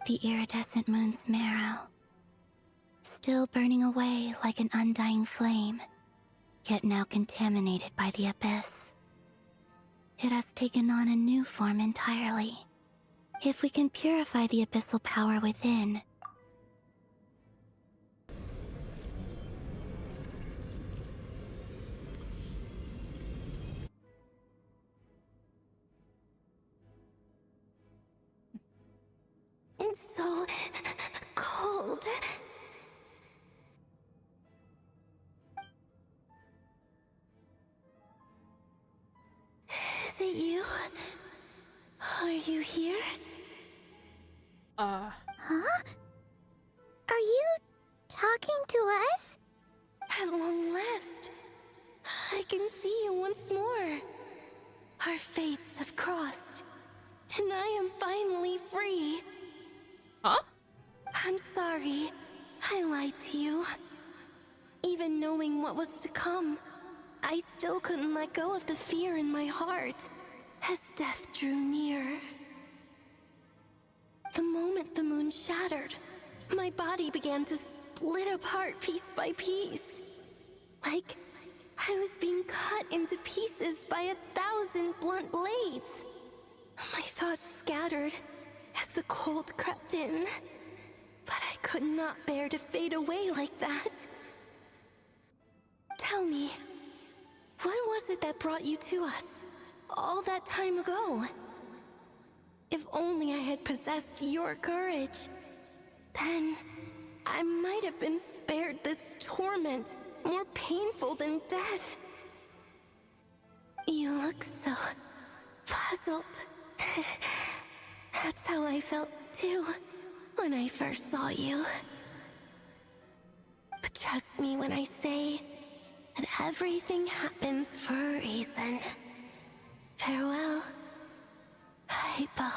The iridescent moon's marrow. Still burning away like an undying flame, yet now contaminated by the abyss. It has taken on a new form entirely. If we can purify the abyssal power within, it's so cold. Is it you? Are you here? Huh? Are you talking to us? At long last, I can see you once more. Our fates have crossed, and I am finally free. Huh? I'm sorry. I lied to you. Even knowing what was to come, I still couldn't let go of the fear in my heart as death drew near. The moment the moon shattered, my body began to split apart piece by piece. Like I was being cut into pieces by 1,000 blunt blades. My thoughts scattered as the cold crept in, but I could not bear to fade away like that. Tell me, what was it that brought you to us all that time ago? If only I had possessed your courage, then I might have been spared this torment more painful than death. You look so puzzled. That's how I felt too when I first saw you. But trust me when I say that everything happens for a reason. Farewell, Hypo.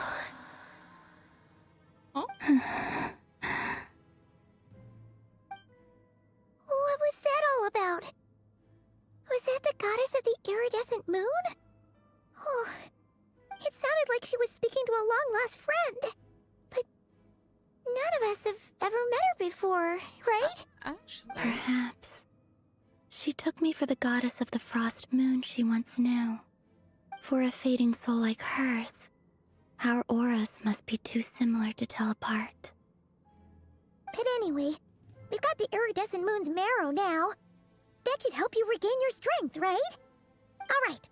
What was that all about? Was that the goddess of the iridescent moon? Oh, it sounded like she was speaking to a long-lost friend. But none of us have ever met her before, right? Actually. Perhaps. She took me for the goddess of the frost moon she once knew. For a fading soul like hers, our auras must be too similar to tell apart. But anyway, we've got the iridescent moon's marrow now. That should help you regain your strength, right? Alright.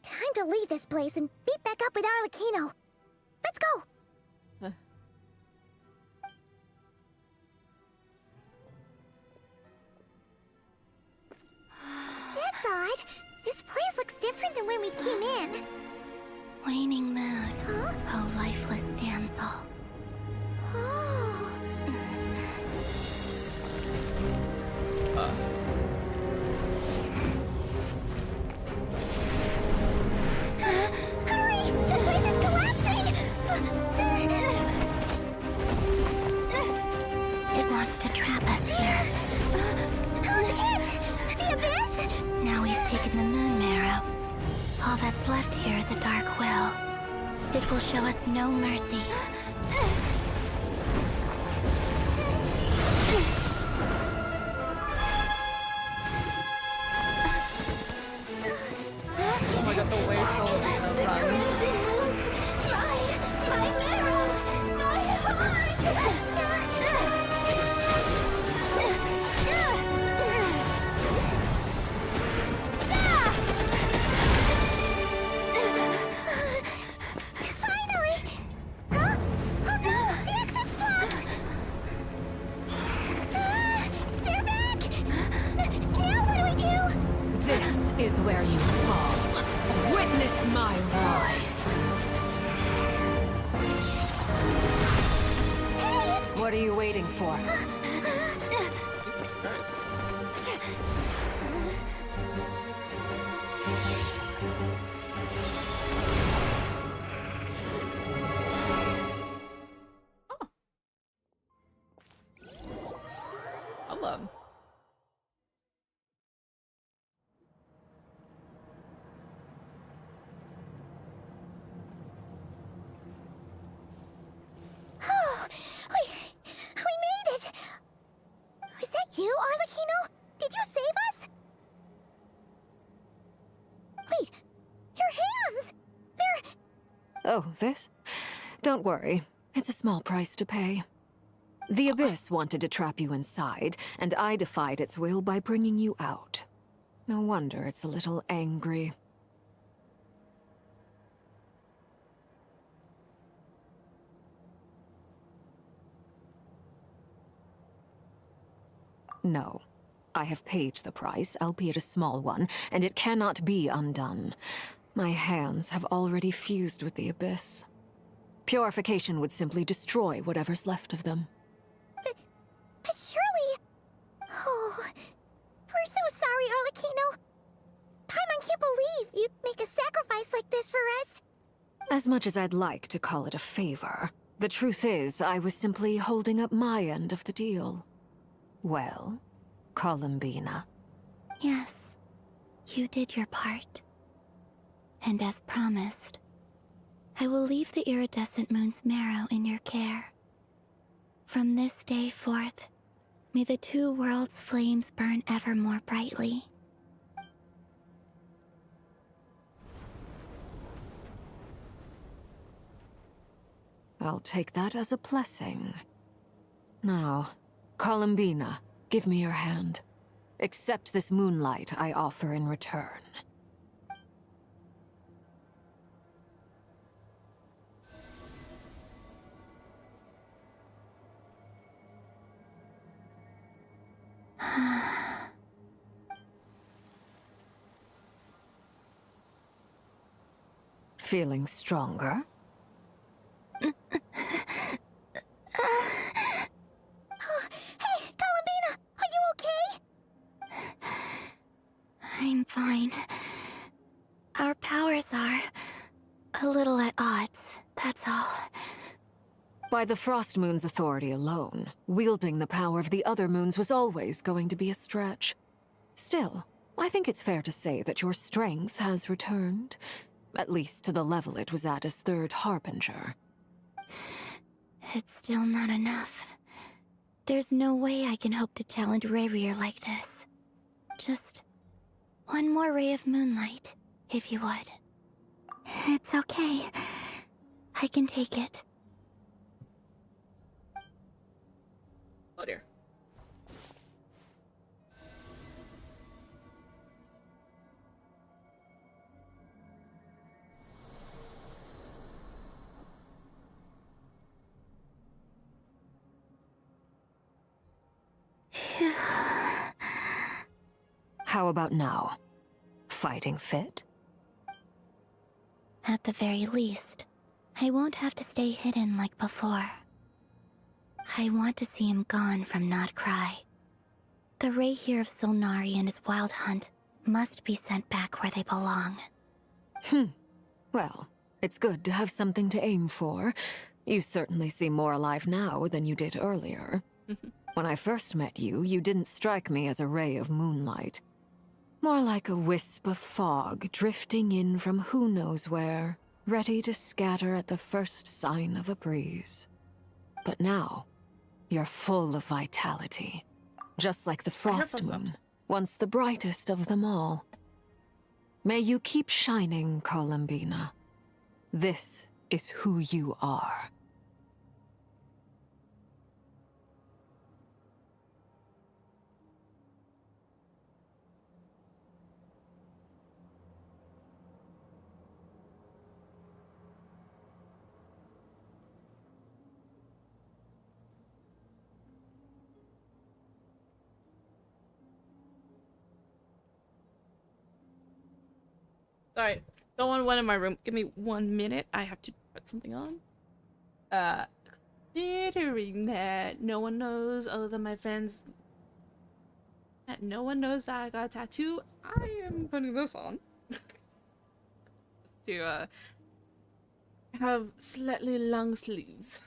Time to leave this place and meet back up with Arlecchino. Let's go! That's odd. This place looks different than when we came in. Waning moon, oh lifeless damsel. Oh. Hurry! The place is collapsing! It wants to trap us here. Who's it? The abyss? Now we've taken the moon marrow. All that's left here is a dark will. It will show us no mercy. Oh my god, the way Sylvina runs. My marrow! My heart! Finally! Huh? Oh no! The exit's blocked! They're back! Now what do we do? This is where you fall. Witness my rise. Hey, What are you waiting for? Hold on. Oh, this? Don't worry. It's a small price to pay. The Abyss wanted to trap you inside, and I defied its will by bringing you out. No wonder it's a little angry. No. I have paid the price, albeit a small one, and it cannot be undone. My hands have already fused with the Abyss. Purification would simply destroy whatever's left of them. But surely... Oh... We're so sorry, Arlecchino. Paimon can't believe you'd make a sacrifice like this for us. As much as I'd like to call it a favor, the truth is I was simply holding up my end of the deal. Well, Columbina. Yes, you did your part. And as promised, I will leave the iridescent moon's marrow in your care. From this day forth, may the two worlds' flames burn ever more brightly. I'll take that as a blessing. Now, Columbina, give me your hand. Accept this moonlight I offer in return. Feeling stronger? Hey, Columbina! Are you okay? I'm fine. Our powers are a little at odds, that's all. By the Frost Moon's authority alone, wielding the power of the other moons was always going to be a stretch. Still, I think it's fair to say that your strength has returned. At least to the level it was at as Third Harbinger. It's still not enough. There's no way I can hope to challenge Rayrir like this. Just one more ray of moonlight, if you would. It's okay. I can take it. Oh dear. How about now? Fighting fit? At the very least, I won't have to stay hidden like before. I want to see him gone from Not Cry. The Rayhir of Solnari and his wild hunt must be sent back where they belong. Well, it's good to have something to aim for. You certainly seem more alive now than you did earlier. When I first met you, you didn't strike me as a ray of moonlight. More like a wisp of fog drifting in from who knows where, ready to scatter at the first sign of a breeze. But now, you're full of vitality. Just like the Frost Moon, once the brightest of them all. May you keep shining, Columbina. This is who you are. Alright, someone went in my room. Give me 1 minute. I have to put something on. Considering that no one knows other than my friends that no one knows that I got a tattoo, I am putting this on. Just to have slightly long sleeves.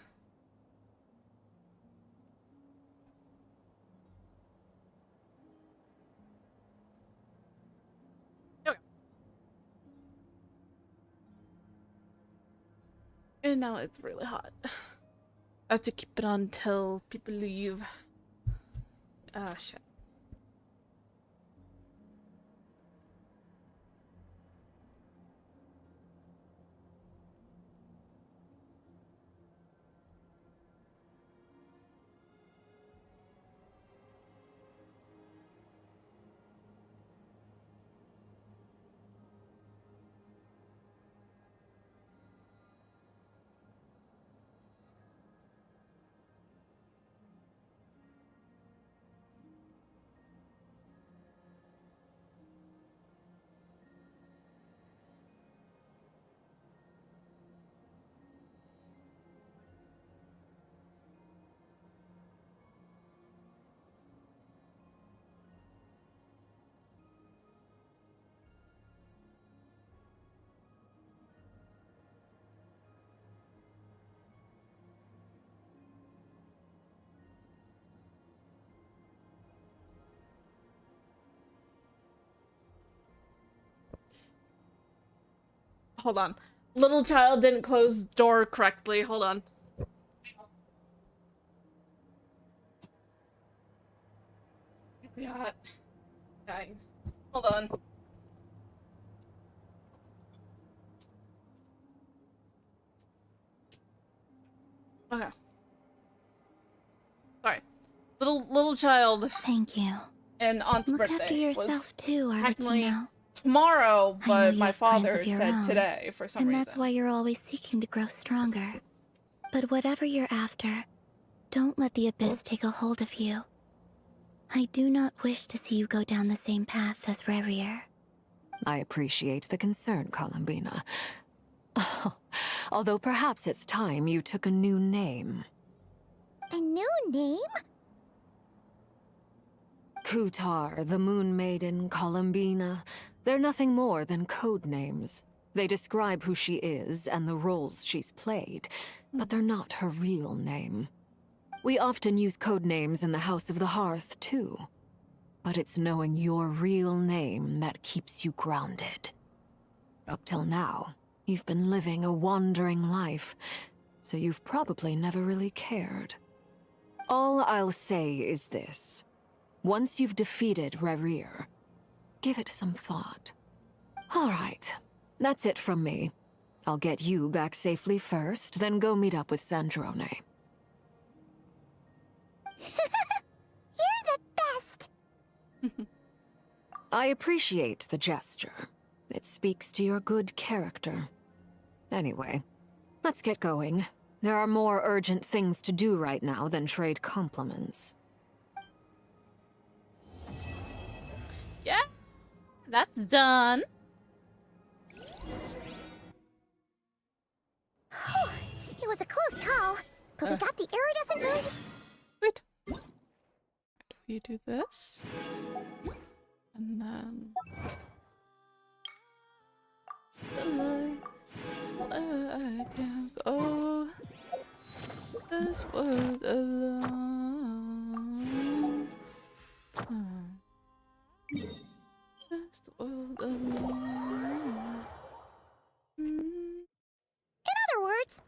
And now it's really hot. I have to keep it on until people leave. Ah, shit. hold on. Little child didn't close door correctly. Hold on. Yeah. Dang. Hold on. Okay. Sorry. Little child. Thank you. And aunt's Look birthday after yourself was too, technically Arlecchino. tomorrow, I know but you my have plans father of your said own, today for some and reason. that's why you're always seeking to grow stronger. But whatever you're after, don't let the Abyss take a hold of you. I do not wish to see you go down the same path as Revier. I appreciate the concern, Columbina. Although perhaps it's time you took a new name. A new name? Kutar, the Moon Maiden, Columbina. They're nothing more than code names. They describe who she is and the roles she's played, but they're not her real name. We often use code names in the House of the Hearth, too. But it's knowing your real name that keeps you grounded. Up till now, you've been living a wandering life, so you've probably never really cared. All I'll say is this. Once you've defeated Revier, give it some thought. All right, that's it from me. I'll get you back safely first, then go meet up with Sandrone. You're the best! I appreciate the gesture. It speaks to your good character. Anyway, let's get going. There are more urgent things to do right now than trade compliments. Yeah, that's done. It was a close call, but we got the iridescent moons. Wait. We do this, and then I can go this world alone. This world alone. In other words,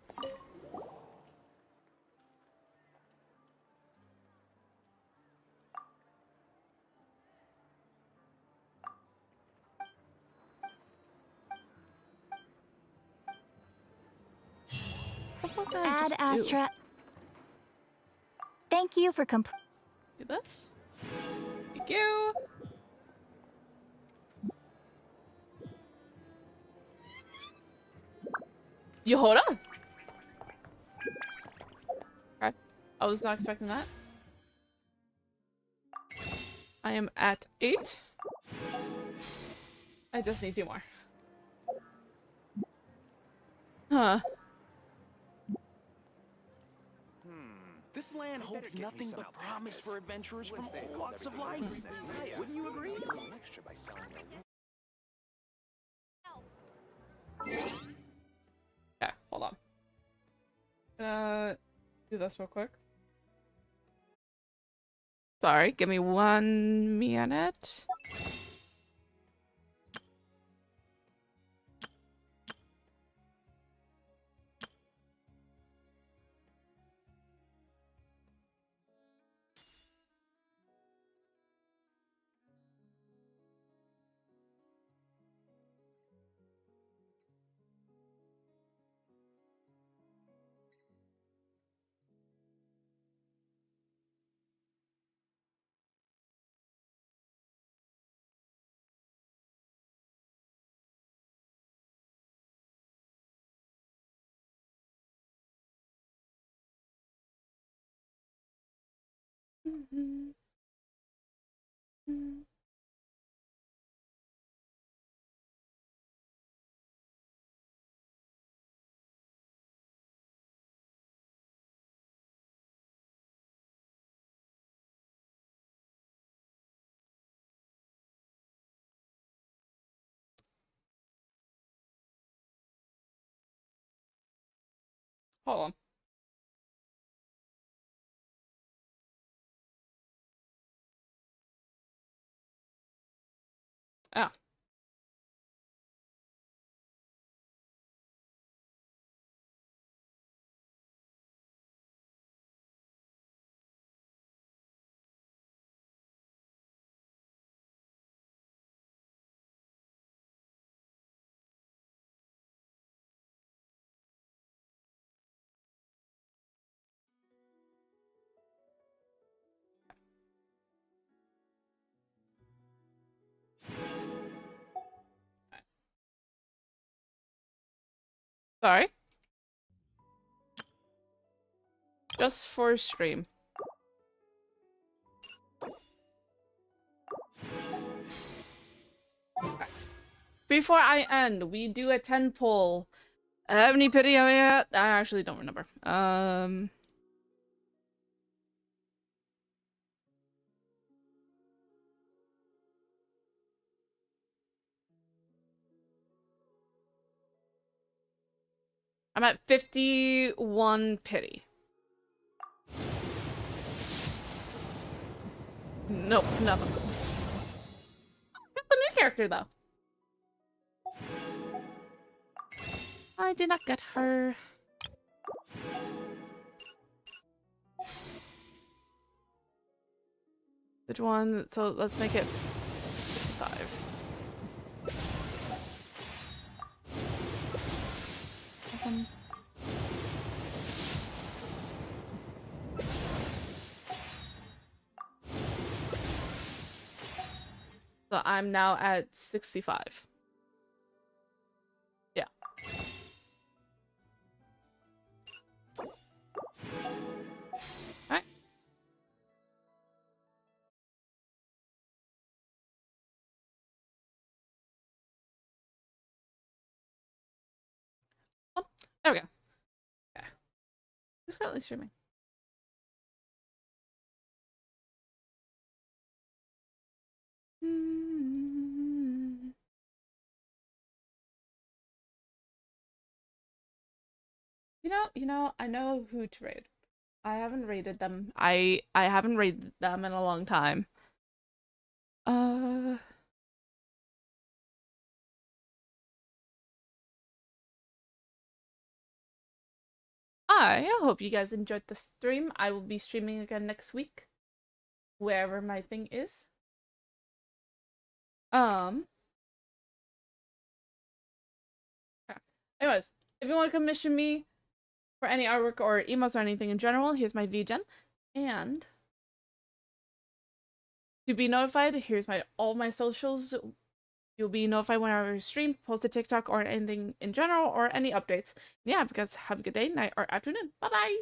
Ad Astra. Thank you for do this. Thank you. Yehoda? Okay. I was not expecting that. I am at 8. I just need 2 more. Huh. This land holds nothing but promise for adventurers from all walks of life. Wouldn't you agree? Okay, hold on. Do this real quick. Sorry, give me 1 minute. Hold on. Oh. Sorry. Just for stream. Okay. Before I end, we do a 10 poll. Have any pity yet? I actually don't remember. I'm at 51 pity. Nope, nothing. Got the new character though. I did not get her. Which one? So let's make it 55. So I'm now at 65. Yeah. Alright. Oh, there we go. Okay. Who's currently streaming? You know, I know who to raid. I haven't raided them. I haven't raided them in a long time. I hope you guys enjoyed the stream. I will be streaming again next week, wherever my thing is. Anyways, if you want to commission me for any artwork or emails or anything in general, here's my VGen. And to be notified, here's all my socials. You'll be notified whenever I stream, post a TikTok, or anything in general, or any updates. Yeah, because have a good day, night, or afternoon. Bye-bye!